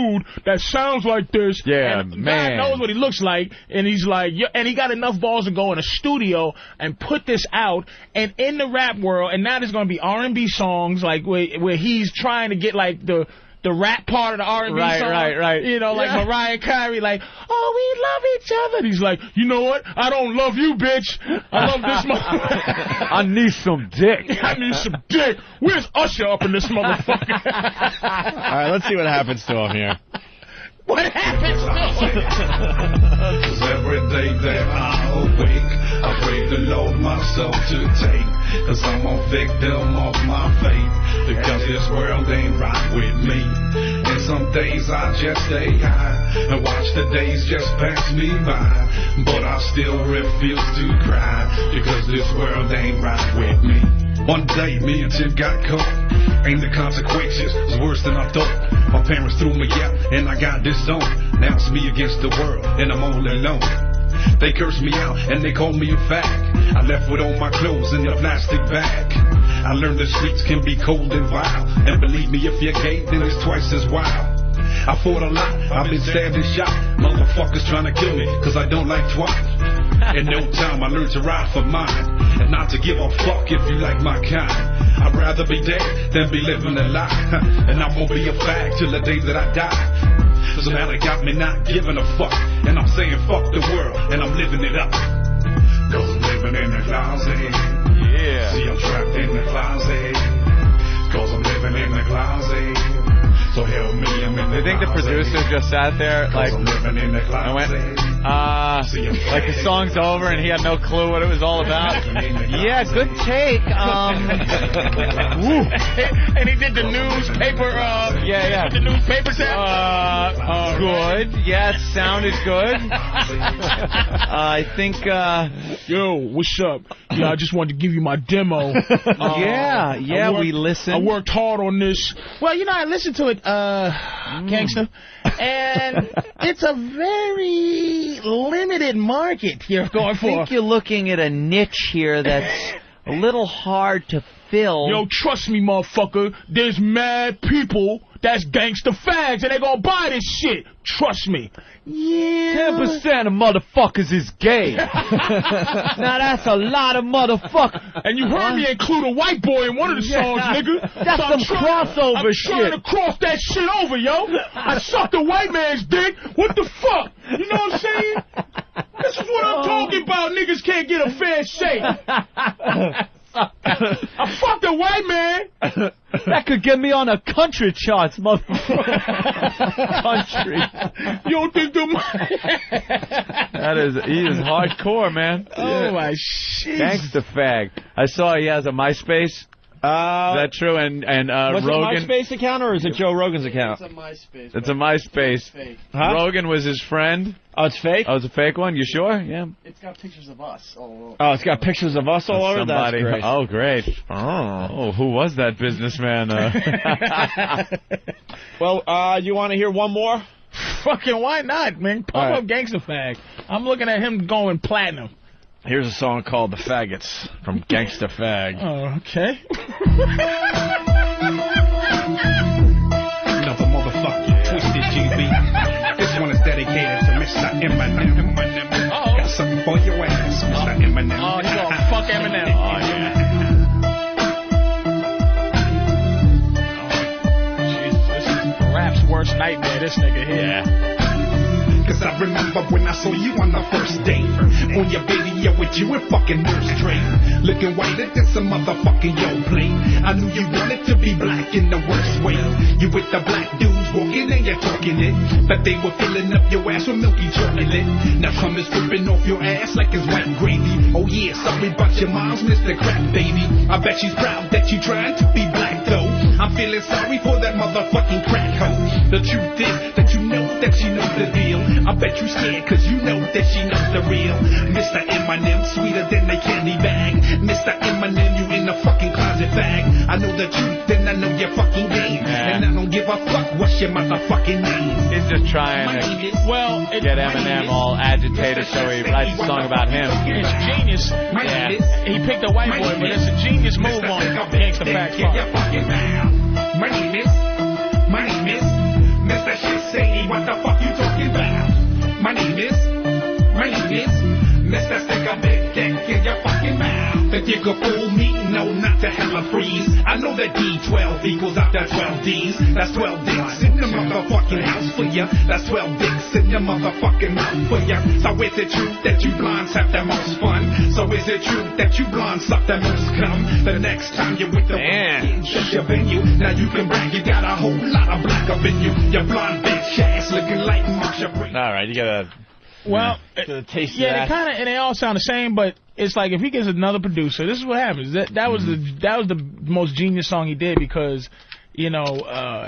that sounds like this. Yeah, and man. God knows what he looks like, and he's like, and he got enough balls to go in a studio and put this out, and in the rap world, and now there's going to be R&B songs like where he's trying to get like the the rap part of the R&B song. Right. You know, like Mariah Carey, like, oh, we love each other. And he's like, you know what? I don't love you, bitch. I love this motherfucker. I need some dick. I need some dick. Where's Usher up in this motherfucker? All right, let's see what happens to him here. What happens to him? Every day that I awake, I pray the Lord myself to take, 'cause I'm a victim of my fate, because this world ain't right with me. And some days I just stay high and watch the days just pass me by, but I still refuse to cry, because this world ain't right with me. One day me and Tim got caught, and the consequences was worse than I thought. My parents threw me out and I got disowned. Now it's me against the world and I'm all alone. They cursed me out and they called me a fag. I left with all my clothes in a plastic bag. I learned the streets can be cold and vile, and believe me, if you're gay, then it's twice as wild. I fought a lot, I've been stabbed and shot. Motherfuckers trying to kill me, 'cause I don't like twat. In no time I learned to ride for mine, and not to give a fuck if you like my kind. I'd rather be dead than be living a lie, and I won't be a fag till the day that I die. So now they got me not giving a fuck, and I'm saying fuck the world, and I'm living it up. 'Cause I'm living in the closet. Yeah. See, I'm trapped in the closet. 'Cause I'm living in the closet. So help me, I'm in the closet. You think the producer just sat there, like, I'm living in the and closet. went, like the song's over and he had no clue what it was all about? Yeah, good take. And he did the newspaper, Yeah. The newspaper sound. Good. Yes, sounded good. I think, yo, what's up? Yeah, I just wanted to give you my demo. we listened. I worked hard on this. Well, you know, I listened to it, Gangsta, and it's a very limited market you're going for. I think you're looking at a niche here that's a little hard to fill. Yo, trust me, motherfucker. There's mad people that's gangsta fags, and they gonna buy this shit. Trust me. Yeah. 10% of motherfuckers is gay. Now that's a lot of motherfuckers. And you heard me include a white boy in one of the songs, nigga. That's so some crossover shit. I'm trying to cross that shit over, yo. I sucked a white man's dick. What the fuck? You know what I'm saying? This is what I'm talking about. Niggas can't get a fair shake. I fucked a white man. That could get me on a country charts, motherfucker. Country. You don't think the he is hardcore, man. Oh my shit. Gangsta Fag. I saw he has a MySpace. Is that true? And was Rogan. it a MySpace account or is it Joe Rogan's account? It's a MySpace. It's a MySpace. Huh? Rogan was his friend. Oh, it's fake? Oh, it's a fake one? You sure? Yeah. It's got pictures of us all over. Oh, it's got pictures of us all over? Somebody. That's great. Oh, great. Oh, who was that businessman? Well, you want to hear one more? Fucking why not, man? Pump up Gangsta Fag. I'm looking at him going platinum. Here's a song called The Faggots from Gangsta Fag. Oh, okay. Another motherfucking twisted GB. This one is dedicated to Mr. Eminem. Got something for your ass, Mr. Eminem. Oh, he's gonna fuck Eminem. Oh, yeah. Oh, Jesus, this is rap's worst nightmare, this nigga here. Yeah. 'Cause I remember when I saw you on the first date. On your video with you and fucking nurse straight. Looking whiter than some motherfucking yo plate. I knew you wanted to be black in the worst way. You with the black dudes walking and you're talking it. But they were filling up your ass with milky chocolate. Now come is dripping off your ass like it's white gravy. Oh yeah, sorry about your mom's Mr. Crap baby. I bet she's proud that you trying to be black though. I'm feeling sorry for that motherfucking crack hoe. The truth is that you know that she knows the deal. I bet you scared 'cause you know that she knows the real. Mr. Eminem, sweeter than a candy bag. Mr. Eminem, you in the fucking closet bag. I know the truth and I know your fucking game. And I don't give a fuck what's your motherfucking name. He's just trying to get Eminem all agitated so he writes a song about him. It's genius. Yeah. He picked a white boy, but it's a genius move on Gangsta Fag. My name is Mr. Shit Sadie. What the fuck you talking about? My name is Mr. Stick a Big Dick in your fucking mouth. That you could fool me, no, not to hella freeze. I I know that D12 equals out that 12 Ds. That's 12 dicks in the motherfucking house for ya. That's 12 dicks in the motherfucking mouth for ya. So is it true that you blondes have the most fun? So is it true that you blondes suck the most cum? The next time you're with the one shut your venue. Now you can brag you got a whole lot of black up in you. Your blonde bitch ass looking like Marsha Brady. All right, you gotta. Well, get a taste of yeah, that. they kind of and they all sound the same, but it's like if he gets another producer, this is what happens. That was the most genius song he did because, you know,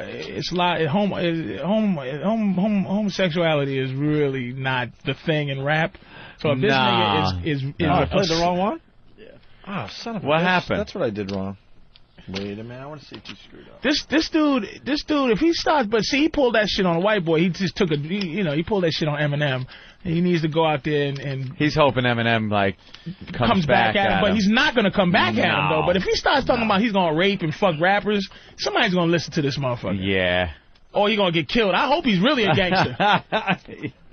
it's a lot. Homosexuality is really not the thing in rap. So if this nigga is I played the wrong one. Yeah. Oh, son of a What bitch. happened? That's what I did wrong. Wait a minute, I want to see if you screwed up. This dude, if he starts, but see, he pulled that shit on a white boy. He just took he pulled that shit on Eminem. He needs to go out there and he's hoping Eminem like comes back at him, but he's not gonna come back at him though. But if he starts talking about he's gonna rape and fuck rappers, somebody's gonna listen to this motherfucker. Yeah. Or he's gonna get killed. I hope he's really a gangster.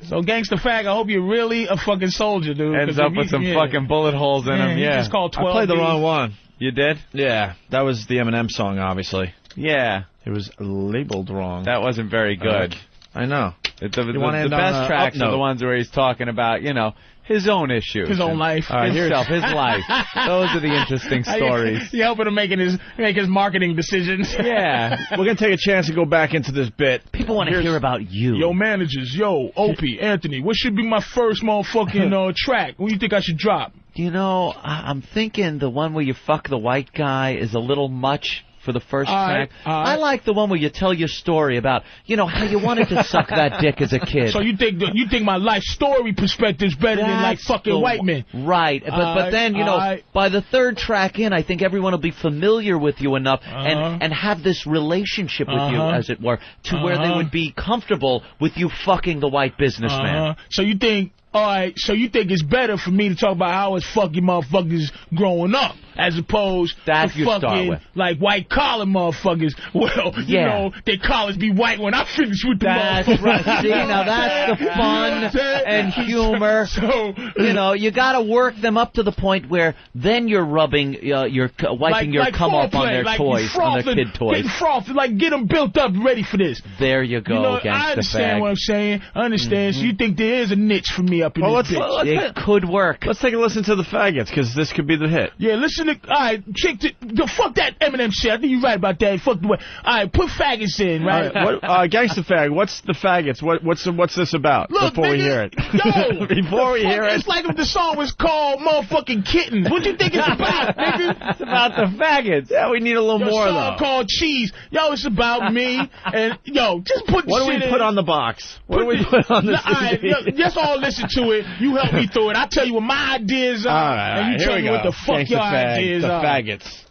So Gangsta Fag, I hope you're really a fucking soldier, dude. Ends up with some fucking bullet holes in him. Yeah. He just called 12. I played the wrong one. You did? Yeah, that was the Eminem song, obviously. Yeah. It was labeled wrong. That wasn't very good. I know. The best tracks are the ones where he's talking about, you know, his own issues. His own life. Himself, his life. Those are the interesting stories. You helping him make his marketing decisions. Yeah. We're going to take a chance to go back into this bit. People want to hear about you. Yo, managers. Yo, Opie, Anthony. What should be my first motherfucking track? What do you think I should drop? You know, I'm thinking the one where you fuck the white guy is a little much for the first track. I like the one where you tell your story about, you know, how you wanted to suck that dick as a kid. So you think my life story perspective's better than like fucking white men? Right. But then, you know, by the third track in, I think everyone will be familiar with you enough and have this relationship with you, as it were, to where they would be comfortable with you fucking the white businessman. So you think... All right, so you think it's better for me to talk about how I was fucking motherfuckers growing up as opposed to fucking like white collar motherfuckers? Well, you know, their collars be white when I finish with the motherfuckers. Right. See, now that's the fun and humor. So, you know, you got to work them up to the point where then you're rubbing, wiping your cum off on their toys, on their kid toys. Get frothed, like get them built up, ready for this. There you go, you know, Gangsta I understand Fag. what I'm saying. I understand. So you think there is a niche for me up in this bitch? It could work. Let's take a listen to the faggots, because this could be the hit. Yeah, listen to... All right, fuck that Eminem shit. I think you're right about that. Fuck the way... All right, put faggots in, right? Gangsta Fag, what's the faggots? What's this about? Look, before nigga, we hear it. Yo! Before we hear it. It's like if the song was called motherfucking Kittens. What you think it's about, nigga? It's about the faggots. Yeah, we need a little more, though. Song called Cheese. Yo, it's about me. And, yo, just put the What shit do we put on the box? What do we put on the CD? All right, just all listen to it. You help me through it. I tell you what my ideas are, and you tell me what the fuck your ideas are. The faggots.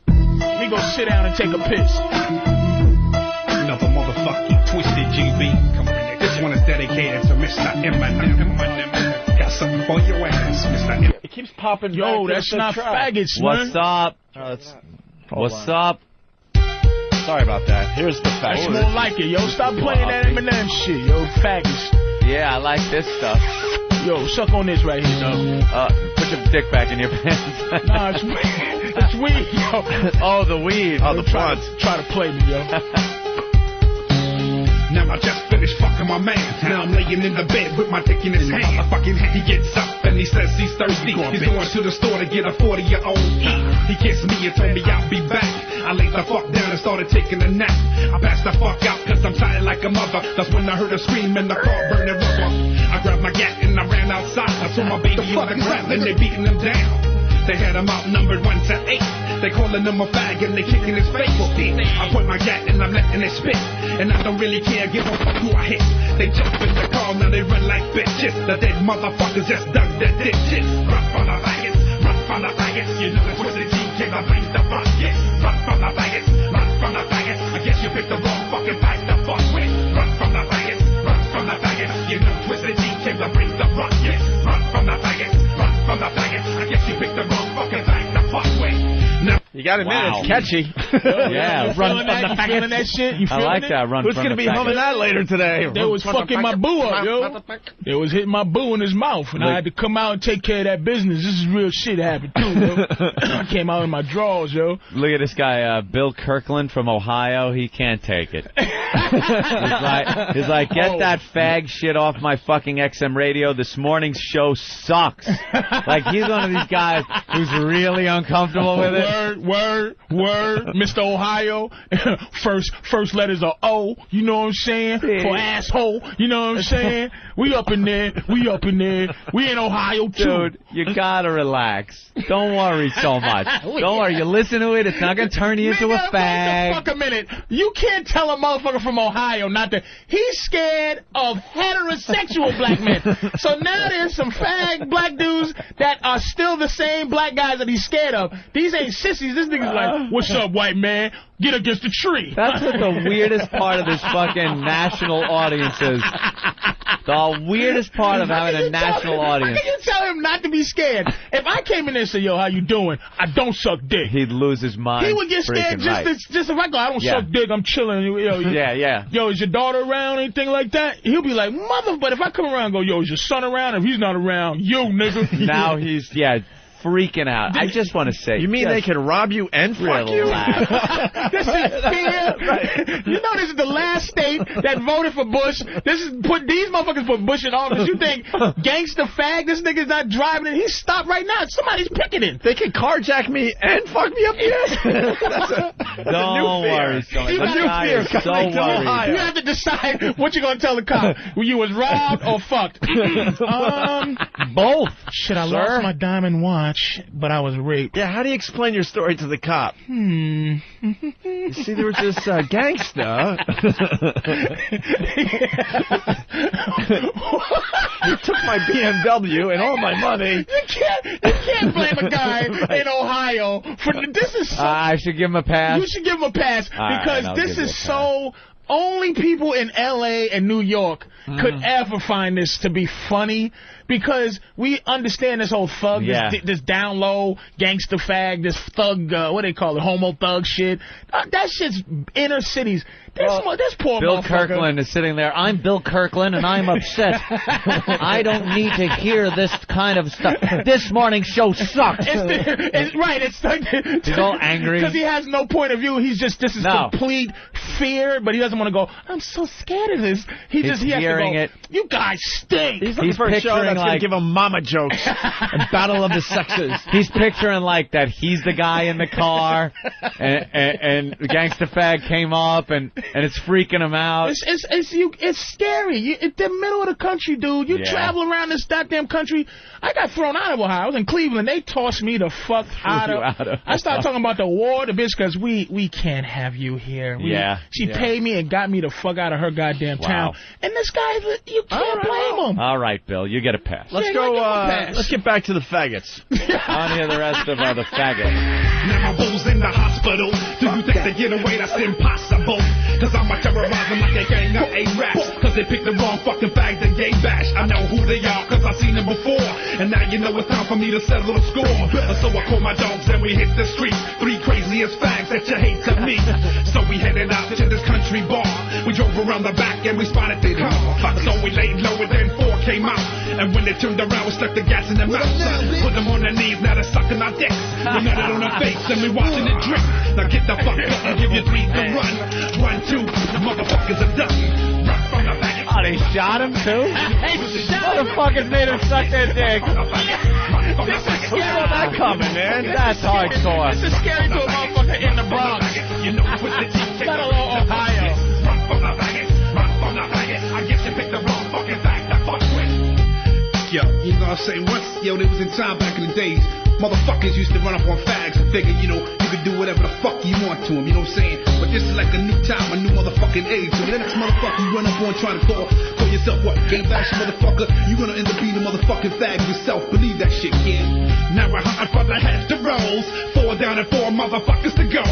We go sit down and take a piss. Another motherfucking twisted GB. Come on, this one is dedicated to Mr. Eminem. Got something for your ass, Mr. Eminem. It keeps popping. Yo, that's not faggots, man. What's up? What's up? Sorry about that. Here's the faggots. That's more like it, yo. Stop playing that Eminem shit, yo. Faggots. Yeah, I like this stuff. Yo, suck on this right here, though. Put your dick back in your pants. Nah, it's weed. It's weed, yo. Oh, the weed. Oh, the plants. Try to play me, yo. Now I just finished fucking my man. Now I'm laying in the bed with my dick in his hand. Motherfucking hand. He gets up and he says he's thirsty. He's going to the store to get a 40-year-old E. He kissed me and told me I'll be back. I laid the fuck down and started taking a nap. I passed the fuck out cause I'm tired like a mother. That's when I heard her scream in the car burning rubber. I grabbed my gat and I ran outside. I saw my baby on the ground and they beating him down. They had him outnumbered 1 to 8. They calling him a fag and they kicking his face. I point my gat and I'm letting it spit. And I don't really care, give a fuck who I hit. They jump in the car, now they run like bitches. The dead motherfuckers just dug their ditches. Run from the faggots, run from the faggots. You know it's with the G came to bring the fuck, yes. Run from the faggots, run from the faggots. I guess you picked the wrong fucking bag to fuck with. Run from the faggots, run from the faggots. You know Twisted G came to bring the fuck, yes. Run from the faggots, run from the faggots. I guess you picked the wrong fucking bag to fuck with. Now you gotta admit, it's catchy. Yeah, run from the feeling that shit? You feeling I like it? that, run Who's from gonna the be humming that later today? They was fucking my boo up, yo. They was hitting my boo in his mouth, and I had to come out and take care of that business. This is real shit happened, too, yo. I came out in my drawers, yo. Look at this guy, Bill Kirkland from Ohio. He can't take it. He's like, get that fag shit off my fucking XM radio. This morning's show sucks. Like, he's one of these guys who's really uncomfortable with it. Word, Mr. Ohio. First letters are O, you know what I'm saying? For asshole, you know what I'm saying? We up in there. We in Ohio, too. Dude, you gotta relax. Don't worry so much. Don't worry. You listen to it, it's not gonna turn you into a fag. Fuck a minute. You can't tell a motherfucker from Ohio not to. He's scared of heterosexual black men. So now there's some fag black dudes that are still the same black guys that he's scared of. These ain't sissies. This nigga's like, what's up, white man? Get against the tree. That's what the weirdest part of this fucking national audience is. The weirdest part of having a national audience. How can you tell him not to be scared? If I came in there and said, yo, how you doing? I don't suck dick. He'd lose his mind. He would get scared just if I go, I don't suck dick, I'm chilling. Yo, yeah. Yo, is your daughter around, anything like that? He'll be like, but if I come around and go, yo, is your son around? If he's not around, yo, nigga. Now he's, freaking out. I just want to say. You mean they can rob you and fuck you? This is fear. You know this is the last state that voted for Bush. These motherfuckers put Bush in office. You think Gangsta Fag, this nigga's not driving it. He's stopped right now. Somebody's picketing. They can carjack me and fuck me up the ass. Don't worry. So worried. You have to decide what you're going to tell the cop. You was robbed or fucked. Both. Shit, I lost my diamond watch, but I was raped. Yeah, how do you explain your story to the cop? You see, there was this gangsta. He took my BMW and all my money. You can't blame a guy in Ohio for this. Is so, I should give him a pass. You should give him a pass because right, this is so. Only people in L.A. and New York could ever find this to be funny because we understand this whole thug, this down low, gangster fag, this thug, what they call it, homo thug shit. That shit's inner cities. This poor Bill motherfucker. Kirkland is sitting there. I'm Bill Kirkland, and I'm upset. I don't need to hear this kind of stuff. This morning's show sucks. It's like he's all angry because he has no point of view. He's just this is complete fear, but he doesn't want to go. I'm so scared of this. He has to go. You guys stink. He's looking for a show that's going to give him mama jokes and battle of the sexes. He's picturing like that. He's the guy in the car, and Gangsta Fag came up and it's freaking him out. It's scary. It's the middle of the country, dude. You travel around this goddamn country. I got thrown out of Ohio. I was in Cleveland. They tossed me the fuck out of. I started talking about the war, the bitch, because we can't have you here. She paid me and got me the fuck out of her goddamn town. And this guy, you can't blame him. All right, Bill, you get a pass. Let's go. Let's get back to the faggots. On here, the rest of the faggots. Now my bull's in the hospital. Do you think they get away? That's impossible. Cause I'ma terrorize them like a gang of A-raps. Cause they picked the wrong fucking fags and gay bash. I know who they are cause I've seen them before. And now you know it's time for me to settle the score. So I call my dogs and we hit the streets. 3 craziest fags that you hate to meet. So we headed out to this country bar. We drove around the back and we spotted the car. So we laid low and then 4 came out. And when they turned around we stuck the gas in their mouth. Put them on their knees, now they're sucking our dicks. We nutted on their face and we watching it drip. Now get the fuck up and give you 3 to run. 1, 2, the motherfuckers are done. Run from the back. Oh, they shot him too? Motherfuckers made him suck their dick. This is scary. Where's that coming, man? That's hardcore. This is scary to a motherfucker in the Bronx. Let alone Ohio. Run from the faggots. Run from the faggots. I guess you picked the wrong fucking fag to fuck with. Yo, you know what I'm saying? Once, there was in time back in the days, motherfuckers used to run up on fags and figure, you could do whatever the fuck you want to them, you know what I'm saying? But this is like a new time, a new motherfucking age. So the next motherfucker you run up on trying to call yourself what? Game fashion motherfucker? You gonna end up being a motherfucking fag yourself. Believe that shit, kid. Now we're hunting for the heads to rolls. 4 down and 4 motherfuckers to go.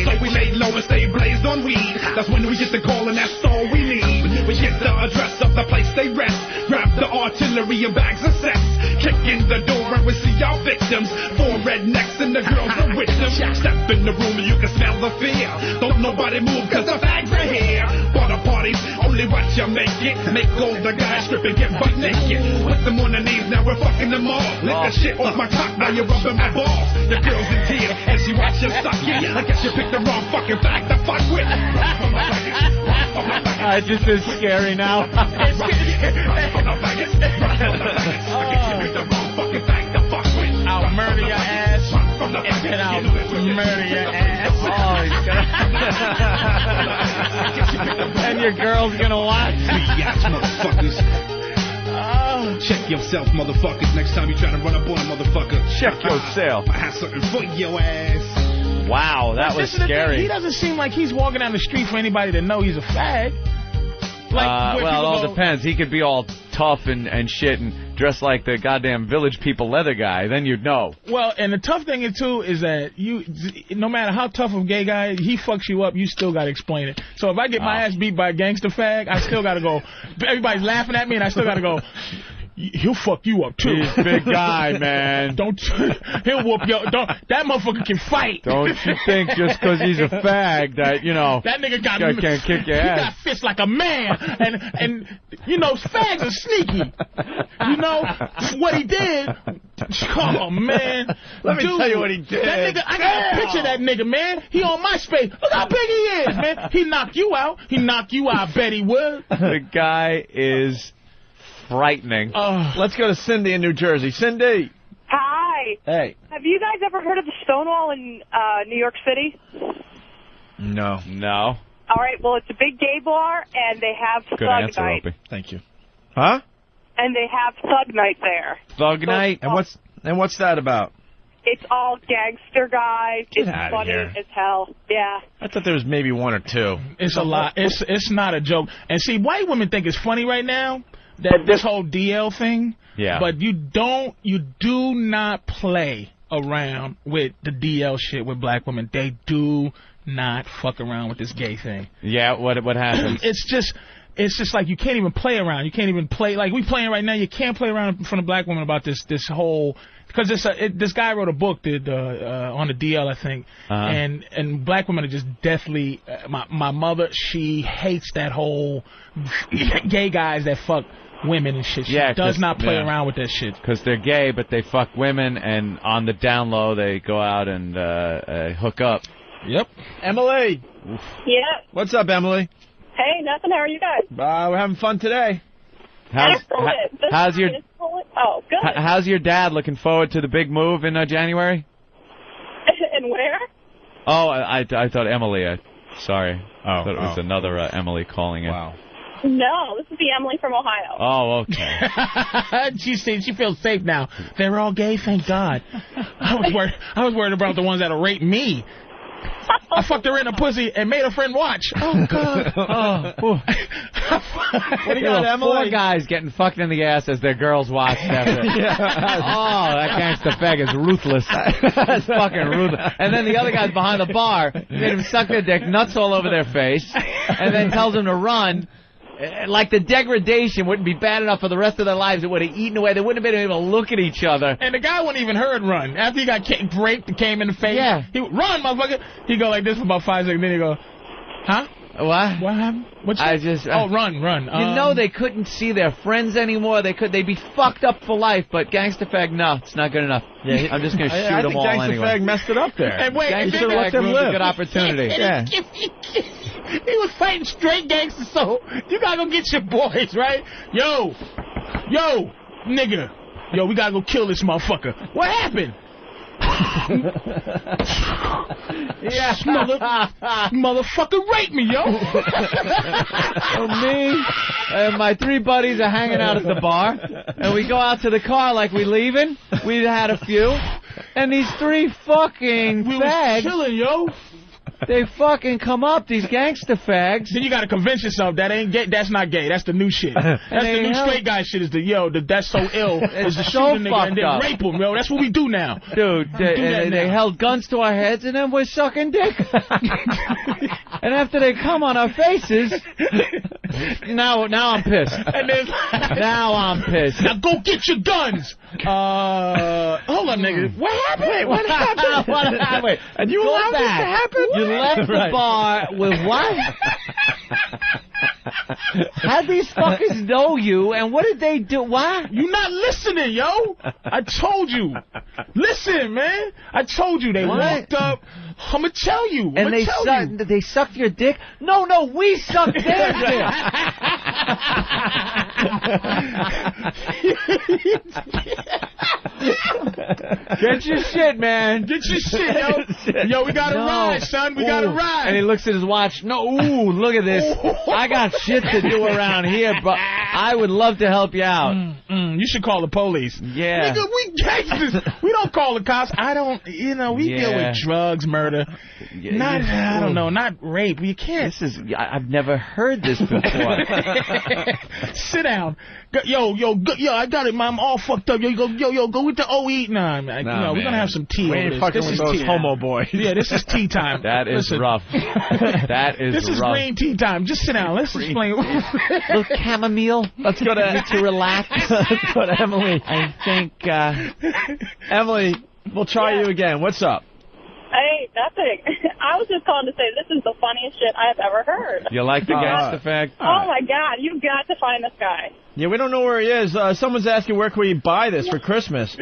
So we laid low and stayed blazed on weed. That's when we get the call and that's all we need. We get the address of the place they rest. Grab the artillery and bags of sex. Kick in the door and we see our victims. 4 rednecks and the girls are with them. Shack, step in the room and you can smell the fear. Don't nobody move cause the fags are here. Water parties, only watch you make it. Make all the guys strip and get butt naked. Put them on their knees, now we're fucking them all. Lick the shit off my cock, now you're rubbing my balls. The girl's in tears and she watch you suck it. I guess you picked the wrong fucking fag to fuck with. This is scary now. I'll murder your ass, and then I'll murder your ass. And your girl's gonna watch. Yes, motherfuckers. Check yourself, motherfuckers. Next time you try to run up on a motherfucker, check yourself. I have something for your ass. Wow, that was scary. He doesn't seem like he's walking down the street for anybody to know he's a fag. Like, well, it all depends. He could be all tough and shit and dressed like the goddamn Village People leather guy. Then you'd know. Well, and the tough thing too is that no matter how tough of a gay guy, he fucks you up, you still got to explain it. So if I get my ass beat by a gangster fag, I still got to go. Everybody's laughing at me, and I still got to go. He'll fuck you up too. He's a big guy, man. He'll whoop you. That motherfucker can fight. Don't you think just because he's a fag that that nigga can't kick your ass? He got fists like a man, and fags are sneaky. You know what he did? Oh man, let me tell you what he did. That nigga, I got a picture of that nigga, man. He on MySpace. Look how big he is, man. He knocked you out. I bet he would. The guy is frightening. Let's go to Cindy in New Jersey. Cindy. Hi. Hey. Have you guys ever heard of the Stonewall in New York City? No. All right. Well, it's a big gay bar, and they have Good Thug answer, Night. Opie. Thank you. Huh? And they have Thug Night there. Thug Night? And what's that about? It's all gangster guys. Get it's outta funny here. as hell. Yeah. I thought there was maybe one or two. It's a lot. It's not a joke. And see, white women think it's funny right now. That this whole DL thing, but you do not play around with the DL shit with black women. They do not fuck around with this gay thing. Yeah, what happens? It's just like you can't even play around. You can't even play like we playing right now. You can't play around in front of black women about this whole. Because this guy wrote a book on the DL, I think, and black women are just deathly. My mother, she hates that whole gay guys that fuck women and shit. She does not play around with that shit. Because they're gay, but they fuck women, and on the down low, they go out and hook up. Yep. Emily. Yeah. What's up, Emily? Hey, nothing. How are you guys? We're having fun today. How's your good. How's your dad looking forward to the big move in January? And where? Oh, I thought Emily. Sorry. I thought it was another Emily calling in. Wow. No, this is the Emily from Ohio. Oh, okay. She feels safe now. They're all gay, thank God. I was worried about the ones that'll rape me. I fucked her in a pussy and made her friend watch. Oh, God. What do you got, Emily? 4 guys getting fucked in the ass as their girls watch after. Oh, that gangsta fag is ruthless. That's fucking ruthless. And then the other guy's behind the bar, made him suck their dick, nuts all over their face, and then tells them to run. Like the degradation wouldn't be bad enough for the rest of their lives. It would have eaten away. They wouldn't have been able to look at each other. And the guy wouldn't even heard run. After he got raped and came in the face, he would run, motherfucker. He'd go like this for about 5 seconds, then he'd go, huh? What? What happened? Run. They couldn't see their friends anymore. They'd be fucked up for life. But Gangsta Fag, no, it's not good enough. Yeah, I'm just gonna shoot them all anyway. I think Gangsta Fag messed it up there. And wait, Gangsta Fag ruined a good opportunity. Yeah. He was fighting straight gangsters, so you gotta go get your boys, right? Yo, nigga, we gotta go kill this motherfucker. What happened? Motherfucker raped me, yo. So me and my 3 buddies are hanging out at the bar, and we go out to the car like we leaving. We'd had a few, and these 3 fucking fags. Was chilling, yo. They fucking come up, these gangster fags. Then you gotta convince yourself that ain't gay. That's not gay. That's the new shit. That's the new straight guy shit. Is that's so ill. Is the so shooting nigga and then rape him, yo. That's what we do now. Dude, they held guns to our heads and then we're sucking dick. And after they come on our faces, Now I'm pissed. And then, now I'm pissed. Now go get your guns. Hold on, nigga. What happened? Wait, what happened? What happened? And you allowed this to happen? You left the bar with what? How'd these fuckers know you, and what did they do? Why? You not listening, yo. I told you. Listen, man. I told you they walked up. I'm going to tell you. And they sucked your dick? No, we sucked their dick. Get your shit, man. Get your shit, yo. Yo, we got to ride, son. We got to ride. And he looks at his watch. No, look at this. I got shit to do around here, but I would love to help you out. You should call the police. Yeah. Nigga, we gangsters. We don't call the cops. I don't, we deal with drugs, murder. I don't know, not rape. You can't. I've never heard this before. Sit down. Yo, I got it, man. I'm all fucked up. Yo, go with the OE. Nah, we're going to have some tea. We ain't fucking with those homo boys. Yeah, this is tea time. That is rough. That is This is rough. green tea time. Just sit down. Let's explain. Little chamomile. Let's go to relax. Let's go to Emily. I think, Emily, we'll try you again. What's up? Hey, nothing. I was just calling to say this is the funniest shit I have ever heard. You like the Gangsta Fag? Oh, my God. You've got to find this guy. Yeah, we don't know where he is. Someone's asking where can we buy this for Christmas.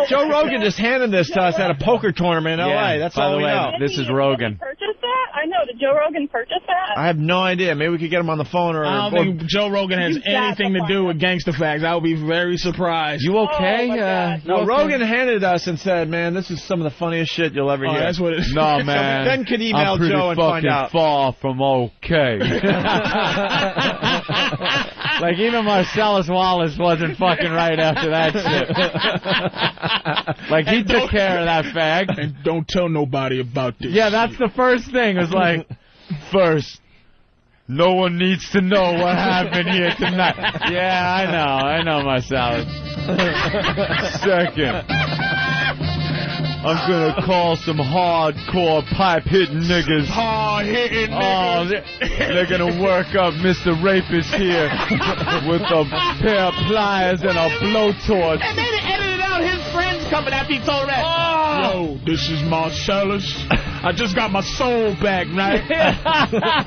Joe Rogan just handed this to us at a poker tournament in L.A. That's all we know. This is Rogan. Purchase that? I know. Did Joe Rogan purchase that? I have no idea. Maybe we could get him on the phone. Or I don't think Joe Rogan has anything to do with Gangsta Fags. I would be very surprised. You okay? No, Rogan handed us and said, man, this is some of the funniest shit you'll ever hear. That's what it is. No, man. Ben could email I'm pretty Joe and find out. far from okay. Like even Marcellus Wallace wasn't fucking right after that shit. Like he took care of that fag. And don't tell nobody about this. Yeah, that's the first thing. It was like, first, no one needs to know what happened here tonight. Yeah, I know Marcellus. Second, I'm gonna call some hardcore pipe-hitting niggas. Hard-hitting niggas. They're gonna work up Mr. Rapist here with a pair of pliers and a blowtorch. And then they edited out his friends coming after he told that. Yo, this is Marcellus. I just got my soul back, right?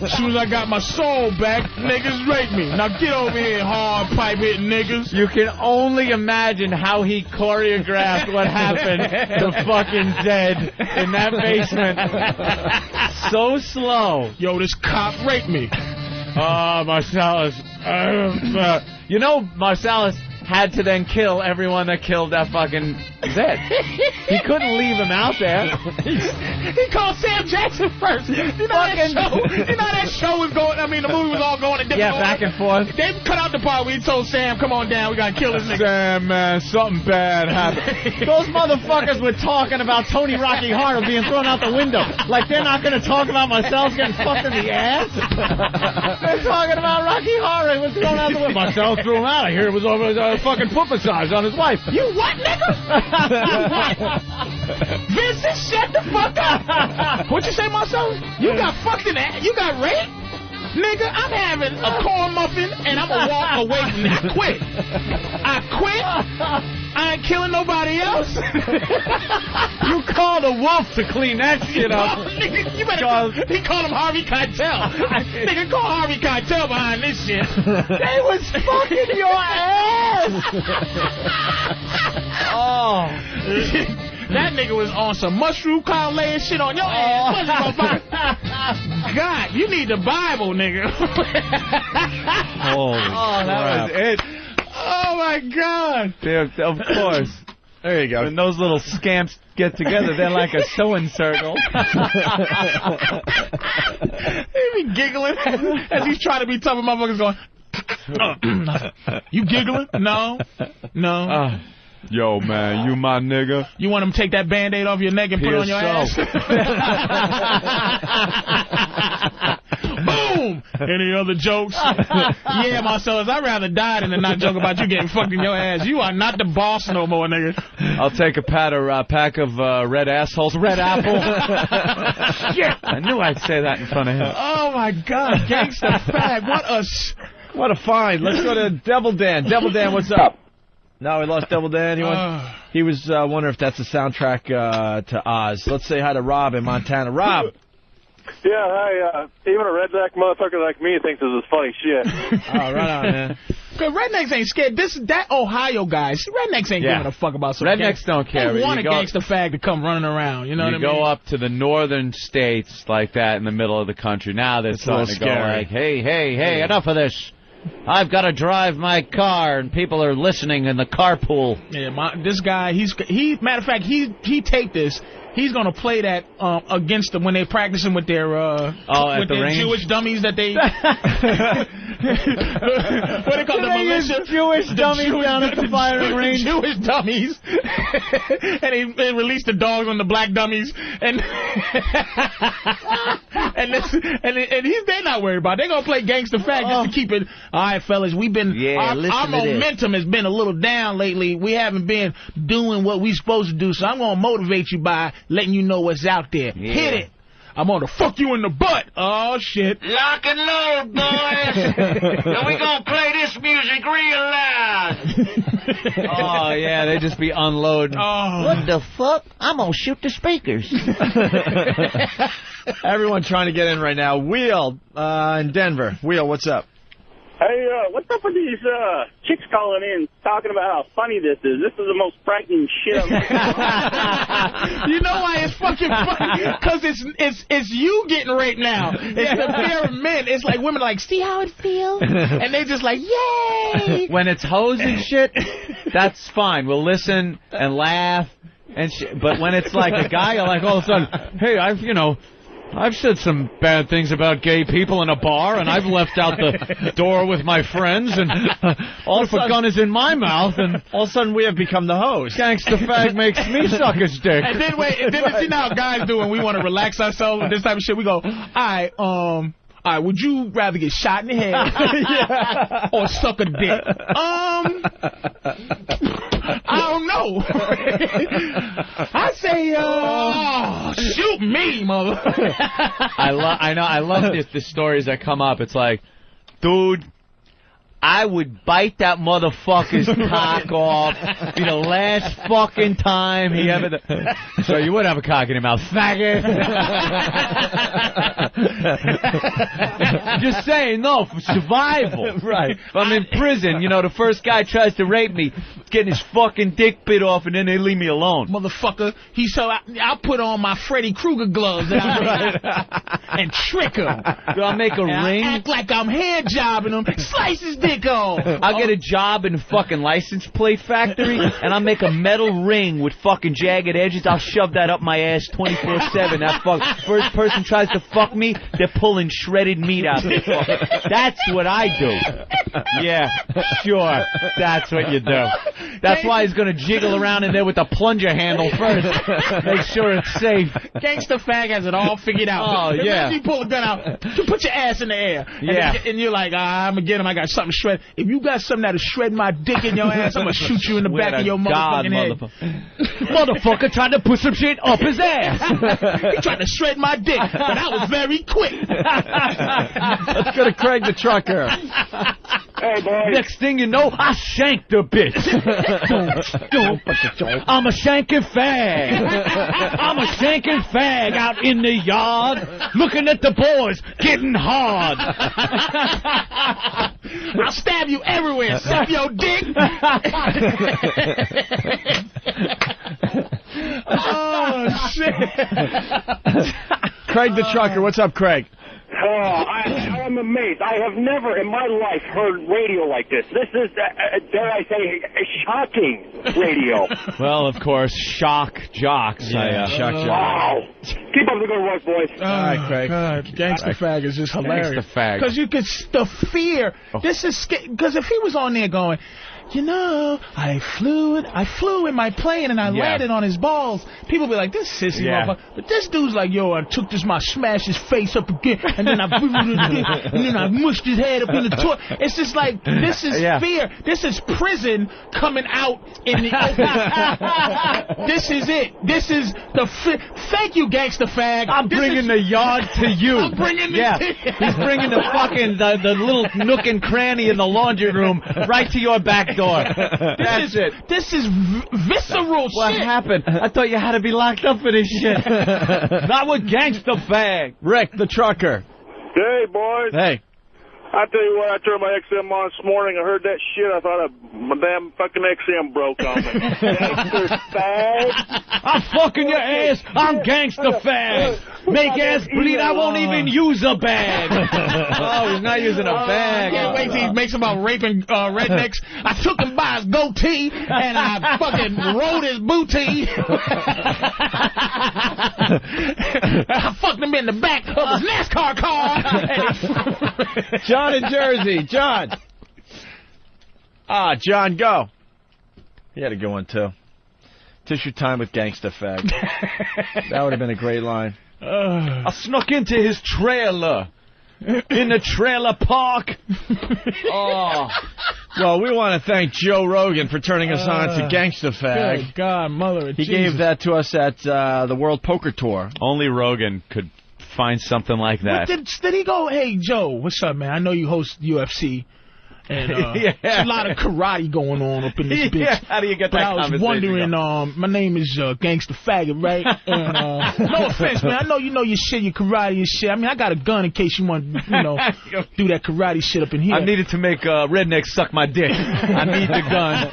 As soon as I got my soul back, niggas rape me. Now get over here, hard pipe-hitting niggas. You can only imagine how he choreographed what happened to fucking Zed in that basement. So slow. Yo, this cop raped me. Marcellus. You know, Marcellus had to then kill everyone that killed that fucking Zed. He couldn't leave him out there. He called Sam Jackson first. You know that show was going, the movie was all going in different orders. Back and forth. They cut out the part where he told Sam, come on down, we gotta kill this nigga. Sam, man, something bad happened. Those motherfuckers were talking about Tony Rocky Horror being thrown out the window. Like they're not gonna talk about Marcellus getting fucked in the ass? They're talking about Rocky Horror. He was thrown out the window. Marcellus threw him out. I hear it was over fucking foot massage on his wife. You what, nigga? Vincent, shut the fuck up. What'd you say, Marcellus? You got fucked in the ass? You got raped? Nigga, I'm having a corn muffin and I'm gonna walk away from this. Quit. I quit. I ain't killing nobody else. You called a wolf to clean that shit up. Nigga, you better he called him Harvey Keitel. Nigga, call Harvey Keitel behind this shit. They was fucking your ass. Oh. That nigga was on some mushroom cloud laying shit on your ass. God, you need the Bible, nigga. Holy crap. That was it. Oh, my God. Yeah, of course. There you go. When those little scamps get together, they're like a sewing circle. He be giggling as he's trying to be tough, and motherfuckers going, you giggling? No. Yo, man, you my nigga. You want him to take that Band-Aid off your neck and put it on your ass? Boom! Any other jokes? Yeah, Marcellus, I'd rather die than to not joke about you getting fucked in your ass. You are not the boss no more, nigga. I'll take a pack of red assholes. Red apple. Shit! I knew I'd say that in front of him. Oh, my God. Gangsta Fag. What a find. Let's go to Devil Dan. Devil Dan, what's up? No, we lost Devil Dan. He was wondering if that's the soundtrack to Oz. Let's say hi to Rob in Montana. Rob. Yeah, hi. Even a redneck motherfucker like me thinks this is funny shit. Oh, right on, man. Because rednecks ain't scared. That Ohio guys, rednecks ain't giving a fuck about some rednecks don't care. They want a Gangsta Fag to come running around. You know what I mean? You go up to the northern states like that in the middle of the country. Now they're starting to go like, hey, enough of this. I've got to drive my car, and people are listening in the carpool. Yeah, this guy, matter of fact, he taped this. He's gonna play that against them when they're practicing with their Jewish dummies that they what they call the militia Jewish dummies down at the firing range. Jewish dummies, and they released the dogs on the black dummies, and they're not worried about it. They're gonna play Gangsta Fag just to keep it. All right, fellas, we've been our momentum has been a little down lately. We haven't been doing what we supposed to do, so I'm gonna motivate you by letting you know what's out there. Yeah. Hit it. I'm gonna fuck you in the butt. Oh, shit. Lock and load, boys. And we gonna play this music real loud. Oh, yeah, they just be unloading. Oh. What the fuck? I'm gonna shoot the speakers. Everyone trying to get in right now. Wheel in Denver. Wheel, what's up? Hey, what's up with these chicks calling in talking about how funny this is? This is the most frightening shit I've ever heard. You know why it's fucking funny? Because it's you getting raped now. It's the fear of men. It's like women are like, see how it feels? And they just like, yay! When it's hoes and shit, that's fine. We'll listen and laugh and shit. But when it's like a guy, you're like all of a sudden, hey, I've said some bad things about gay people in a bar, and I've left out the door with my friends, and all if a gun is in my mouth, and all of a sudden we have become the host. Gangsta Fag makes me suck his dick. And then see now how guys do when we want to relax ourselves with this type of shit. We go, all right, would you rather get shot in the head or suck a dick? I don't know. I say, shoot me, mother. I love the stories that come up. It's like, dude, I would bite that motherfucker's cock off. Be the last fucking time he ever... So you would have a cock in your mouth, faggot. Just saying, no, for survival. Right. If I'm in prison, the first guy tries to rape me, getting his fucking dick bit off, and then they leave me alone. Motherfucker, I'll put on my Freddy Krueger gloves and trick him. I'll make a ring. Act like I'm hand jobbing him, slice his dick off. I'll get a job in a fucking license plate factory, and I'll make a metal ring with fucking jagged edges. I'll shove that up my ass 24/7. That first person tries to fuck me, they're pulling shredded meat out of the fuck. That's what I do. Yeah, sure. That's what you do. That's why he's going to jiggle around in there with the plunger handle first. Make sure it's safe. Gangsta Fag has it all figured out. Oh, yeah. If you pull a gun out, you put your ass in the air. And you're like, I'm going to get him. I got something shred. If you got something that'll shred my dick in your ass, I'm going to shoot you in the back of your motherfucking head. Motherfucker tried to put some shit up his ass. He tried to shred my dick, but I was very quick. Let's go to Craig the trucker. Hey, boys. Next thing you know, I shanked the bitch. I'm a shanking fag. I'm a shanking fag out in the yard, looking at the boys getting hard. I'll stab you everywhere. Suck your dick. Oh, shit. Craig the trucker. What's up, Craig? I'm a amazed. I have never in my life heard radio like this. This is, dare I say, shocking radio. Well, of course, shock jocks. Shock jocks. Wow. Keep up the good work, boys. All right, Craig. Gangsta Fag is just hilarious. Gangsta Fag. Because you could, the fear. This is, because if he was on there going, you know, I flew in my plane and I landed on his balls, people be like, this sissy motherfucker. But this dude's like, yo, I took this, smashed his face up again, and then I mushed his head up in the toilet. It's just like, this is fear. This is prison coming out in the open. This is it. This is the thank you, Gangsta Fag. I'm bringing the yard to you. I'm bringing He's bringing the fucking, the little nook and cranny in the laundry room right to your back door. That's it. This is visceral shit. What happened? I thought you had to be locked up for this shit. Not with Gangsta Fag. Rick, the trucker. Hey, boys. Hey. I tell you what, I turned my XM on this morning. I heard that shit. I thought my damn fucking XM broke on me. Gangster Fag. I'm fucking your ass. I'm Gangsta Fag. Make ass bleed. I won't even use a bag. Oh, he's not using a bag. I can't wait till he makes about raping rednecks. I took him by his goatee and I fucking rode his booty. I fucked him in the back of his NASCAR car. John in Jersey. John. John, go. He had a good one, too. Tissue time with Gangsta Fag. That would have been a great line. I snuck into his trailer. In the trailer park. Well, we want to thank Joe Rogan for turning us on to Gangsta Fag. Good God, mother of He Jesus. gave that to us at the World Poker Tour. Only Rogan could find something like that. Did he go, hey, Joe, what's up, man? I know you host UFC. And there's a lot of karate going on up in this bitch. Yeah, how do you get that I was wondering, my name is Gangsta Faggot, right? And no offense, man. I know you know your shit, your karate and shit. I mean, I got a gun in case you want to, do that karate shit up in here. I needed to make rednecks suck my dick. I need the gun.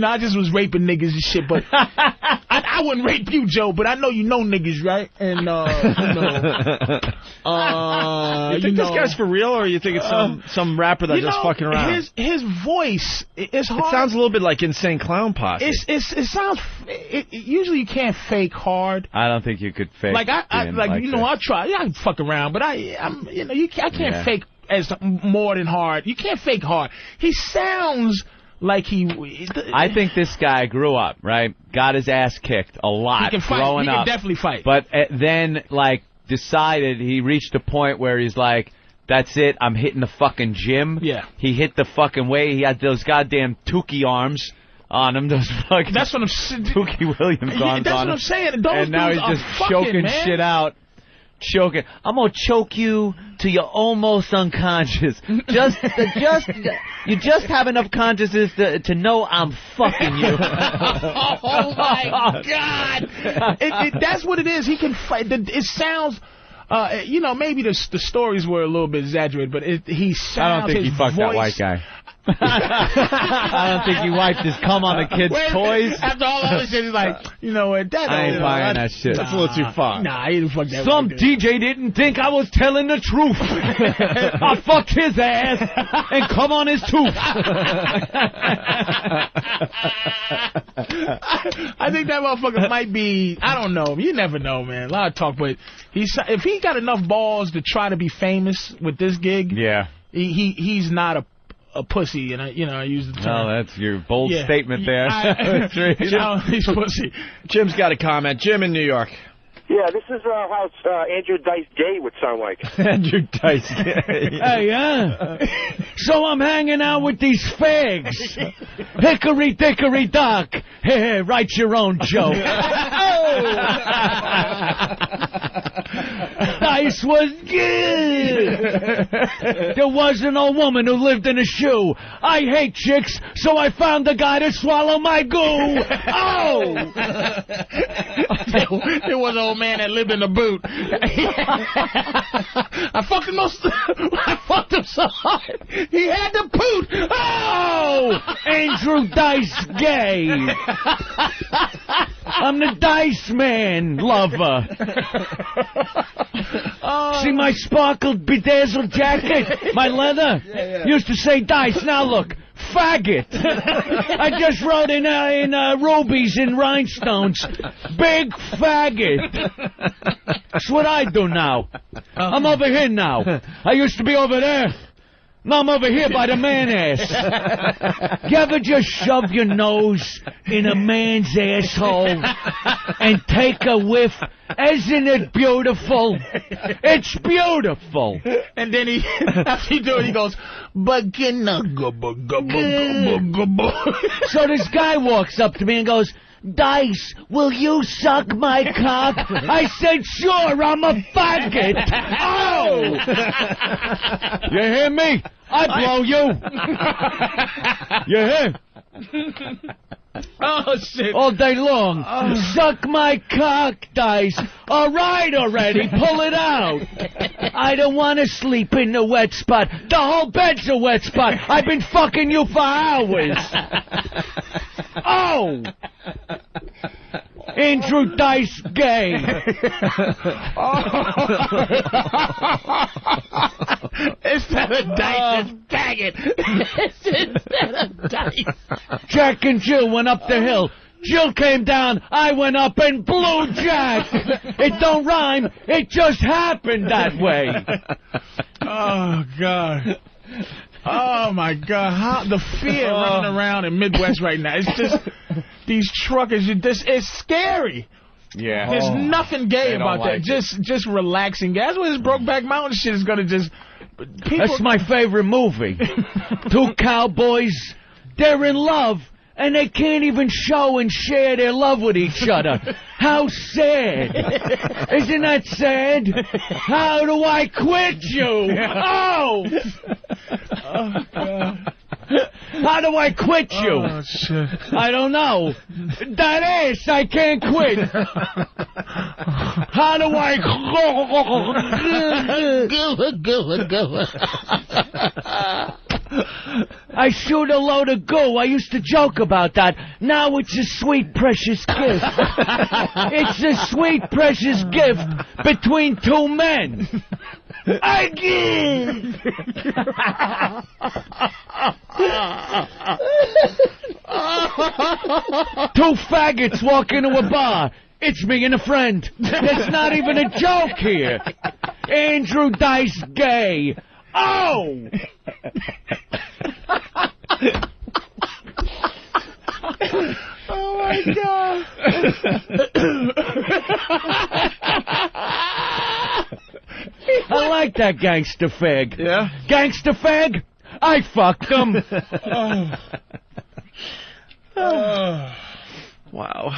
I just was raping niggas and shit, but I wouldn't rape you, Joe, but I know you know niggas, right? And, you think this guy's for real, or you think it's some rapper that's just fucking around? His voice is hard. It sounds a little bit like Insane Clown Posse. It sounds. Usually you can't fake hard. I don't think you could fake. I try. I can fuck around, but I can't fake as more than hard. You can't fake hard. He sounds like I think this guy grew up, right? Got his ass kicked a lot. He can fight. Growing up. He can definitely fight. But then, decided he reached a point where he's like, that's it, I'm hitting the fucking gym. Yeah. He hit the fucking weight. He had those goddamn Tukey arms on him. Those fucking That's what I'm saying. Tukey Williams arms that's on what him. I'm saying. Those and now he's just choking shit out. Choking. I'm gonna choke you till you're almost unconscious. You just have enough consciousness to know I'm fucking you. Oh my God! That's what it is. He can fight. It sounds. Maybe the stories were a little bit exaggerated, but he sounds. I don't think he fucked voice, that white guy. I don't think he wiped his cum on the kids' toys. After all this shit, he's like, you know what? That I ain't buying that shit. That's a little too far. Nah, he didn't fuck that. Some DJ didn't think I was telling the truth. I fucked his ass and come on his tooth. I think that motherfucker might be. I don't know. You never know, man. A lot of talk, but if he got enough balls to try to be famous with this gig, he's not a pussy, and I use the term. Oh, that's your bold statement there. He's pussy. Jim's got a comment. Jim in New York. Yeah, this is how Andrew Dice Gay would sound like. Andrew Dice Gay. Hey, so I'm hanging out with these fags. Hickory dickory dock. Hey, write your own joke. Dice was good. There wasn't a woman who lived in a shoe. I hate chicks, so I found a guy to swallow my goo. Oh! There was an old man that lived in a boot. I fucked him so hard. He had to poot. Oh! Andrew Dice Gay. I'm the Dice Man lover. See my sparkled bedazzled jacket? My leather? Used to say Dice. Now look, faggot. I just wrote in rubies and rhinestones. Big faggot. That's what I do now. I'm over here now. I used to be over there. Now I'm over here by the man ass. You ever just shove your nose in a man's asshole and take a whiff? Isn't it beautiful? It's beautiful. And then after you do it, he goes, so this guy walks up to me and goes, Dice, will you suck my cock? I said, sure, I'm a faggot. Oh! You hear me? I blow you. You hear? Oh, shit. All day long. Suck my cock, Dice. All right already. Pull it out. I don't want to sleep in the wet spot. The whole bed's a wet spot. I've been fucking you for hours. Oh! Andrew Dice gay. Instead of Dice, it's Daggett. Instead of Dice. Jack and Jill went up the hill. Jill came down, I went up and blew Jack. It don't rhyme, it just happened that way. Oh, God. Oh, my God. How the fear running around in Midwest right now. It's just, these truckers, it's scary. Yeah. There's nothing gay about like that. Just relaxing. That's what this Brokeback Mountain shit is going to just... That's my favorite movie. Two cowboys, they're in love, and they can't even show and share their love with each other. How sad. Isn't that sad? How do I quit you? Oh! Oh, God. How do I quit you? Oh, shit. I don't know. That ass, I can't quit. How do I... I shoot a load of goo. I used to joke about that. Now it's a sweet, precious gift. It's a sweet, precious gift between two men. Again. Two faggots walk into a bar. It's me and a friend. It's not even a joke here. Andrew Dice gay. Oh! Oh, my God. I like that Gangsta Fag. Yeah? Gangsta Fag? I fucked him. Wow.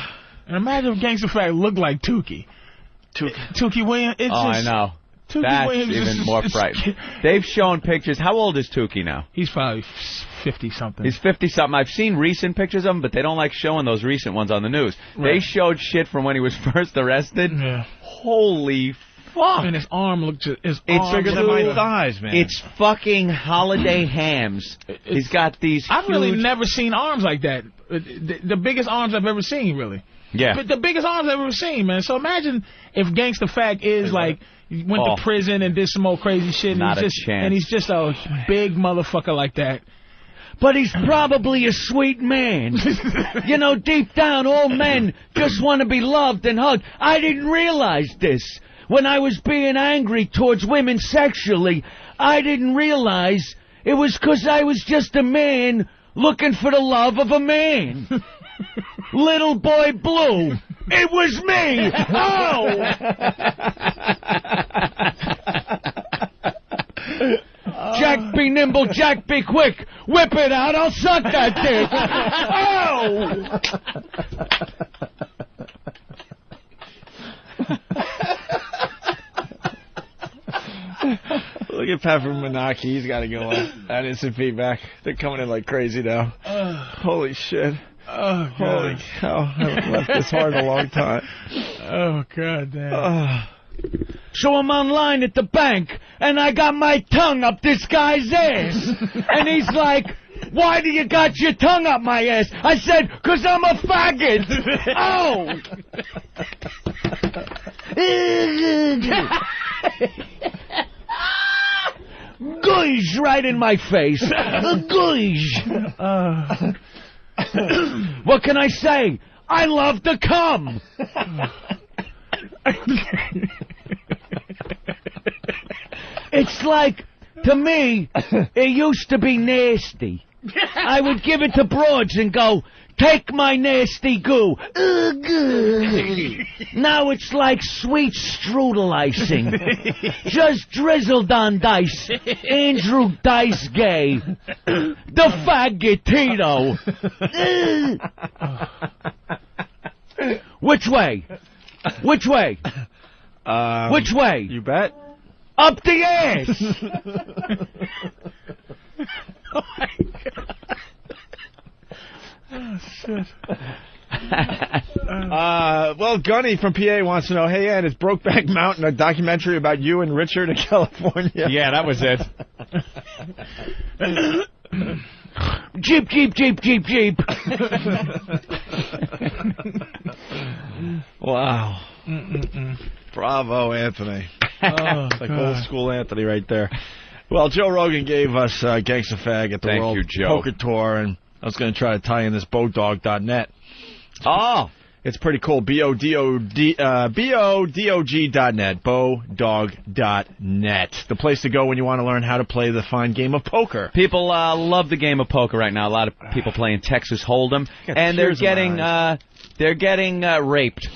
And imagine if Gangsta Fag looked like Tukey. Tukey Williams. It's I just, know. Tukey That's Williams even is more frightening. They've shown pictures. How old is Tukey now? He's probably 50-something. He's 50-something. I've seen recent pictures of him, but they don't like showing those recent ones on the news. Right. They showed shit from when he was first arrested. Yeah. Holy fuck. And his arm looked just... It's bigger than my thighs, man. It's fucking holiday hams. He's got these I've huge... really never seen arms like that. The biggest arms I've ever seen, really. Yeah. But the biggest arms I've ever seen, man. So imagine if Gangsta Fag is like... went to prison and did some old crazy shit. And Not he's a just, chance. And he's just a big motherfucker like that. But he's probably a sweet man. You know, deep down, all men just want to be loved and hugged. I didn't realize this. When I was being angry towards women sexually, I didn't realize it was because I was just a man looking for the love of a man. Little boy blue. It was me. Oh! Jack be nimble, Jack be quick. Whip it out, I'll suck that dick. Oh! Look at Pat from Menaki. He's got to go on. That instant feedback. They're coming in like crazy now. Holy shit. Oh, God. Holy cow. I haven't left this hard in a long time. Oh, God damn. So I'm online at the bank, and I got my tongue up this guy's ass. And he's like, why do you got your tongue up my ass? I said, 'cause I'm a faggot. Oh! Gosh, right in my face. Gosh. What can I say? I love to come. It's like, to me, it used to be nasty. I would give it to broads and go, take my nasty goo. Now it's like sweet strudel icing. Just drizzled on dice. Andrew Dice Gay. The faggotito. Which way? Which way? Which way? You bet. Up the ass. Oh, my God. Oh, shit. Well, Gunny from PA wants to know, hey, Ed, is Brokeback Mountain a documentary about you and Richard in California? Yeah, that was it. Jeep, jeep, jeep, jeep, jeep. Wow. Bravo, Anthony. It's like old school Anthony right there. Well, Joe Rogan gave us Gangsta Fag at the World Poker Tour, and I was going to try to tie in this bodog.net. Oh. It's pretty cool. BODOG.net. Bodog.net. The place to go when you want to learn how to play the fine game of poker. People love the game of poker right now. A lot of people playing Texas Hold'em, and they're getting raped.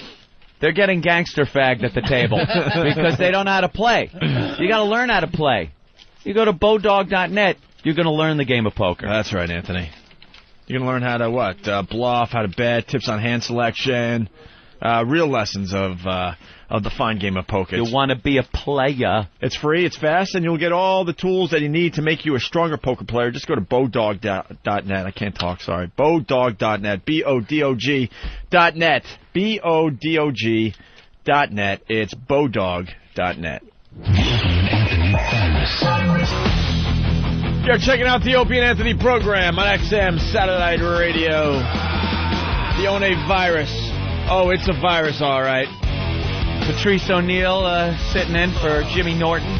They're getting gangster fagged at the table because they don't know how to play. You got to learn how to play. You go to bodog.net, you're going to learn the game of poker. That's right, Anthony. You're going to learn how to, bluff, how to bet, tips on hand selection, real lessons of the fine game of poker. You want to be a player. It's free, it's fast, and you'll get all the tools that you need to make you a stronger poker player. Just go to bodog.net. I can't talk, sorry. Bodog.net. BODOG.net. BODOG.net. It's bodog.net. You're checking out the Opie and Anthony program on XM Satellite Radio. The One virus. Oh, it's a virus, all right. Patrice O'Neal sitting in for Jimmy Norton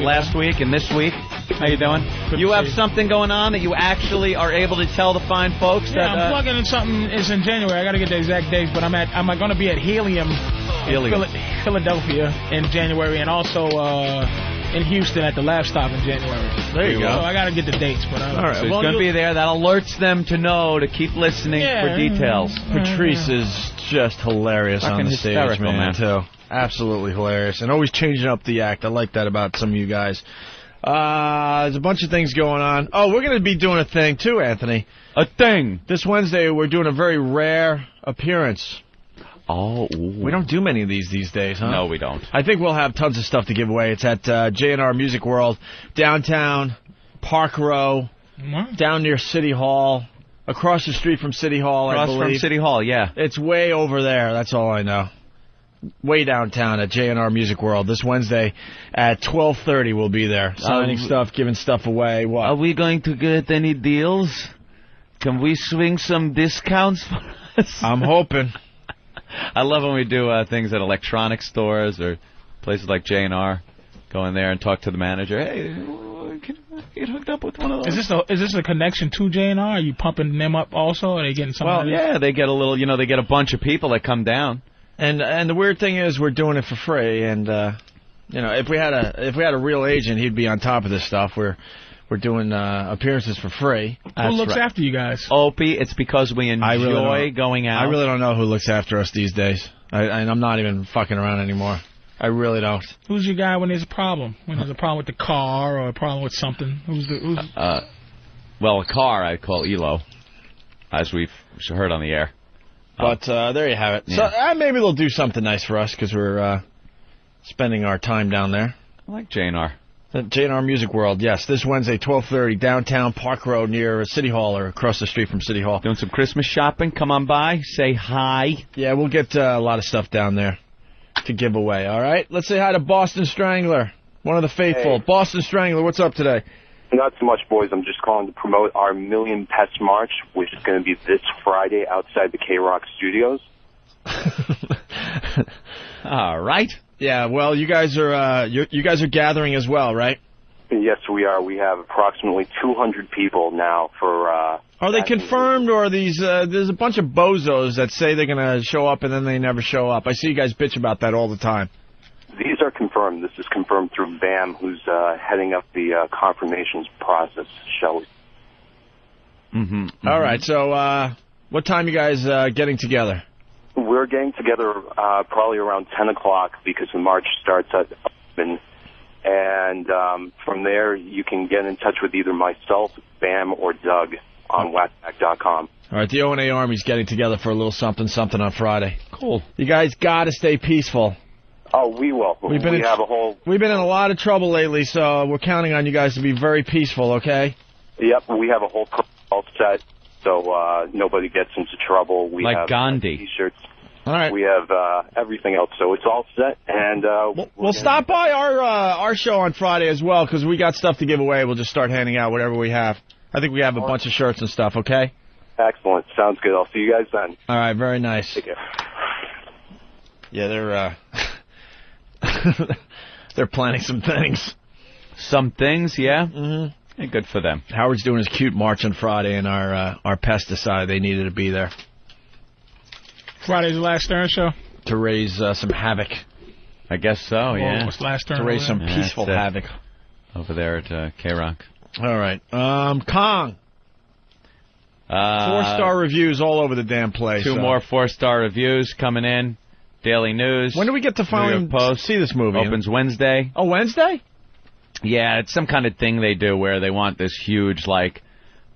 last week and this week. How you doing? You have something going on that you actually are able to tell the fine folks that... I'm plugging in something. It's in January. I got to get the exact dates, but I'm going to be at Helium. Philadelphia in January, and also in Houston at the Laugh Stop in January. There you go. So I got to get the dates, but all right. So he's going to be there. That alerts them to know to keep listening for details. Patrice is just hilarious on the stage, man, too. Absolutely hilarious, and always changing up the act. I like that about some of you guys. There's a bunch of things going on. Oh, we're going to be doing a thing, too, Anthony. A thing. This Wednesday, we're doing a very rare appearance. Oh. We don't do many of these days, huh? No, we don't. I think we'll have tons of stuff to give away. It's at J&R Music World, downtown, Park Row, down near City Hall, across the street from City Hall, I believe. Across from City Hall, yeah. It's way over there. That's all I know. Way downtown at J&R Music World. This Wednesday at 12:30 we'll be there. Signing stuff, giving stuff away. What? Are we going to get any deals? Can we swing some discounts for us? I'm hoping. I love when we do things at electronic stores or places like J&R. Go in there and talk to the manager. Hey, can I get hooked up with one of those? Is this a connection to J&R? Are you pumping them up also? Are they getting some? Well, yeah, they get a little. They get a bunch of people that come down. And the weird thing is we're doing it for free. And if we had a real agent, he'd be on top of this stuff. We're doing appearances for free. Who looks after you guys? Opie, it's because we enjoy going out. I really don't know who looks after us these days. And I'm not even fucking around anymore. I really don't. Who's your guy when there's a problem? When there's a problem with the car or a problem with something? Well, a car I'd call ELO, as we've heard on the air. But there you have it. Yeah. So maybe they'll do something nice for us because we're spending our time down there. I like J&R. J&R Music World, yes. This Wednesday, 12:30, downtown Park Road near City Hall or across the street from City Hall. Doing some Christmas shopping. Come on by. Say hi. Yeah, we'll get a lot of stuff down there to give away, all right? Let's say hi to Boston Strangler, one of the faithful. Hey. Boston Strangler, what's up today? Not so much, boys. I'm just calling to promote our Million Pest March, which is going to be this Friday outside the K-Rock Studios. All right. Yeah, well, you guys are gathering as well, right? Yes, we are. We have approximately 200 people now for... Are they confirmed, or are these... there's a bunch of bozos that say they're going to show up and then they never show up. I see you guys bitch about that all the time. These are confirmed. This is confirmed through BAM, who's heading up the confirmations process, shall we? All right, so what time you guys getting together? We're getting together probably around 10 o'clock because the march starts at 11. And from there, you can get in touch with either myself, BAM, or Doug on whackpack.com. All right, the O&A Army's getting together for a little something on Friday. Cool. You guys got to stay peaceful. Oh, we will. We've been in a lot of trouble lately, so we're counting on you guys to be very peaceful, okay? Yep, we have a whole protocol set, so nobody gets into trouble. We have Gandhi T-shirts. All right. We have everything else, so it's all set. And we'll stop by our show on Friday as well, because we got stuff to give away. We'll just start handing out whatever we have. I think we have a bunch of shirts and stuff, okay? Excellent. Sounds good. I'll see you guys then. All right, very nice. Take care. Yeah, they're they're planning some things. Some things, yeah? Mm-hmm. Yeah, good for them. Howard's doing his cute march on Friday, and our pest decided they needed to be there. Friday's the last Stern show? To raise some havoc. I guess so, yeah. What's last Stern? To raise some peaceful havoc. Over there at K-Rock. All right. Kong. 4-star reviews all over the damn place. Two more 4-star reviews coming in. Daily News. When do we get to finally see this movie? Opens Wednesday. Oh, Wednesday? Yeah, it's some kind of thing they do where they want this huge, like,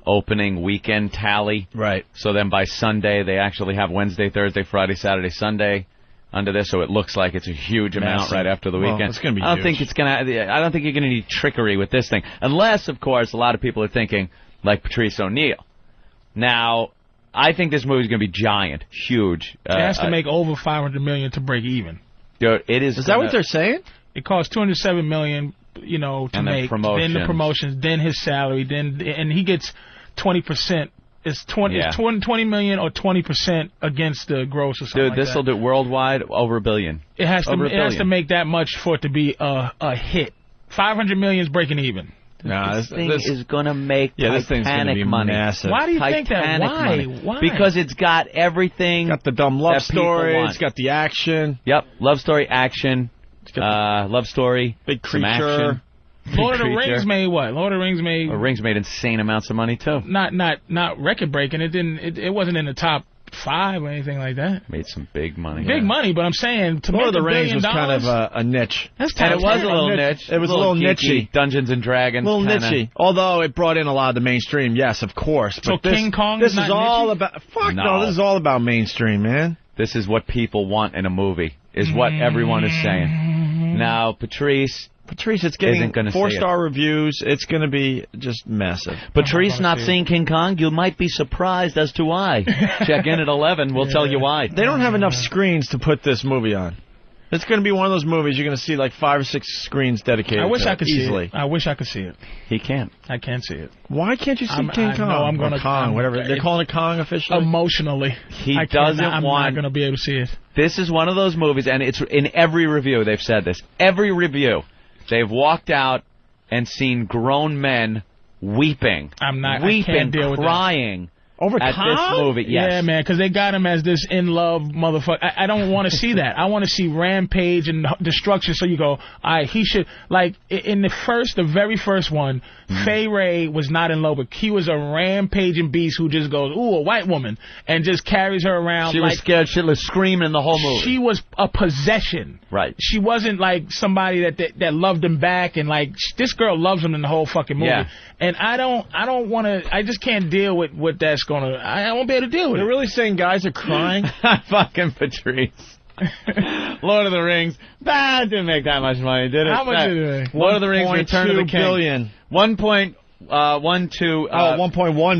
opening weekend tally. Right. So then by Sunday, they actually have Wednesday, Thursday, Friday, Saturday, Sunday under this, so it looks like it's a huge amount right after the weekend. Well, it's going to be I don't think you're going to need trickery with this thing. Unless, of course, a lot of people are thinking, like Patrice O'Neal. Now, I think this movie's going to be giant, huge. It has to make over $500 million to break even. Dude, it is. Is that what they're saying? It costs $207 million, to make. Then the promotions, then his salary, and he gets 20%. It's 20 million or 20% against the gross or something. Dude, this will do worldwide over $1 billion. It has to make that much for it to be a hit. $500 million is breaking even. No, this thing is going to make Titanic money. Massive. Why do you think that? Why? Because it's got everything. Got the dumb love story. It's got the action. Yep, love story, action. Love story, big creature. Action. Lord of the Rings made what? Lord of the Rings made. Rings made insane amounts of money too. Not record breaking. It wasn't in the top 5 or anything like that. Made some big money. Big money, but I'm saying Lord of the Rings was kind of a niche. And it was a little niche. It was a little niche-y. Dungeons and Dragons. A little niche-y. Although it brought in a lot of the mainstream. Yes, of course. So but King Kong this is not all niche-y? about. Fuck no. This is all about mainstream, man. This is what people want in a movie. Is what everyone is saying. Now, Patrice, it's getting 4-star reviews. It's going to be just massive. Patrice not seeing King Kong, you might be surprised as to why. Check in at 11. We'll tell you why. They don't have enough screens to put this movie on. It's going to be one of those movies you're going to see like 5 or 6 screens dedicated to it. I wish I could easily. see it. I wish I could see it. He can't. I can't see it. Why can't you see King Kong? No, I'm going to Kong, whatever. They're calling it Kong officially? Emotionally. I'm not going to be able to see it. This is one of those movies, and it's in every review they've said this. Every review. They've walked out and seen grown men weeping. I can't deal with crying. Over at Kong? this movie, yes. Yeah, man, because they got him as this in-love motherfucker. I don't want to see that. I want to see rampage and destruction, so you go, all right, he should, like, in the very first one, Fay Ray was not in love with, he was a rampaging beast who just goes, ooh, a white woman, and just carries her around. She was scared shitless, screaming the whole movie. She was a possession. Right. She wasn't, like, somebody that loved him back, and, like, this girl loves him in the whole fucking movie. Yeah. And I don't want to, I just can't deal with what that's going to, I won't be able to deal with it. You're really saying guys are crying? Fucking Patrice. Lord of the Rings. That didn't make that much money, did it? How much did it make? Lord of the Rings, Return of the King. Billion. 1.1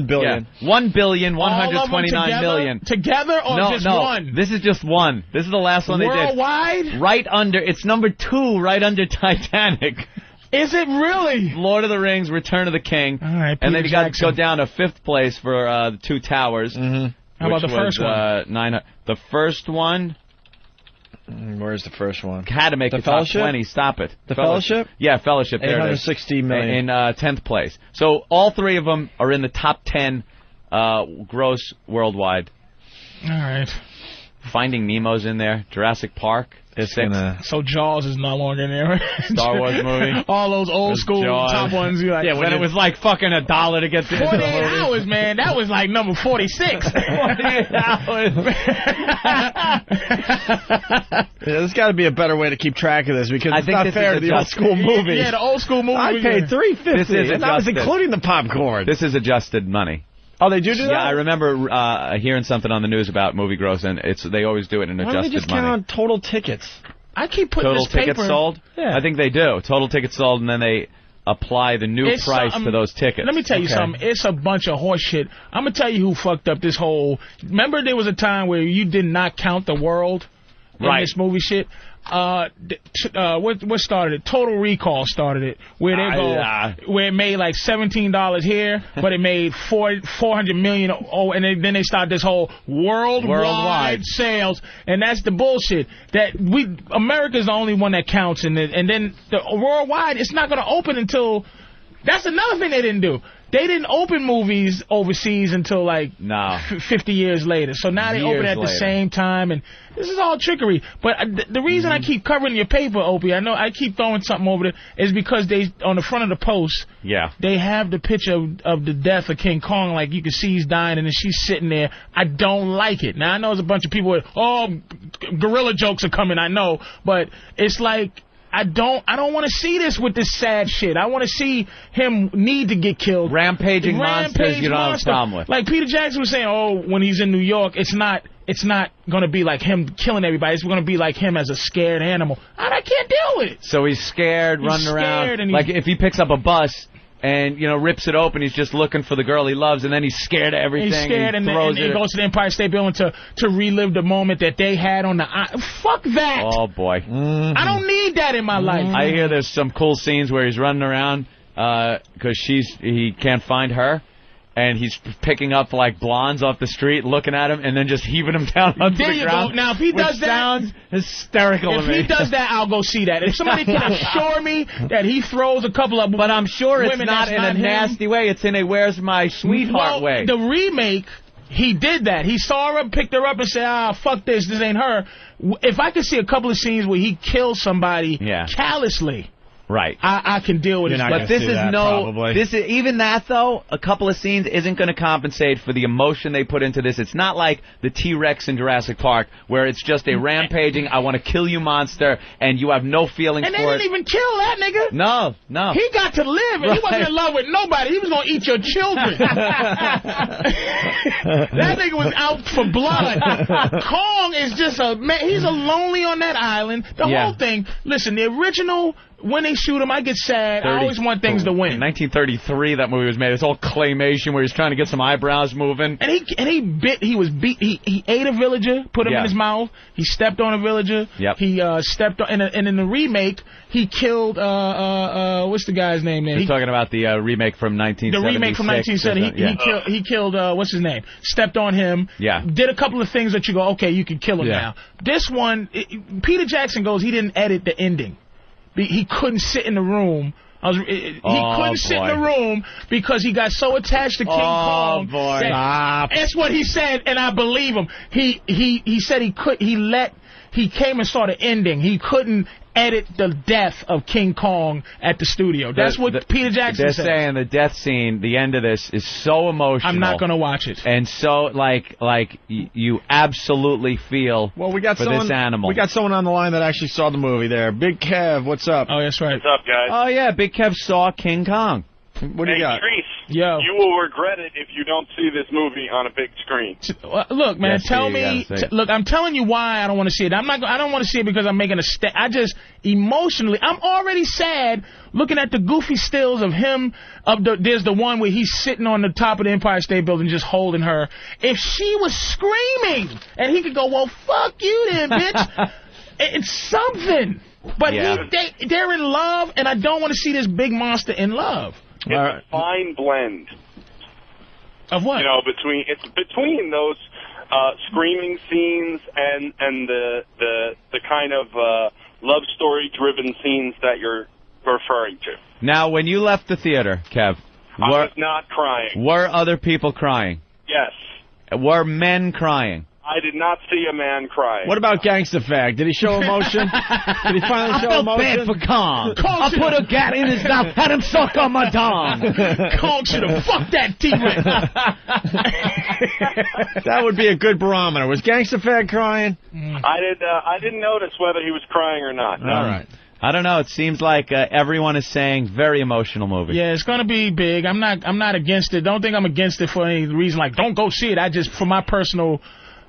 billion. Yeah. 1,129 million. Together or just one? This is just one. This is the last one they did. Worldwide? Right under, it's number 2, right under Titanic. Is it really? Lord of the Rings, Return of the King. All right, and then you got to go down to 5th place for the Two Towers. How about the first one? The first one Where's the first one? Had to make the top Fellowship? 20. Stop it. The Fellowship? Yeah, Fellowship. There it is. 860 million. In 10th place. So all three of them are in the top 10 gross worldwide. All right. Finding Nemo's in there. Jurassic Park. So Jaws is no longer in there. Star Wars movie. All those old school Jaws. top ones. You like, Yeah, when it was like fucking $1 to get to 48 hours, man. That was like number 46. 48 hours. There's got to be a better way to keep track of this because it's not fair to the old school movies. Yeah, the old school movies. I paid $3.50, This is and that was adjusted. including the popcorn. This is adjusted money. Oh, they do that? Yeah, I remember hearing something on the news about movie gross, and they always do it in Why don't they adjusted just count money. on total tickets? I keep putting Total this paper. tickets sold? Yeah. I think they do. Total tickets sold, and then they apply the new price to those tickets. Let me tell you something. It's a bunch of horse shit. I'm going to tell you who fucked up this whole... Remember there was a time where you did not count the world in this movie shit? What started it? Total Recall started it, where they where it made like $17 here, but it made $400 million. And then they started this whole worldwide sales, and that's the bullshit. That America's the only one that counts, and then the worldwide, it's not going to open until. That's another thing they didn't do. They didn't open movies overseas until like 50 years later. So now they open at the same time, and this is all trickery. But the reason I keep covering your paper, Opie, I know I keep throwing something over there, is because they on the front of the post, they have the picture of the death of King Kong, like you can see he's dying, and then she's sitting there. I don't like it. Now I know there's a bunch of people with, gorilla jokes are coming. I know, but it's like. I don't want to see this with this sad shit. I want to see him need to get killed. Rampaging monsters you don't have a problem with. Like Peter Jackson was saying, when he's in New York, it's not going to be like him killing everybody. It's going to be like him as a scared animal. I can't deal with it. So he's scared, running around. And like if he picks up a bus and, rips it open, he's just looking for the girl he loves, and then he's scared of everything. He's scared, and he goes to the Empire State Building to relive the moment that they had on the... Fuck that! Oh, boy. I don't need that in my life. I hear there's some cool scenes where he's running around because he can't find her, and he's picking up, like, blondes off the street, looking at him, and then just heaving them down onto the ground. Go. Now, if he does that... sounds hysterical to me. If he does that, I'll go see that. If somebody can assure me that he throws a couple of But I'm sure it's women, not in a nasty way. It's in a where's my sweetheart way. The remake, he did that. He saw her, picked her up, and said, fuck this ain't her. If I could see a couple of scenes where he kills somebody callously... Right. I can deal with it. But this is even that though, a couple of scenes isn't going to compensate for the emotion they put into this. It's not like the T-Rex in Jurassic Park where it's just a rampaging, I want to kill you monster, and you have no feelings for it. And they didn't even kill that nigga. No. He got to live, and he wasn't in love with nobody. He was going to eat your children. That nigga was out for blood. Kong is just he's lonely on that island. The whole thing, listen, the original... When they shoot him, I get sad. I always want things to win. In 1933, that movie was made. It's all claymation where he's trying to get some eyebrows moving. And he ate a villager, put him in his mouth. He stepped on a villager. Yep. He stepped on, and in the remake, he killed what's the guy's name there? You're talking about the remake from 1976. The remake from 1970. He killed what's his name? Stepped on him. Yeah. Did a couple of things that you go, okay, you can kill him now. This one, Peter Jackson goes, he didn't edit the ending. He couldn't sit in the room. He couldn't sit in the room because he got so attached to King Kong. That's what he said, and I believe him. He said he came and saw the ending. He couldn't edit the death of King Kong at the studio. That's what Peter Jackson said. They're saying the death scene, the end of this, is so emotional. I'm not going to watch it. And so, you absolutely feel for this animal. We got someone on the line that actually saw the movie there. Big Kev, what's up? Oh, that's right. What's up, guys? Oh, yeah, Big Kev saw King Kong. What do you got? Patrice, Yo. you will regret it if you don't see this movie on a big screen. Look, man, look, I'm telling you why I don't want to see it. I don't want to see it because I'm making a I just, emotionally, I'm already sad looking at the goofy stills of him. There's the one where he's sitting on the top of the Empire State Building just holding her. If she was screaming, and he could go, well, fuck you then, bitch. It's something. But they're in love, and I don't want to see this big monster in love. It's a fine blend. Of what? Between those screaming scenes and the kind of love story driven scenes that you're referring to. Now, when you left the theater, Kev, I was not crying. Were other people crying? Yes. Were men crying? I did not see a man crying. What about Gangsta Fag? Did he show emotion? Did he finally show emotion? I felt bad for Kong. I put a gat in his mouth, had him suck on my dong. Kong should have fucked that T-Rex. That would be a good barometer. Was Gangsta Fag crying? I didn't notice whether he was crying or not. No. All right. I don't know. It seems like everyone is saying very emotional movie. Yeah, it's gonna be big. I'm not against it. Don't think I'm against it for any reason. Like, don't go see it. I just, for my personal,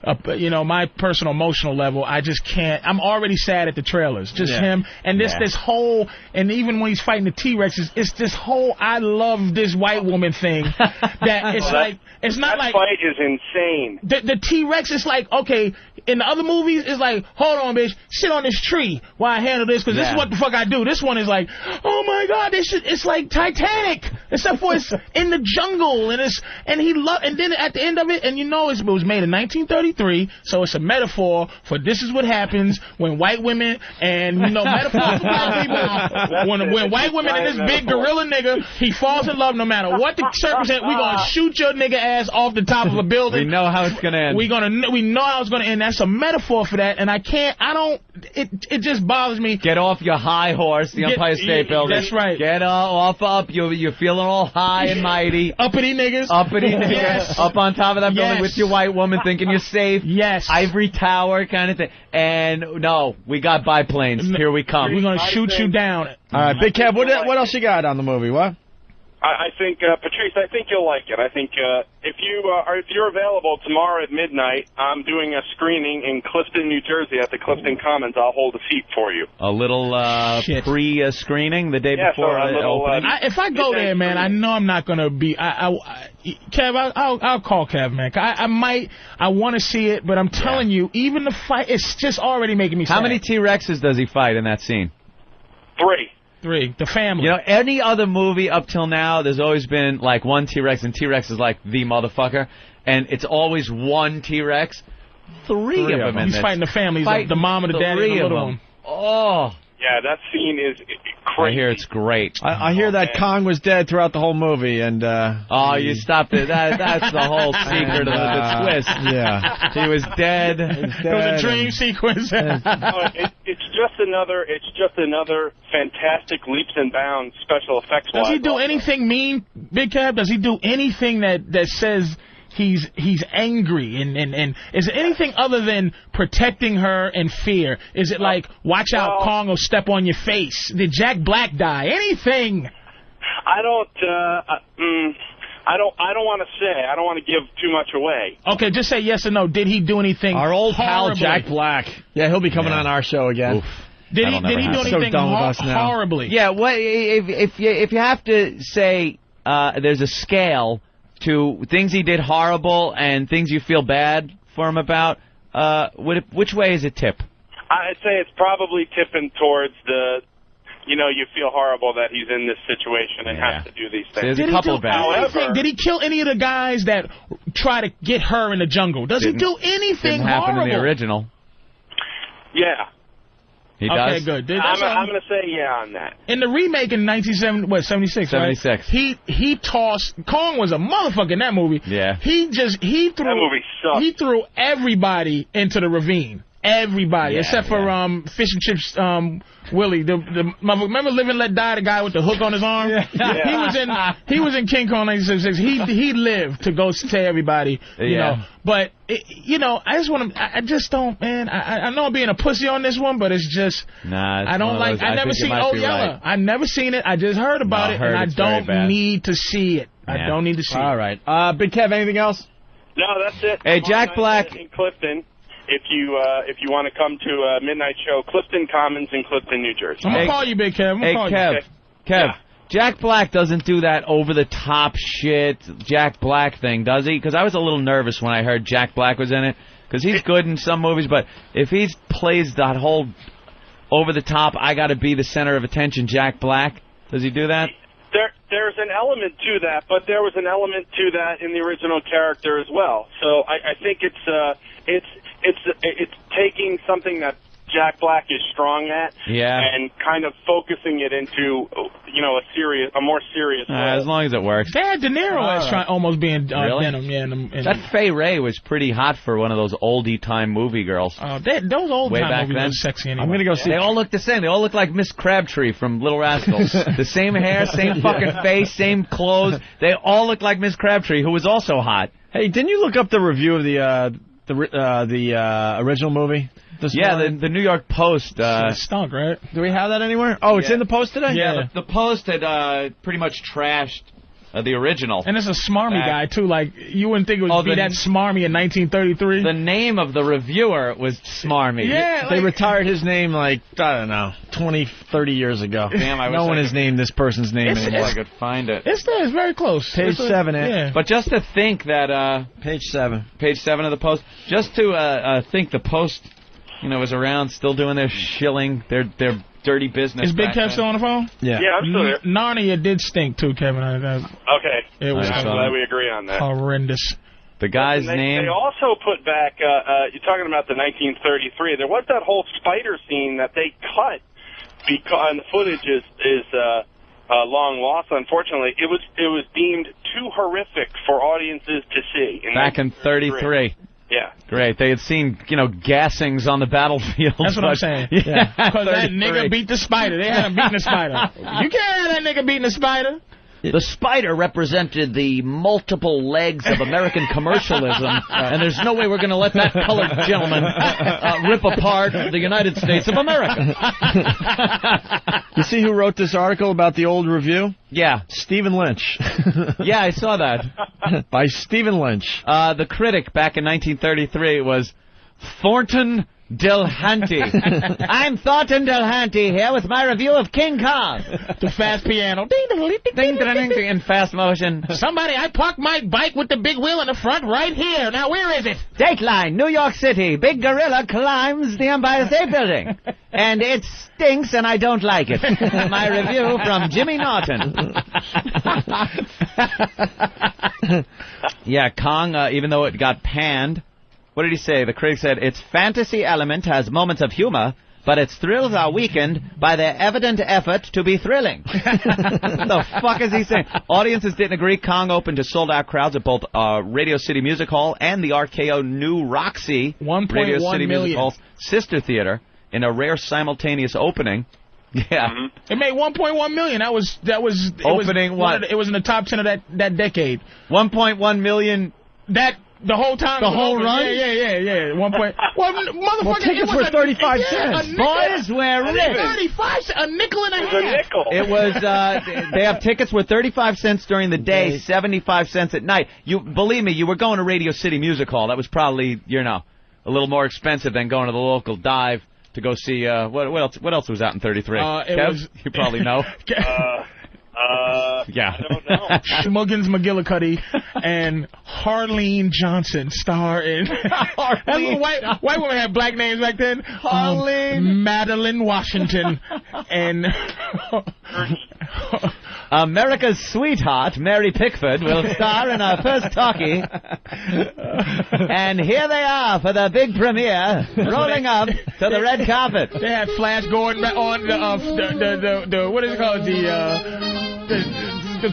my personal emotional level, I just can't. I'm already sad at the trailers. Just him and this whole, and even when he's fighting the T-Rexes, it's this whole I love this white woman thing. That it's like, it's not like that fight is insane. The T-Rex is like, okay, in the other movies, it's like, hold on, bitch, sit on this tree while I handle this, because this is what the fuck I do. This one is like, oh my god, it's like Titanic, except for it's in the jungle, and then at the end of it, and it was made in 1933, so it's a metaphor for this is what happens when white women, and metaphor for black people, when white women and this big gorilla nigga, he falls in love no matter what the circumstance, we gonna shoot your nigga ass off the top of a building. We know how it's gonna end. We know how it's gonna end. That's a metaphor for that, and it just bothers me. Get off your high horse, the Empire State Building. That's right. Get off up. You're feeling all high and mighty. Uppity niggas. Yes. Up on top of that building with your white woman thinking you're safe. Yes. Ivory tower kind of thing. And no, we got biplanes. Here we come. We're going to shoot you down. All right, Big Kev, what else you got on the movie? What? I think, Patrice, I think you'll like it. I think if you're available tomorrow at midnight, I'm doing a screening in Clifton, New Jersey at the Clifton Commons. I'll hold a seat for you. A little pre-screening the day before opening? If I go there, man, I know I'm not going to be... Kev, I'll call Kev, man. I want to see it, but I'm telling you, even the fight, it's just already making me sad. How many T-Rexes does he fight in that scene? 3. The family. Any other movie up till now, there's always been like one T-Rex, and T-Rex is like the motherfucker, and it's always one T-Rex. Three of them. He's fighting the families, the mom and the daddy and the little one. Oh. Yeah, that scene is crazy. I hear it's great. I hear that Kong was dead throughout the whole movie, and you stopped it. That's the whole secret of the twist. Yeah, he was dead. It was a dream sequence. It's just another fantastic leaps and bounds special effects. Does he do anything mean, Big Cab? Does he do anything that says he's angry and is it anything other than protecting her and fear? Is it like, watch out, Kong will step on your face? Did Jack Black die? Anything? I don't want to say. I don't want to give too much away. Okay, just say yes or no. Did he do anything? Our old horribly? pal Jack Black. Yeah, he'll be coming on our show again. Oof. Did he do anything horribly? Yeah. What if you have to say there's a scale to things he did horrible and things you feel bad for him about, which way is it tip? I'd say it's probably tipping towards the, you feel horrible that he's in this situation and has to do these things. There's a couple of bad. Did he kill any of the guys that try to get her in the jungle? Does he do anything didn't happen horrible? in the original. Yeah. He does? Okay, good. I'm going to say yeah on that. In the remake in 76, 76. Right? He tossed... Kong was a motherfucker in that movie. Yeah. That movie sucked. He threw everybody into the ravine. Everybody, except for Fish and Chips Willie. Remember Live and Let Die, the guy with the hook on his arm? Yeah. He was in King Kong 1976. He lived to go say everybody, you know. But I just don't, man. I know I'm being a pussy on this one, but it's just I don't like. I never seen Oh Yella. I never seen it. I just heard about it, and I don't need to see it. I don't need to see it. All right, Big Kev. Anything else? No, that's it. Hey, Jack Black in Clifton. If you want to come to a midnight show, Clifton Commons in Clifton, New Jersey. I'm gonna call you, Big Kev. Kev. Yeah. Jack Black doesn't do that over-the-top shit Jack Black thing, does he? Because I was a little nervous when I heard Jack Black was in it. Because he's good in some movies, but if he plays that whole over-the-top, I got to be the center of attention Jack Black, does he do that? there's an element to that, but there was an element to that in the original character as well. So I think it's taking something that Jack Black is strong at, and kind of focusing it into, a more serious role. As long as it works. They had De Niro as almost being really? Venom. Yeah, that Fay Wray was pretty hot for one of those oldie time movie girls. Those old way time back movies then. are sexy anyway. I'm gonna go see. They all look the same. They all look like Miss Crabtree from Little Rascals. The same hair, same fucking face, same clothes. They all look like Miss Crabtree, who was also hot. Hey, didn't you look up the review of the original movie? The New York Post. It stunk, right? Do we have that anywhere? Oh, it's in the Post today? Yeah, the Post had pretty much trashed the original. And it's a smarmy guy, too. Like, you wouldn't think it would be that smarmy in 1933. The name of the reviewer was Smarmy. Yeah, they retired his name, I don't know, 20, 30 years ago. Damn, no one has named this person's name anymore. I could find it. It's there. It's very close. Page 7, yeah. But just to think that... Page 7. Page 7 of the Post. Just to think the Post... was around, still doing their shilling, their dirty business. Is Big Kev still on the phone? Yeah, I'm still there. Narnia did stink, too, Kevin. Okay. It was I'm glad we agree on that. horrendous. The guy's name... They also put back, you're talking about the 1933, there was that whole spider scene that they cut, and the footage is long lost, unfortunately. It was deemed too horrific for audiences to see. Back in 33. Yeah. Great. They had seen, gassings on the battlefield. That's what I'm saying. Yeah. Because that nigga beat the spider. They had him beating the spider. You can't have that nigga beating the spider. The spider represented the multiple legs of American commercialism, and there's no way we're going to let that colored gentleman rip apart the United States of America. You see who wrote this article about the old review? Yeah. Stephen Lynch. Yeah, I saw that. By Stephen Lynch. The critic back in 1933 was Thornton Delhanty. I'm Thornton Delhanty here with my review of King Kong. The fast piano. In fast motion. Somebody, I parked my bike with the big wheel in the front right here. Now, where is it? Dateline, New York City. Big gorilla climbs the Empire State Building. And it stinks, and I don't like it. My review from Jimmy Norton. Yeah, Kong, even though it got panned, what did he say? The critic said, its fantasy element has moments of humor, but its thrills are weakened by their evident effort to be thrilling. What the fuck is he saying? Audiences didn't agree. Kong opened to sold-out crowds at both Radio City Music Hall and the RKO New Roxy Radio City Music Hall's sister theater in a rare simultaneous opening. Yeah. It made $1.1 million. That was opening what? It was in the top 10 of that decade. $1.1 million. The whole time. The whole run? Yeah. Motherfucker. Well, tickets were 35 cents. Boys, we're rich. 35 cents, a nickel and a half. A nickel. It was, they have tickets worth 35 cents during the day, 75 cents at night. Believe me, you were going to Radio City Music Hall. That was probably, a little more expensive than going to the local dive to go see, what else was out in 33? Kev, you probably know. Yeah. I don't know. Schmuggins McGillicuddy and Harleen Johnson star in. White women had black names back then. Madeline Washington and. America's sweetheart, Mary Pickford, will star in our first talkie. And here they are for the big premiere, rolling up to the red carpet. They had Flash Gordon on the what is it called? The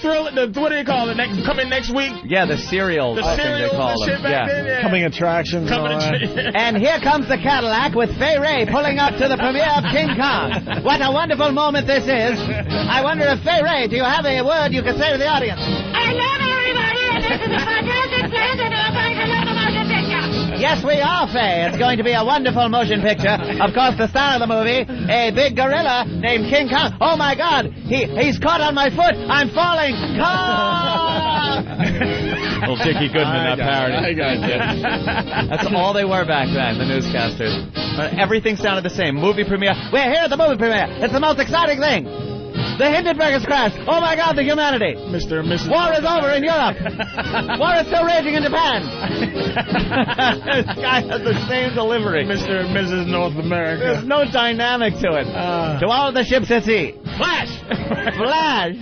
thrill, what do they call it? Coming next week? Yeah, the serial. The serial, they call them. yeah. Coming attractions. And here comes the Cadillac with Fay Wray pulling up to the premiere of King Kong. What a wonderful moment this is. I wonder if Fay Wray, do you have a word you could say to the audience? I love everybody, and this is a fantastic place, and I'm going to love the motion picture. Yes, we are, Faye. It's going to be a wonderful motion picture. Of course, the star of the movie, a big gorilla named King Kong. Oh, my God. He's caught on my foot. I'm falling. Kong! Little Dickie Goodman, that parody. I got you. That's all they were back then, the newscasters. Everything sounded the same. Movie premiere. We're here at the movie premiere. It's the most exciting thing. The Hindenburg has crashed. Oh, my God, the humanity. Mr. and Mrs. War is over in Europe. War is still raging in Japan. This guy has the same delivery. Mr. and Mrs. North America. There's no dynamic to it. To all the ships at sea. Flash! Flash!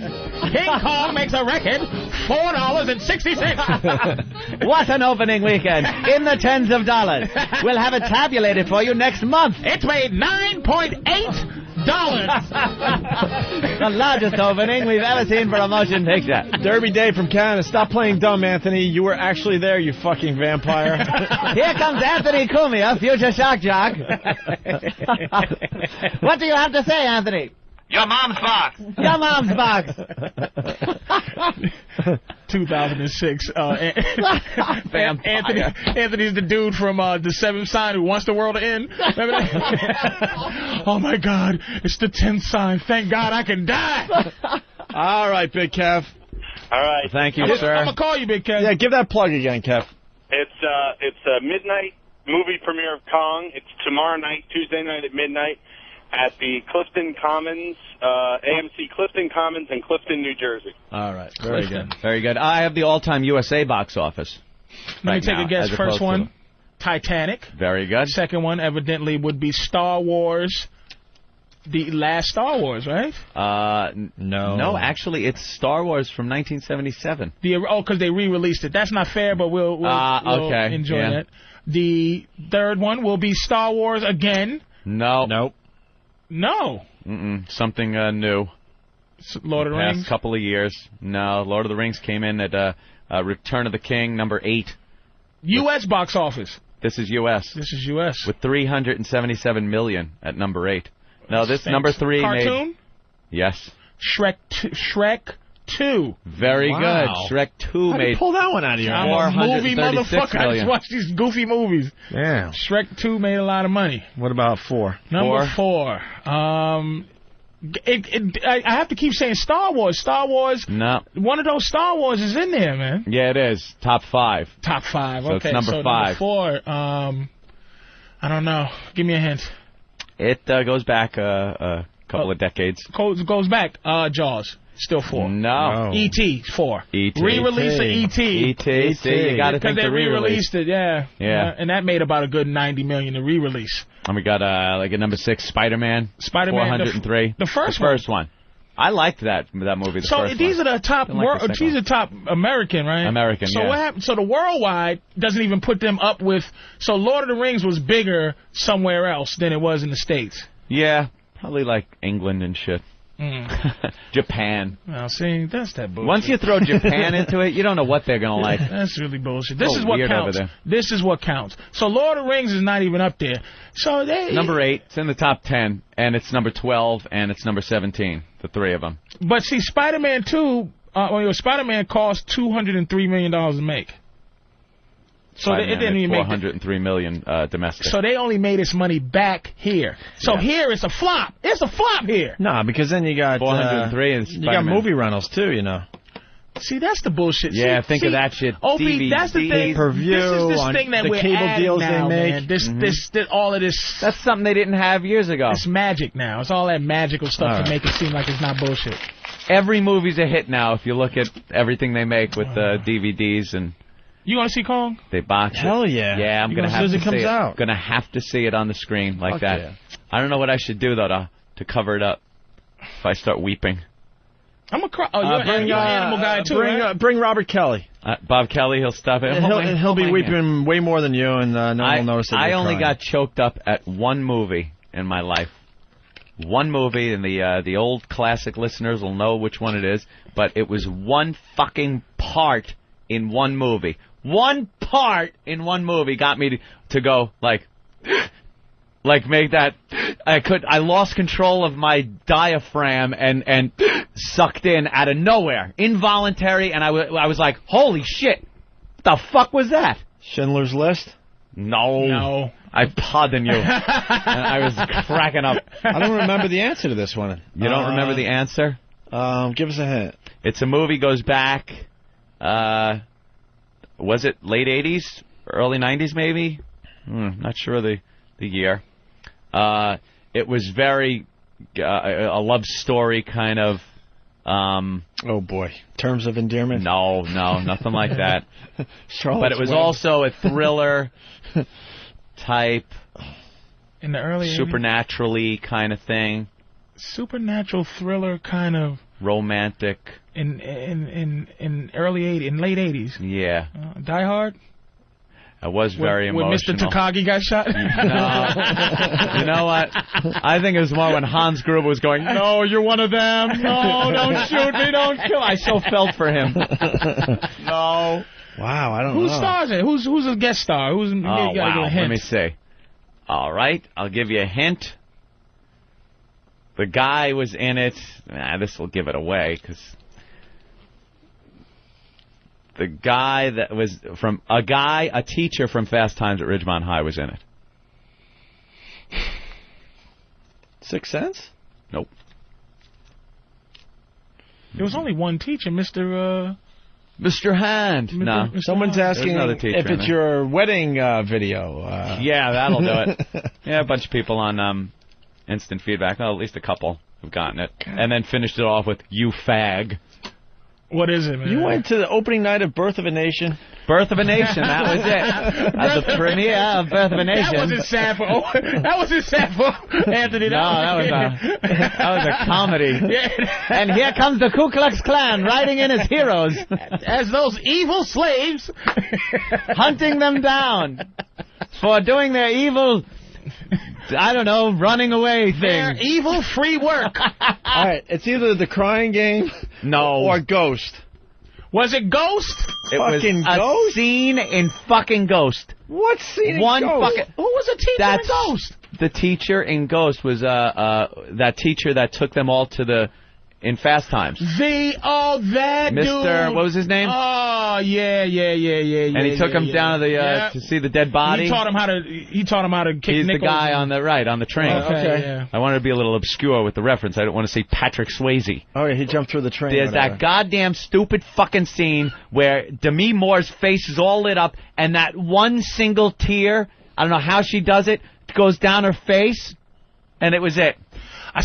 King Kong makes a record $4.60. What an opening weekend in the tens of dollars. We'll have it tabulated for you next month. It's made $9.8. The largest opening we've ever seen for a motion picture. Derby Day from Canada. Stop playing dumb, Anthony. You were actually there, you fucking vampire. Here comes Anthony Cumia, future shock jock. What do you have to say, Anthony? Your mom's box. Your mom's box. 2006. Anthony's the dude from The Seventh Sign who wants the world to end. Remember that? Oh, my God. It's the 10th sign. Thank God I can die. All right, Big Kev. All right. Thank you, sir. I'm going to call you, Big Kev. Yeah, give that plug again, Kev. It's a midnight movie premiere of Kong. It's tomorrow night, Tuesday night at midnight, at the Clifton Commons, AMC Clifton Commons in Clifton, New Jersey. All right. Very good. Very good. I have the all-time USA box office. Let me take a guess. First one, Titanic. Very good. Second one, evidently, would be Star Wars. The last Star Wars, right? No. No, actually, it's Star Wars from 1977. Because they re-released it. That's not fair, but we'll okay. enjoy Yeah. that. The third one will be Star Wars again. No. Nope. No. Something new. Lord of the Rings? Past couple of years. No, Lord of the Rings came in at Return of the King, number 8. U.S. box office. This is U.S. This is U.S. With $377 million at number 8. No, this Thanks. number 3 Cartoon? made... Yes. Shrek 2. Very good. Shrek 2 How made... did you pull that one out of your I'm a movie motherfucker. I just watch these goofy movies. Yeah. Shrek 2 made a lot of money. What about 4? Number 4. I have to keep saying Star Wars. Star Wars. No. One of those Star Wars is in there, man. Yeah, it is. Top 5. Top 5. So Okay. it's number 5. Number 4. I don't know. Give me a hint. It goes back a couple of decades. Goes back. Jaws. Still 4. No. E.T. 4. E.T. Re-release of E.T. E.T. See, you got to think they the re-released it, yeah. Yeah. And that made about a good $90 million to re-release. And we got like a number 6, Spider-Man. Spider-Man. 403. The first one. I liked that movie. So these are the top. These are top American, right? American. So yeah. what happened? So the worldwide doesn't even put them up with. So Lord of the Rings was bigger somewhere else than it was in the States. Yeah, probably like England and shit. Japan. Well, see, that's that bullshit. Once you throw Japan into it, you don't know what they're gonna like. That's really bullshit. This is what counts. This is what counts. So Lord of the Rings is not even up there. So number 8. It's in the top 10, and it's number 12, and it's number 17. The 3 of them. But see, Spider-Man 2. Spider-Man cost $203 million to make. So it didn't even make $403 million domestic. So they only made its money back here. So here it's a flop. It's a flop here. Nah, because then you got 403 and you got movie rentals too, you know. See, that's the bullshit. Yeah, think of that shit. Opie, that's the thing. Pay-per-view, this is this thing that the we're cable adding deals now, they make. Man. This, all of this. That's something they didn't have years ago. It's magic now. It's all that magical stuff to make it seem like it's not bullshit. Every movie's a hit now if you look at everything they make with DVDs and... You want to see Kong? They box it. Hell yeah. Yeah, I'm going to have to see it. Comes out. Going to have to see it on the screen like Fuck that. Yeah. I don't know what I should do, though, to cover it up if I start weeping. I'm going to cry. Oh, you're an animal guy, too, right? Bring Robert Kelly. Bob Kelly, he'll stop it. He'll be weeping way more than you, and no one will notice it. I only got choked up at one movie in my life. One movie, and the old classic listeners will know which one it is, but it was one fucking part in one movie. One part in one movie got me to go like make that. I lost control of my diaphragm and sucked in out of nowhere, involuntary, and I was like, holy shit, what the fuck was that? Schindler's List? No. I pardon you. I was cracking up. I don't remember the answer to this one. You don't remember the answer? Give us a hint. It's a movie goes back. Was it late 80s, early 90s maybe? Not sure the year. It was very a love story kind of. Oh boy, Terms of Endearment? No, nothing like that. But it was also a thriller type, in the early supernaturally kind of thing. Supernatural thriller kind of. romantic. In early 80s, in late 80s. Yeah. Die Hard. It was very emotional. When Mr. Takagi got shot? No. You know what? I think it was more when Hans Gruber was going, no, you're one of them. No, don't shoot me, don't kill. I so felt for him. No. Wow, I don't know. Who stars it? Who's a guest star? Oh, wow. Let me see. All right, I'll give you a hint. The guy was in it. This will give it away, because the guy that was from a teacher from Fast Times at Ridgemont High was in it. Sixth Sense? Nope. There was only one teacher, Mr. Hand. No. Someone's asking if it's your wedding video. Yeah, that'll do it. Yeah, a bunch of people on instant feedback. Well, at least a couple have gotten it. And then finished it off with, you fag. What is it, man? You went to the opening night of Birth of a Nation. Birth of a Nation, that was it. At the premiere of Birth of a Nation. That wasn't sad for Anthony. That was a comedy. Yeah. And here comes the Ku Klux Klan riding in as heroes. As those evil slaves. Hunting them down for doing their evil, I don't know, running away thing. Their evil free work. All right, it's either The Crying Game or Ghost. Was it Ghost? It was a scene in fucking Ghost. What scene in Ghost? Who was a teacher in Ghost? The teacher in Ghost was that teacher that took them all to in Fast Times. That Mr. dude. What was his name? Oh, yeah. And he took him down to see the dead body. He taught him how to kick He's nickels. the guy on the train. Okay. Yeah. I wanted to be a little obscure with the reference. I don't want to say Patrick Swayze. Oh, yeah, he jumped through the train. There's that goddamn stupid fucking scene where Demi Moore's face is all lit up and that one single tear, I don't know how she does it, goes down her face, and it was it. I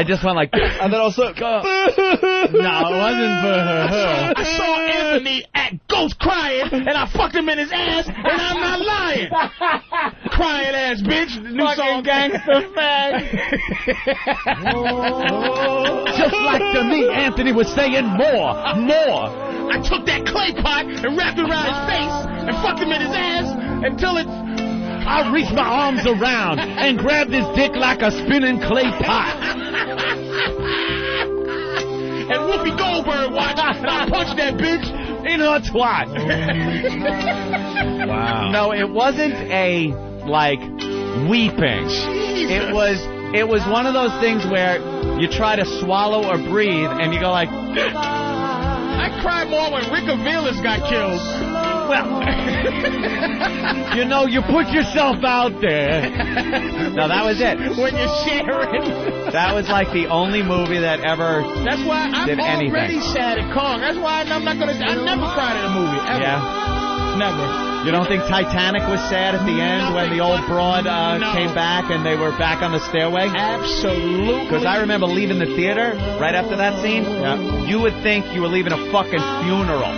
just went like, and then also, no, it wasn't for her. I saw Anthony at Ghost crying, and I fucked him in his ass, and I'm not lying. Crying ass bitch. New song, Gangsta Fag. Just like to me, Anthony was saying more. I took that clay pot and wrapped it around his face and fucked him in his ass until it. I reached my arms around and grabbed his dick like a spinning clay pot. And Whoopi Goldberg watched, and I punched that bitch in her twat. Wow. No, it wasn't weeping. Jesus. It was one of those things where you try to swallow or breathe, and you go like. I cried more when Rick Aviles got killed. Well, you put yourself out there. No, that was it. When you're sharing. That was like the only movie that ever That's why I'm did already anything. sad at Kong. That's why I'm not gonna. I never cried in a movie. Ever. Yeah. Never. You don't think Titanic was sad at the end when the old broad came back and they were back on the stairway? Absolutely. Because I remember leaving the theater right after that scene. Yeah. You would think you were leaving a fucking funeral.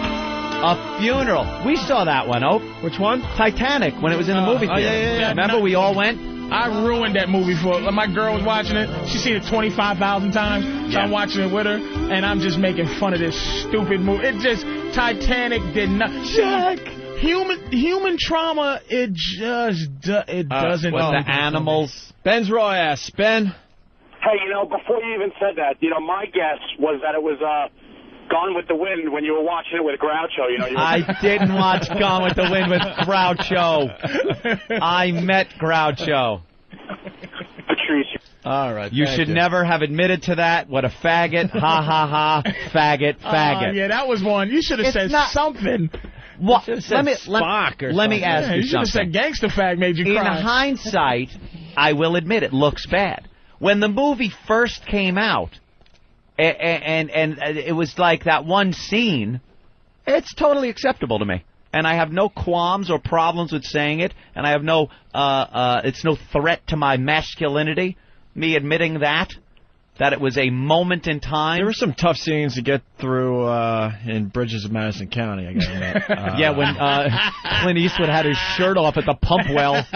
A funeral. We saw that one, Ope. Which one? Titanic, when it was in the movie theater. Yeah. Remember we all went? I ruined that movie for my girl was watching it. She's seen it 25,000 times. So I'm watching it with her, and I'm just making fun of this stupid movie. It just Titanic did not. Jack. Human trauma. It just doesn't. With the animals. Ben's raw ass. Ben. Hey, before you even said that, my guess was that it was Gone with the Wind when you were watching it with Groucho. I didn't watch Gone with the Wind with Groucho. I met Groucho. Patrice. All right. You should never have admitted to that. What a faggot. Ha, ha, ha. Faggot. Yeah, that was one. You should have said something. What? Let me ask you something. You should have said Gangsta Fag made you cry. In hindsight, I will admit it looks bad. When the movie first came out, and it was like that one scene, it's totally acceptable to me. And I have no qualms or problems with saying it, and I have it's no threat to my masculinity, me admitting that. that it was a moment in time. There were some tough scenes to get through in Bridges of Madison County, I got to admit. Yeah, when Clint Eastwood had his shirt off at the pump well,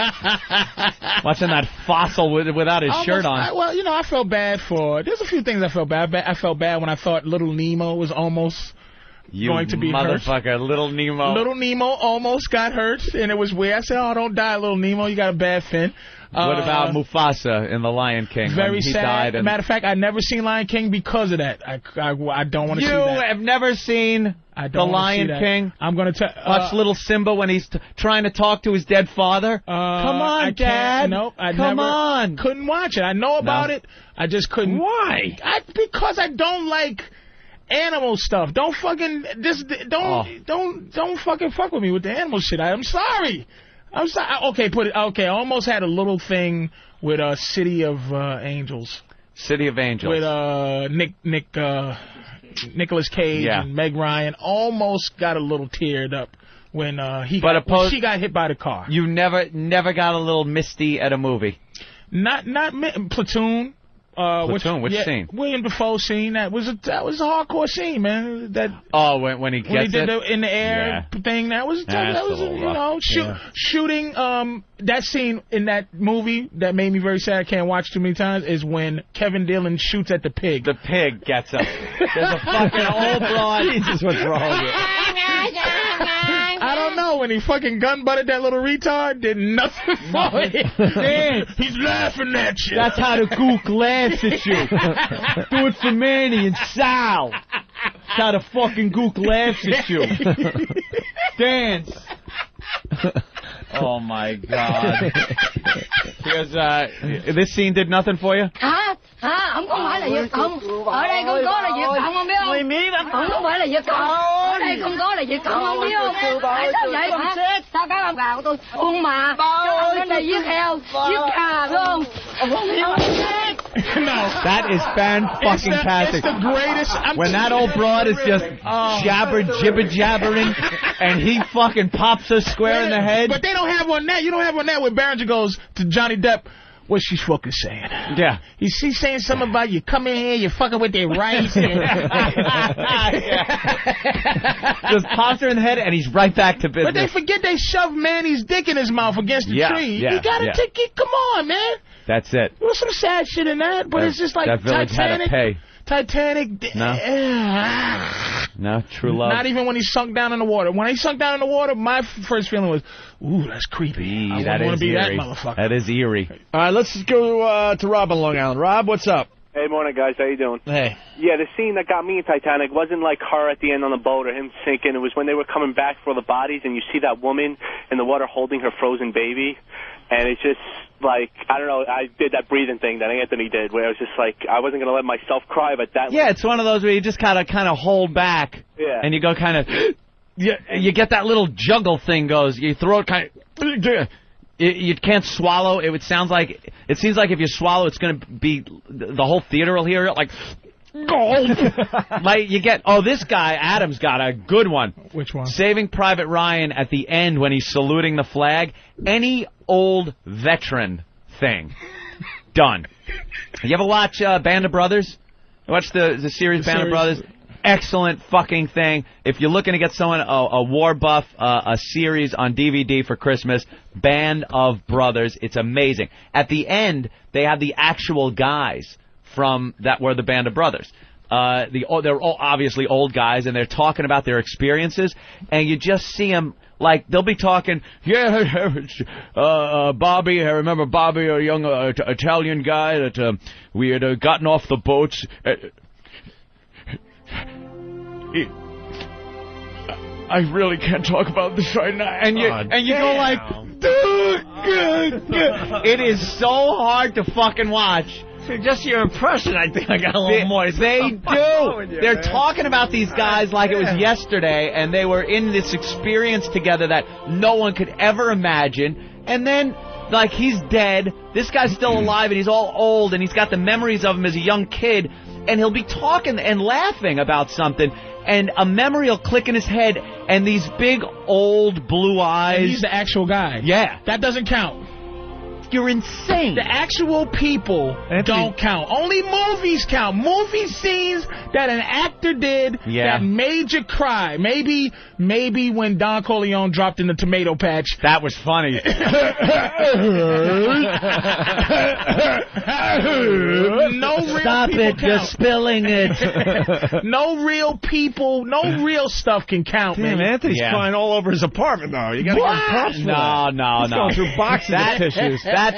watching that fossil without his shirt on. I felt bad for... There's a few things I felt bad. I felt bad when I thought Little Nemo was almost... going to be motherfucker, hurt. Little Nemo. Little Nemo almost got hurt, and it was weird. I said, "Oh, don't die, Little Nemo. You got a bad fin." What about Mufasa in The Lion King? Very he sad. died and... Matter of fact, I've never seen Lion King because of that. I don't want to see that. You have never seen The Lion King? I'm going to tell... Watch little Simba when he's trying to talk to his dead father. Come on, Dad. Nope, Come on. Couldn't watch it. I know about it. I just couldn't. Why? Because I don't like... animal stuff. Don't fucking don't fucking fuck with me with the animal shit. I'm sorry. Okay, I almost had a little thing with City of Angels. City of Angels. With Nicolas Cage and Meg Ryan. Almost got a little teared up when when she got hit by the car. You never got a little misty at a movie. Not Platoon. Platoon, which scene? William Dafoe scene. That was a hardcore scene, man. When he did the in the air thing. That was shooting. That scene in that movie that made me very sad. I can't watch too many times. Is when Kevin Dillon shoots at the pig. The pig gets him. There's a fucking old broad. Jesus, what's wrong with I don't know. When he fucking gun-butted that little retard, did nothing for it. Man, he's laughing at you. That's how the gook laughs at you. Do it for Manny and Sal. That's how the fucking gook laughs at you. Dance. Oh, my God. Because this scene did nothing for you? Không phải là Việt Cộng. Ở đây không có là Việt Cộng, không biết không? Không phải là Việt Cộng. Ở đây không có là Việt Cộng, không biết không? Tại sao vậy hả? Sao các ông gà của tôi uống mà cho lên đây giết heo, giết gà luôn. No, that is fan-fucking-tastic. It's the greatest. When that old broad is just jibber-jabbering, and he fucking pops her square in the head. But they don't have on that. You don't have on that when Berenger goes to Johnny Depp. What's she fucking saying? Yeah. She's saying something about you come in here, you're fucking with their rice. Just pops her in the head, and he's right back to business. But they forget they shoved Manny's dick in his mouth against the tree. You gotta take it. Come on, man. That's it. There was some sad shit in that, but it's just like that village Titanic. Had to pay. Titanic. No, true love. Not even when he sunk down in the water. When he sunk down in the water, my first feeling was, ooh, that's creepy. I wouldn't want to be that motherfucker. That is eerie. All right, let's go to Rob on Long Island. Rob, what's up? Hey, morning, guys. How you doing? Hey. Yeah, the scene that got me in Titanic wasn't like her at the end on the boat or him sinking. It was when they were coming back for the bodies, and you see that woman in the water holding her frozen baby. And it's just like, I don't know, I did that breathing thing that Anthony did, where I was just like, I wasn't going to let myself cry, but that... Yeah, it's one of those where you just kind of hold back. Yeah. And you go kind of... You get that little juggle thing goes. Your throat kind of... You can't swallow. It seems like if you swallow, it's going to be... The whole theater will hear it, like... Like you get, this guy Adam's got a good one. Which one? Saving Private Ryan at the end when he's saluting the flag. Any old veteran thing done. You ever watch Band of Brothers? Watch the series Band of Brothers. Excellent fucking thing. If you're looking to get someone a war buff, a series on DVD for Christmas, Band of Brothers. It's amazing. At the end, they have the actual guys from that were the Band of Brothers. They're all obviously old guys, and they're talking about their experiences, and you just see them, like, they'll be talking, Bobby, I remember Bobby, a young Italian guy that we had gotten off the boats. I really can't talk about this right now. And you go like, it is so hard to fucking watch. Just your impression, I think I got a little more. They do. They're talking about these guys like it was yesterday, and they were in this experience together that no one could ever imagine. And then, like, he's dead. This guy's still alive, and he's all old, and he's got the memories of him as a young kid. And he'll be talking and laughing about something, and a memory will click in his head, and these big, old, blue eyes. And he's the actual guy. Yeah. That doesn't count. You're insane. The actual people don't count. Only movies count. Movie scenes that an actor did that made you cry. Maybe when Don Corleone dropped in the tomato patch. That was funny. No real Stop people it, count. you're spilling it. No real people, no real stuff can count, Damn, man. Anthony's crying all over his apartment, though. You got to give him props for that. No. He's going through boxes of tissues. That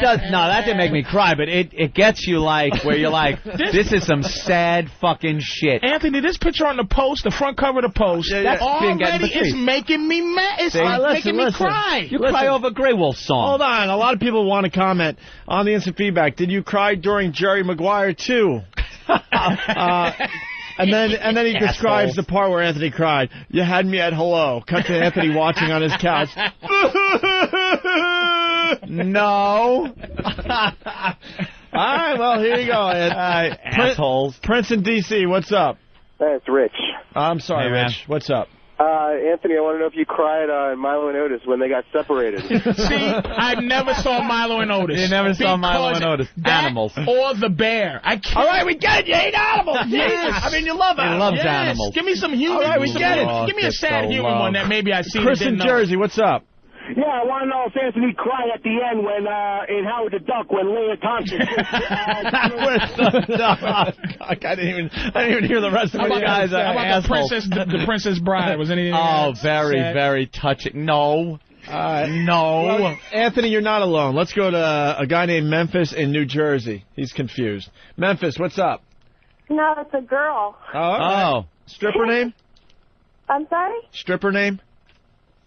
didn't make me cry, but it gets you like where you're like, this is some sad fucking shit. Anthony, this picture on the Post, the front cover of the Post, that's already is making me mad. It's making me cry. You cry over Grey Wolf song. Hold on. A lot of people want to comment on the instant feedback. Did you cry during Jerry Maguire too? And then he describes the part where Anthony cried. You had me at hello. Cut to Anthony watching on his couch. No. All right, well, here you go, Ed. Assholes. Prince in D.C., what's up? Hey, it's Rich. I'm sorry, Hey, man. Rich. What's up? Anthony, I want to know if you cried on Milo and Otis when they got separated. See, I never saw Milo and Otis. You never saw Milo and Otis. Animals. Or the bear. I can't. All right, we get it. You hate animals. Yes. I mean, you love He animals. loves animals. Give me some human. All right, we get it. Give me a sad human one that maybe I see. Chris in Jersey, what's up? Yeah, I want to know if Anthony cried at the end when in Howard the Duck when Leah Thompson. I didn't even hear the rest of How it. about, Guys, how about the Princess Bride? Was anything? Very, sad? very touching. No. No. Well, Anthony, you're not alone. Let's go to a guy named Memphis in New Jersey. He's confused. Memphis, what's up? No, it's a girl. Oh. Stripper name? I'm sorry? Stripper name?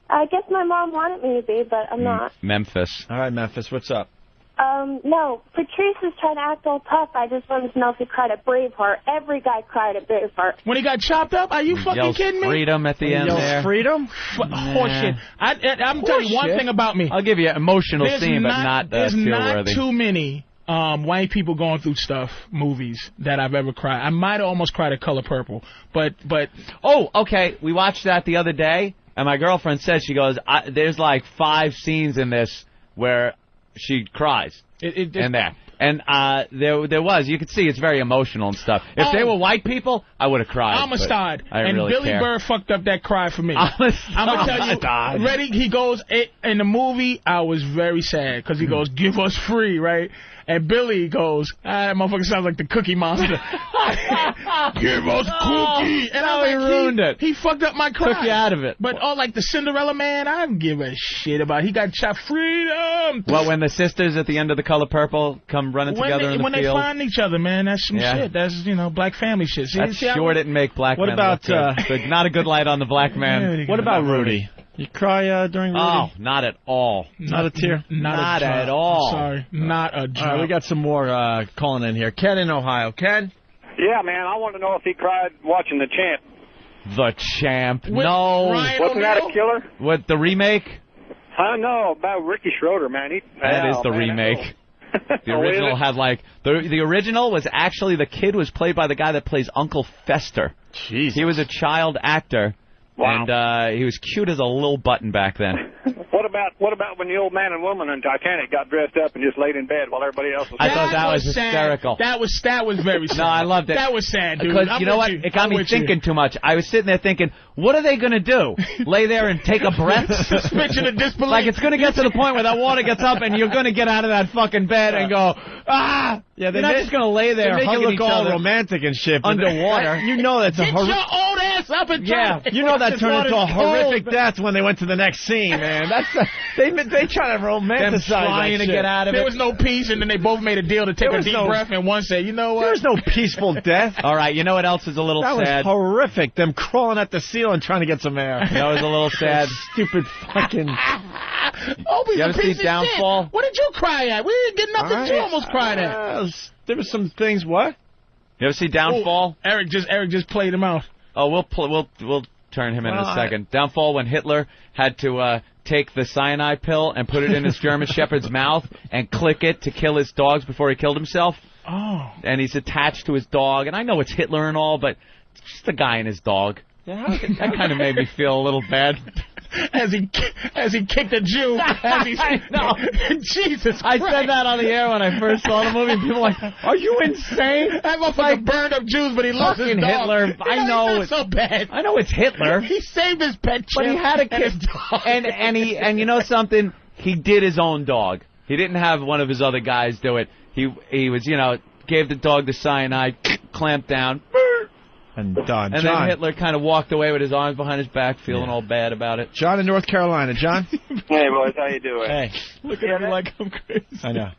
I guess my mom wanted me to be, but I'm not. Memphis. All right, Memphis, what's up? No, Patrice is trying to act all tough. I just wanted to know if he cried at Braveheart. Every guy cried at Braveheart. When he got chopped up? Are you fucking Yells kidding me? freedom at the end there. Freedom? Horseshit. I'm telling you one thing about me. I'll give you an emotional There's scene, but not There's not tear-worthy. too many white people going through stuff, movies, that I've ever cried. I might have almost cried at Color Purple, but... Oh, okay. We watched that the other day, and my girlfriend said, she goes, there's like 5 scenes in this where she cries. And there was. You could see it's very emotional and stuff. If they were white people, I would have cried. Amistad. And really Billy care. Bird fucked up that cry for me. I'm going to tell you. Ready? He goes, in the movie, I was very sad because he goes, give us free, right? And Billy goes, that motherfucker sounds like the Cookie Monster. Give us cookie. And I was like, ruined it. He fucked up my cry. Took you out of it. But like the Cinderella Man, I don't give a shit about. He got shot. Freedom. Well, when the sisters at the end of The Color Purple come running together in the when field. they find each other, man, that's some shit. That's, black family shit. See, That sure didn't make black What men about, look good. But not a good light on the black man. What about Rudy? You cry during Rudy? Oh, not at all. Not a tear? Not at all. Sorry, not a drop. All right, we got some more calling in here. Ken in Ohio. Ken? Yeah, man, I want to know if he cried watching The Champ. The Champ. With no. Ryan Wasn't that a killer? What, the remake? I know about Ricky Schroeder, man. That is the remake. The original had the original was actually, the kid was played by the guy that plays Uncle Fester. Jesus. He was a child actor. Wow. And he was cute as a little button back then. What about when the old man and woman in Titanic got dressed up and just laid in bed while everybody else was? I thought that was sad. hysterical. That was very sad. No, I loved it. That was sad, dude. Because you know what? It got me thinking too much. I was sitting there thinking, what are they going to do? Lay there and take a breath? Suspension of disbelief. Like it's going to get to the point where that water gets up and you're going to get out of that fucking bed and go, ah! Yeah, you're not just going to lay there they make hugging you look each all other romantic and shit. but underwater. You know that's a Get your old ass up and you know that turned into a horrific death when they went to the next scene, man. They try to romanticize trying that to shit. get out of it. There was no peace, and then they both made a deal to take a deep breath, and one said, you know what? There was no peaceful death. All right, you know what else is a little That sad? was horrific. Them crawling at the ceiling trying to get some air. That was a little sad. Stupid fucking... Opie's You ever a piece see of Downfall? shit. What did you cry at? We didn't get nothing. You almost cried at. There was some things. What? You ever see Downfall? Oh, Eric just played him out. Oh, we'll turn him in a second. Downfall, when Hitler had to take the cyanide pill and put it in his German Shepherd's mouth and click it to kill his dogs before he killed himself. Oh. And he's attached to his dog. And I know it's Hitler and all, but it's just the guy and his dog. Yeah, That kind of made me feel a little bad. as he kicked a Jew. No. Jesus Christ. I said that on the air when I first saw the movie, and people were like, "Are you insane?" That motherfucker burned up Jews, but he loves his fucking dog. Hitler. I know it's not so bad. I know it's Hitler. He saved his pet But he chimp had a and his kid, dog. and you know something? He did his own dog. He didn't have one of his other guys do it. He was, gave the dog the cyanide, clamped down, and done. And then Hitler kind of walked away with his arms behind his back, feeling all bad about it. John in North Carolina. John? Hey, boys, how you doing? Hey. Look at me like I'm crazy. I know.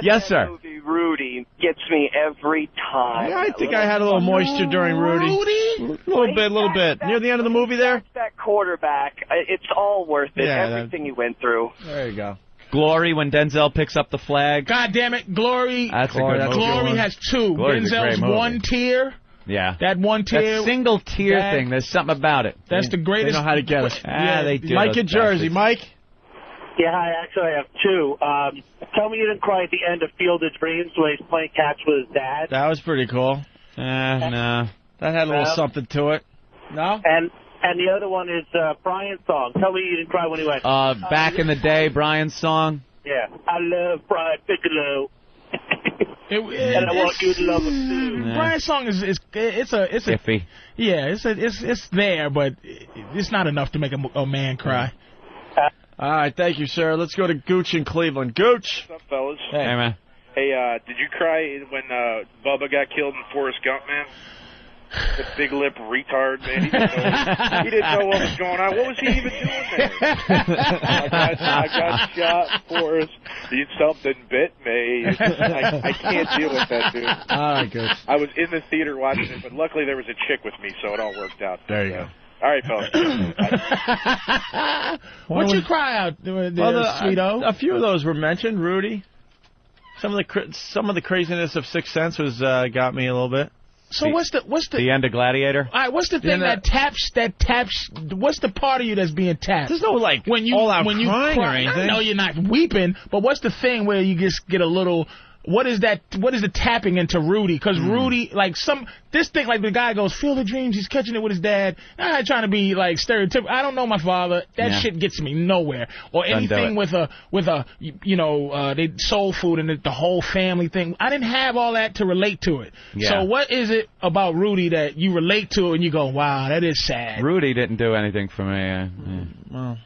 Yes, sir. Movie Rudy gets me every time. Yeah, I think I had a little moisture during Rudy. A little bit. Near the end of the movie there? That quarterback, it's all worth it. Yeah, Everything you went through. There you go. Glory, when Denzel picks up the flag. God damn it, Glory. That's a good movie. Glory has two. Glory's a great Denzel's movie. one tier. Yeah. That one tier. That single tier thing, there's something about it. That's the greatest. They know how to get us. They do. Mike in Jersey. Mike? Yeah, I actually have two. Tell me you didn't cry at the end of Field of Dreams when he's playing catch with his dad. That was pretty cool. No. That had a little something to it. No? And the other one is Brian's song. Tell me you didn't cry when he went. Back in the day, Brian's song. Yeah. I love Brian Piccolo. And I want you to love him too. Brian's song is iffy. Yeah, it's there, but it's not enough to make a man cry. All right, thank you, sir. Let's go to Gooch in Cleveland. Gooch. What's up, fellas? Hey, man. Hey, did you cry when Bubba got killed in Forrest Gump, man? The big lip retard, man. He didn't know what was going on. What was he even doing there? I got shot, Forrest. Something bit me. I can't deal with that, dude. All right, good. I was in the theater watching it, but luckily there was a chick with me, so it all worked out. There you go. All right, fellas. What'd you cry out, Sweeto? A few of those were mentioned. Rudy. Some of the craziness of Sixth Sense was got me a little bit. So what's the end of Gladiator? All right, what's the thing that taps? What's the part of you that's being tapped? There's no when you crying or anything. No, you're not weeping. But what's the thing where you just get a little? What is that? What is the tapping into Rudy? Because Rudy, this thing, the guy goes, Field of Dreams, he's catching it with his dad. I'm not trying to be stereotypical. I don't know my father. That shit gets me nowhere. Or anything with they soul food and the whole family thing. I didn't have all that to relate to it. Yeah. So what is it about Rudy that you relate to and you go, wow, that is sad? Rudy didn't do anything for me. Well,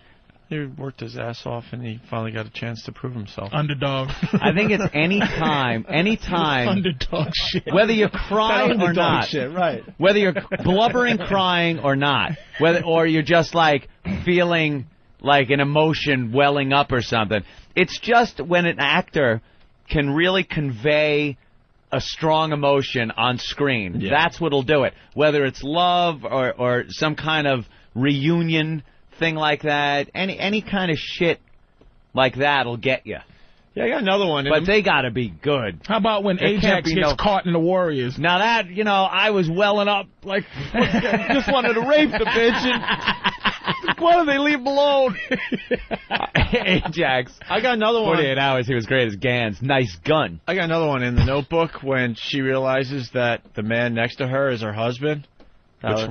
he worked his ass off, and he finally got a chance to prove himself. Underdog. I think it's any time. Underdog shit. Whether you're crying or not. Shit, right. Whether you're blubbering, crying or not. Or you're just feeling an emotion welling up or something. It's just when an actor can really convey a strong emotion on screen. Yeah. That's what'll do it. Whether it's love or some kind of reunion thing like that, any kind of shit like that'll get you. Yeah, I got another one. But they gotta be good. How about when Ajax gets caught in the Warriors? Now that, I was welling up just wanted to rape the bitch and why do they leave him alone? Ajax. I got another one. 48 Hours, he was great as Gans. Nice gun. I got another one in The Notebook when she realizes that the man next to her is her husband.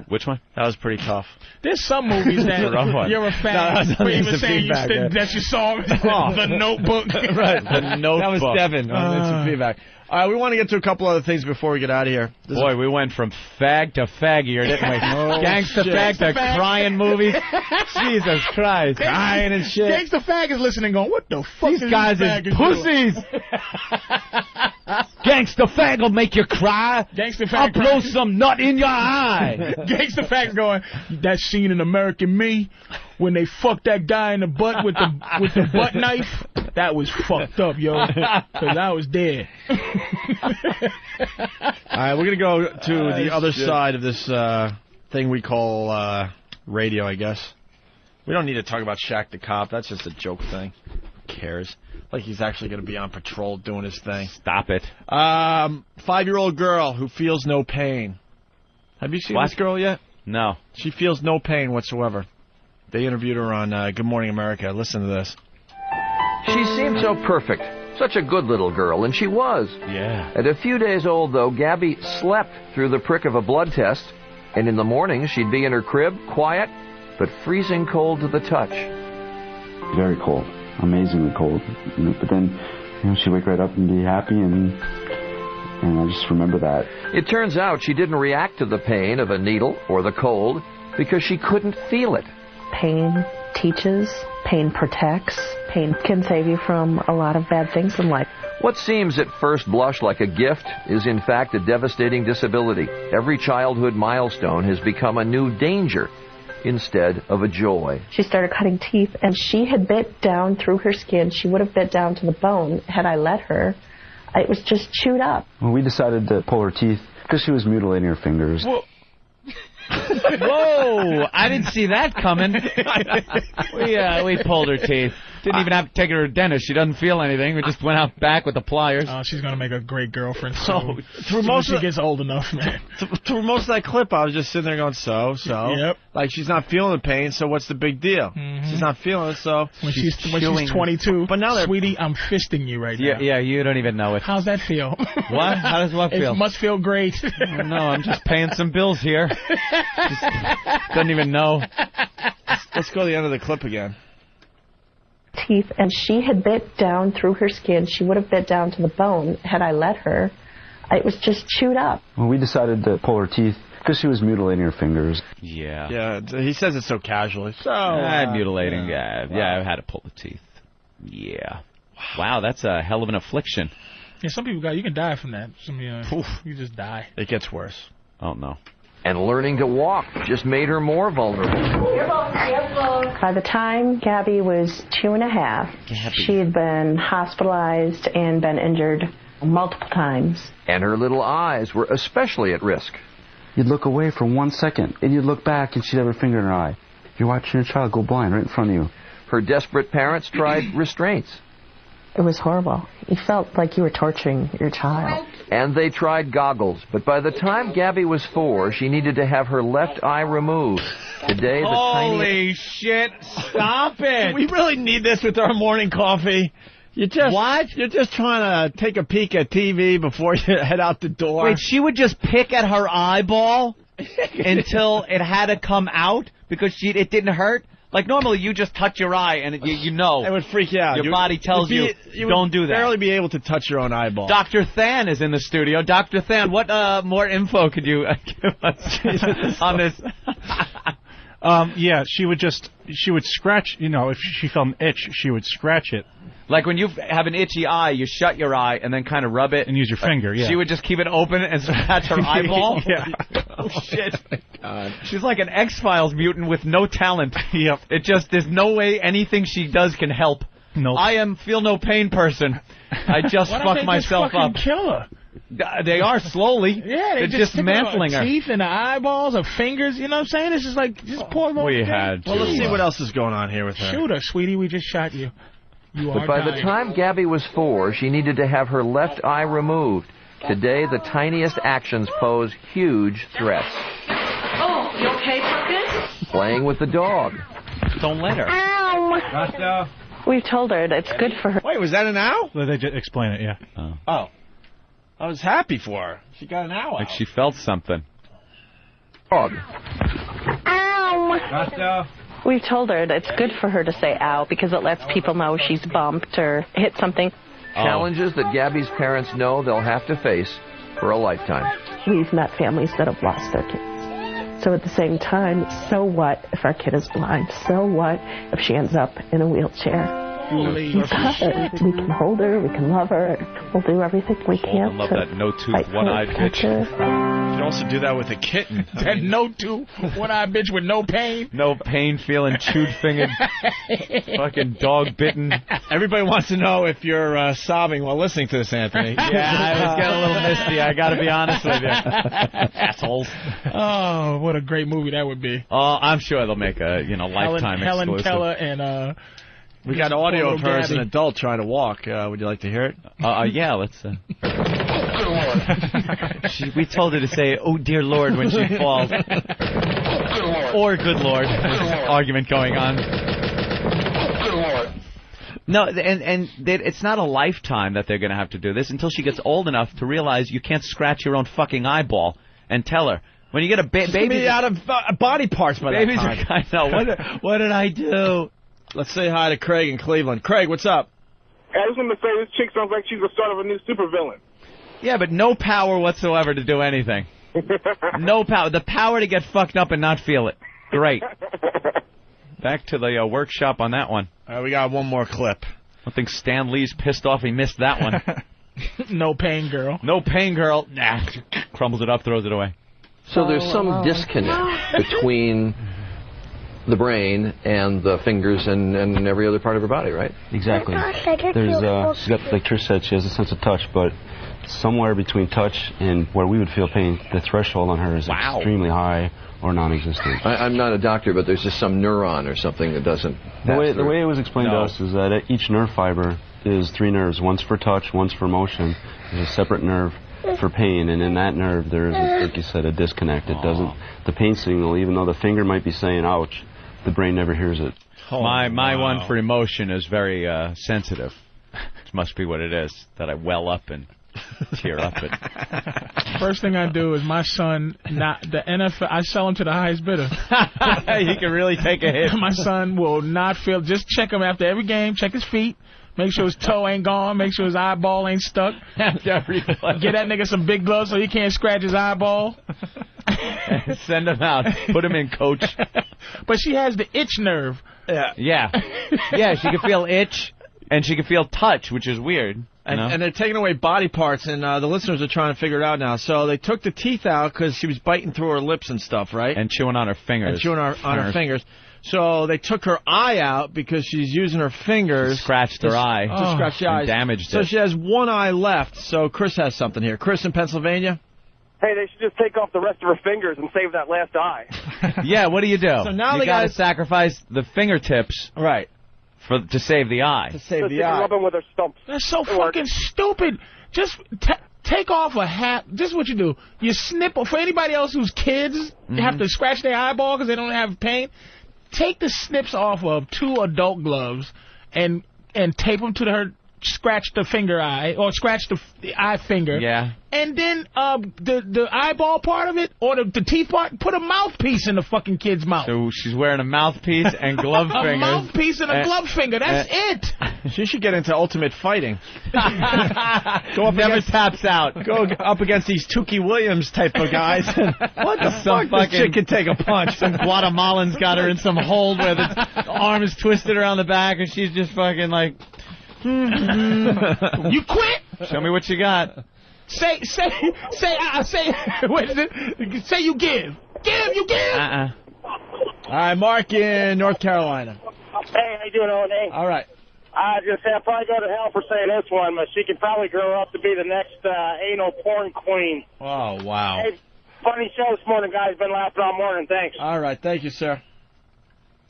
Which one? That was pretty tough. There's some movies that you're a fan of. Even saying that you saw The Notebook. Right, The Notebook. That was Devin on feedback. All right, we want to get to a couple other things before we get out of here. Boy, we went from fag to faggier, didn't we? Gangsta Fag to crying movies. Jesus Christ. Crying and shit. Gangsta Fag is listening going, what the fuck These guys is pussies. Gangsta Fag will make you cry. Gangsta Fag I'll blow some nut in your eye. Gangsta Fag going, that scene in American Me when they fucked that guy in the butt with the butt knife, that was fucked up, yo. Because I was dead. All right, we're going to go to the other side of this thing we call radio, I guess. We don't need to talk about Shaq the Cop. That's just a joke thing. Who cares? He's actually going to be on patrol doing his thing. Stop it. 5-year-old girl who feels no pain. Have you seen this girl yet? No. She feels no pain whatsoever. They interviewed her on Good Morning America. Listen to this. She seemed so perfect. Such a good little girl, and she was. Yeah. At a few days old, though, Gabby slept through the prick of a blood test, and in the morning she'd be in her crib, quiet, but freezing cold to the touch. Very cold, amazingly cold. But then, she'd wake right up and be happy, and I just remember that. It turns out she didn't react to the pain of a needle or the cold because she couldn't feel it. Pain teaches, pain protects, pain can save you from a lot of bad things in life. What seems at first blush like a gift is in fact a devastating disability. Every childhood milestone has become a new danger instead of a joy. She started cutting teeth, and she had bit down through her skin. She would have bit down to the bone had I let her. It was just chewed up. Well, we decided to pull her teeth because she was mutilating her fingers. Whoa! I didn't see that coming. We pulled her teeth. Didn't even have to take her to a dentist. She doesn't feel anything. We just went out back with the pliers. Oh, she's gonna make a great girlfriend. So through most she gets old enough, man. Through most of that clip, I was just sitting there going, so. Yep. Like, she's not feeling the pain, so what's the big deal? Mm-hmm. She's not feeling it, so when she's 22. But now, sweetie, I'm fisting you right now. Yeah, you don't even know it. How's that feel? What? How does what feel? It must feel great. Oh, no, I'm just paying some bills here. Just doesn't even know. Let's go to the end of the clip again. Teeth, and she had bit down through her skin. She would have bit down to the bone had I let her. It was just chewed up. Well, we decided to pull her teeth because she was mutilating her fingers. Yeah. Yeah, he says it so casually. So mutilating. Yeah, I've had to pull the teeth. Yeah. Wow, that's a hell of an affliction. Yeah, some people you can die from that. You just die. It gets worse. Oh no. And learning to walk just made her more vulnerable. By the time Gabby was 2.5, she had been hospitalized and been injured multiple times. And her little eyes were especially at risk. You'd look away for 1 second, and you'd look back, and she'd have her finger in her eye. You're watching your child go blind right in front of you. Her desperate parents tried restraints. It was horrible. You felt like you were torturing your child. And they tried goggles, but by the time Gabby was 4, she needed to have her left eye removed. Today, the Holy shit, stop it! We really need this with our morning coffee. You're just trying to take a peek at TV before you head out the door. Wait, she would just pick at her eyeball until it had to come out because it didn't hurt? Like, normally you just touch your eye and you know. It would freak you out. Your body tells you don't do that. You would barely be able to touch your own eyeball. Dr. Than is in the studio. Dr. Than, what more info could you give us on this? Yeah, she would scratch, if she felt an itch, she would scratch it. Like when you have an itchy eye, you shut your eye and then kind of rub it. And use your finger, yeah. She would just keep it open and scratch her eyeball? Yeah. Oh, shit. God. She's like an X-Files mutant with no talent. Yep. There's no way anything she does can help. Nope. I am feel no pain person. I just fuck myself up. Kill her? They are slowly. Yeah, they're just dismantling her. Teeth and the eyeballs, her fingers. You know what I'm saying? It's just like just poor little thing. Well, let's see what else is going on here with her. Shoot her, sweetie. We just shot you. But by the time Gabby was 4, she needed to have her left eye removed. Today, the tiniest actions pose huge threats. Oh, you okay, Pumpkin? Playing with the dog. Don't let her. Ow! We've told her that it's good for her. Wait, was that an owl? They just explain it, yeah. Oh. I was happy for her. She got an owl. Like she felt something. Dog. Ow! We've told her that it's good for her to say ow because it lets people know she's bumped or hit something. Challenges that Gabby's parents know they'll have to face for a lifetime. We've met families that have lost their kids. So at the same time, so what if our kid is blind? So what if she ends up in a wheelchair? We can hold her, we can love her, we'll do everything we can. I love that no-tooth, one-eyed bitch. You can also do that with a kitten. That no-tooth, one-eyed bitch with no pain. No pain, feeling chewed-fingered, fucking dog-bitten. Everybody wants to know if you're sobbing while listening to this, Anthony. Yeah, I was getting a little misty, I gotta be honest with you. Assholes. Oh, what a great movie that would be. Oh, I'm sure they'll make a, lifetime Helen exclusive. Keller and, we got audio of her as an adult trying to walk. Would you like to hear it? Yeah, let's... we told her to say, "Oh, dear Lord," when she falls. Or, "Good Lord." There's an argument going on. No, and it's not a lifetime that they're going to have to do this until she gets old enough to realize you can't scratch your own fucking eyeball and tell her, When you get a baby out of body parts by babies that time. I know. What did I do? Let's say hi to Craig in Cleveland. Craig, what's up? I just want to say this chick sounds like she's the start of a new supervillain. Yeah, but no power whatsoever to do anything. No power. The power to get fucked up and not feel it. Great. Back to the workshop on that one. All right, we got one more clip. I think Stan Lee's pissed off he missed that one. No pain, girl. No pain, girl. Nah. Crumbles it up, throws it away. So there's some disconnect between the brain and the fingers and every other part of her body, right? Exactly. There's she's got, like Trish said, she has a sense of touch, but somewhere between touch and where we would feel pain, the threshold on her is extremely high or non-existent. I'm not a doctor, but there's just some neuron or something that doesn't. The way it was explained to us is that each nerve fiber is 3 nerves. One's for touch, one's for motion. There's a separate nerve for pain, and in that nerve there is, like you said, a disconnect. It doesn't. The pain signal, even though the finger might be saying "ouch," the brain never hears it. My one for emotion is very sensitive. It must be what it is that I well up and tear up at. First thing I do is my son, not the NFL, I sell him to the highest bidder. He can really take a hit. My son will not feel. Just check him after every game. Check his feet. Make sure his toe ain't gone. Make sure his eyeball ain't stuck. Get that nigga some big gloves so he can't scratch his eyeball. Send him out. Put him in, coach. But she has the itch nerve. Yeah. She can feel itch, and she can feel touch, which is weird. And they're taking away body parts, and the listeners are trying to figure it out now. So they took the teeth out because she was biting through her lips and stuff, right? And chewing on her fingers. And chewing on her fingers. So they took her eye out because she's using her fingers. Scratched her eye. To scratch the eyes. Damaged it. So she has one eye left. So Chris has something here. Chris in Pennsylvania? Hey, they should just take off the rest of her fingers and save that last eye. Yeah, what do you do? So now you they got to sacrifice the fingertips. Right. To save the eye. To save the eye. Rub them with her stumps. That's so fucking stupid. Just take off a half. This is what you do. You snip. For anybody else whose kids have to scratch their eyeball because they don't have pain, take the snips off of 2 adult gloves and tape them to her. Scratch the finger eye or scratch the eye finger. Yeah. And then the eyeball part of it or the teeth part, put a mouthpiece in the fucking kid's mouth. So she's wearing a mouthpiece and glove fingers. A mouthpiece and a glove finger. That's it. She should get into ultimate fighting. Never taps out. Go up against these Tukey Williams type of guys. What the fuck? This chick can take a punch. Some Guatemalan's got her in some hold where the arm is twisted around the back and she's just fucking like... You quit? Show me what you got. Say, what is it? Say you give. You give. All right, Mark in North Carolina. Hey, how you doing, O&A? All right. I just say I'll probably go to hell for saying this one, but she can probably grow up to be the next anal porn queen. Oh, wow. Hey, funny show this morning, guys. Been laughing all morning. Thanks. All right, thank you, sir.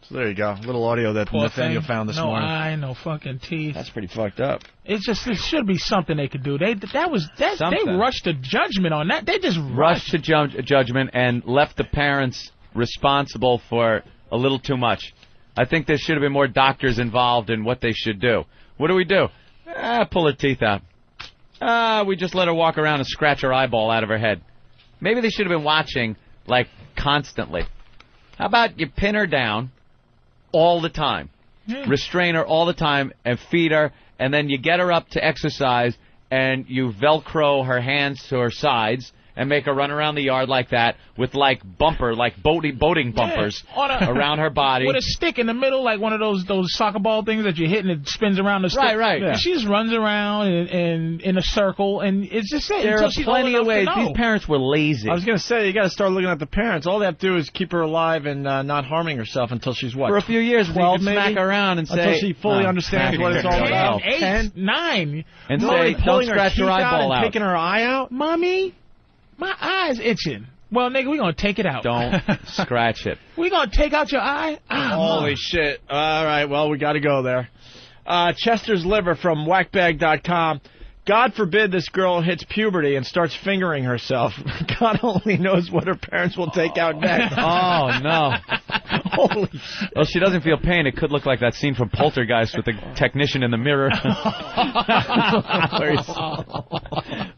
So there you go. A little audio that Nathaniel found this morning. No eye, no fucking teeth. That's pretty fucked up. It's just, it should be something they could do. They rushed to judgment on that. They just rushed to judgment and left the parents responsible for a little too much. I think there should have been more doctors involved in what they should do. What do? Pull her teeth out. We just let her walk around and scratch her eyeball out of her head. Maybe they should have been watching, like, constantly. How about you pin her down all the time, restrain her all the time, and feed her, and then you get her up to exercise, and you Velcro her hands to her sides, and make her run around the yard like that with, like, boating bumpers around her body. With a stick in the middle, like one of those soccer ball things that you hit and it spins around the stick. Right. Yeah. She just runs around and in a circle, and it's just it. There are plenty of ways. These parents were lazy. I was going to say, you got to start looking at the parents. All they have to do is keep her alive and not harming herself until she's what? For a few years, 12 maybe? Smack her around and say... Until she fully understands what it's all about. 8, 9. And say, don't scratch her eyeball out. Taking her eye out? Mommy, my eye's itching. Well, nigga, we're going to take it out. Don't scratch it. We're going to take out your eye? Holy shit. All right, well, we got to go there. Chester's Liver from whackbag.com. God forbid this girl hits puberty and starts fingering herself. God only knows what her parents will take out next. Oh, no. Holy shit. Well, she doesn't feel pain. It could look like that scene from Poltergeist with the technician in the mirror.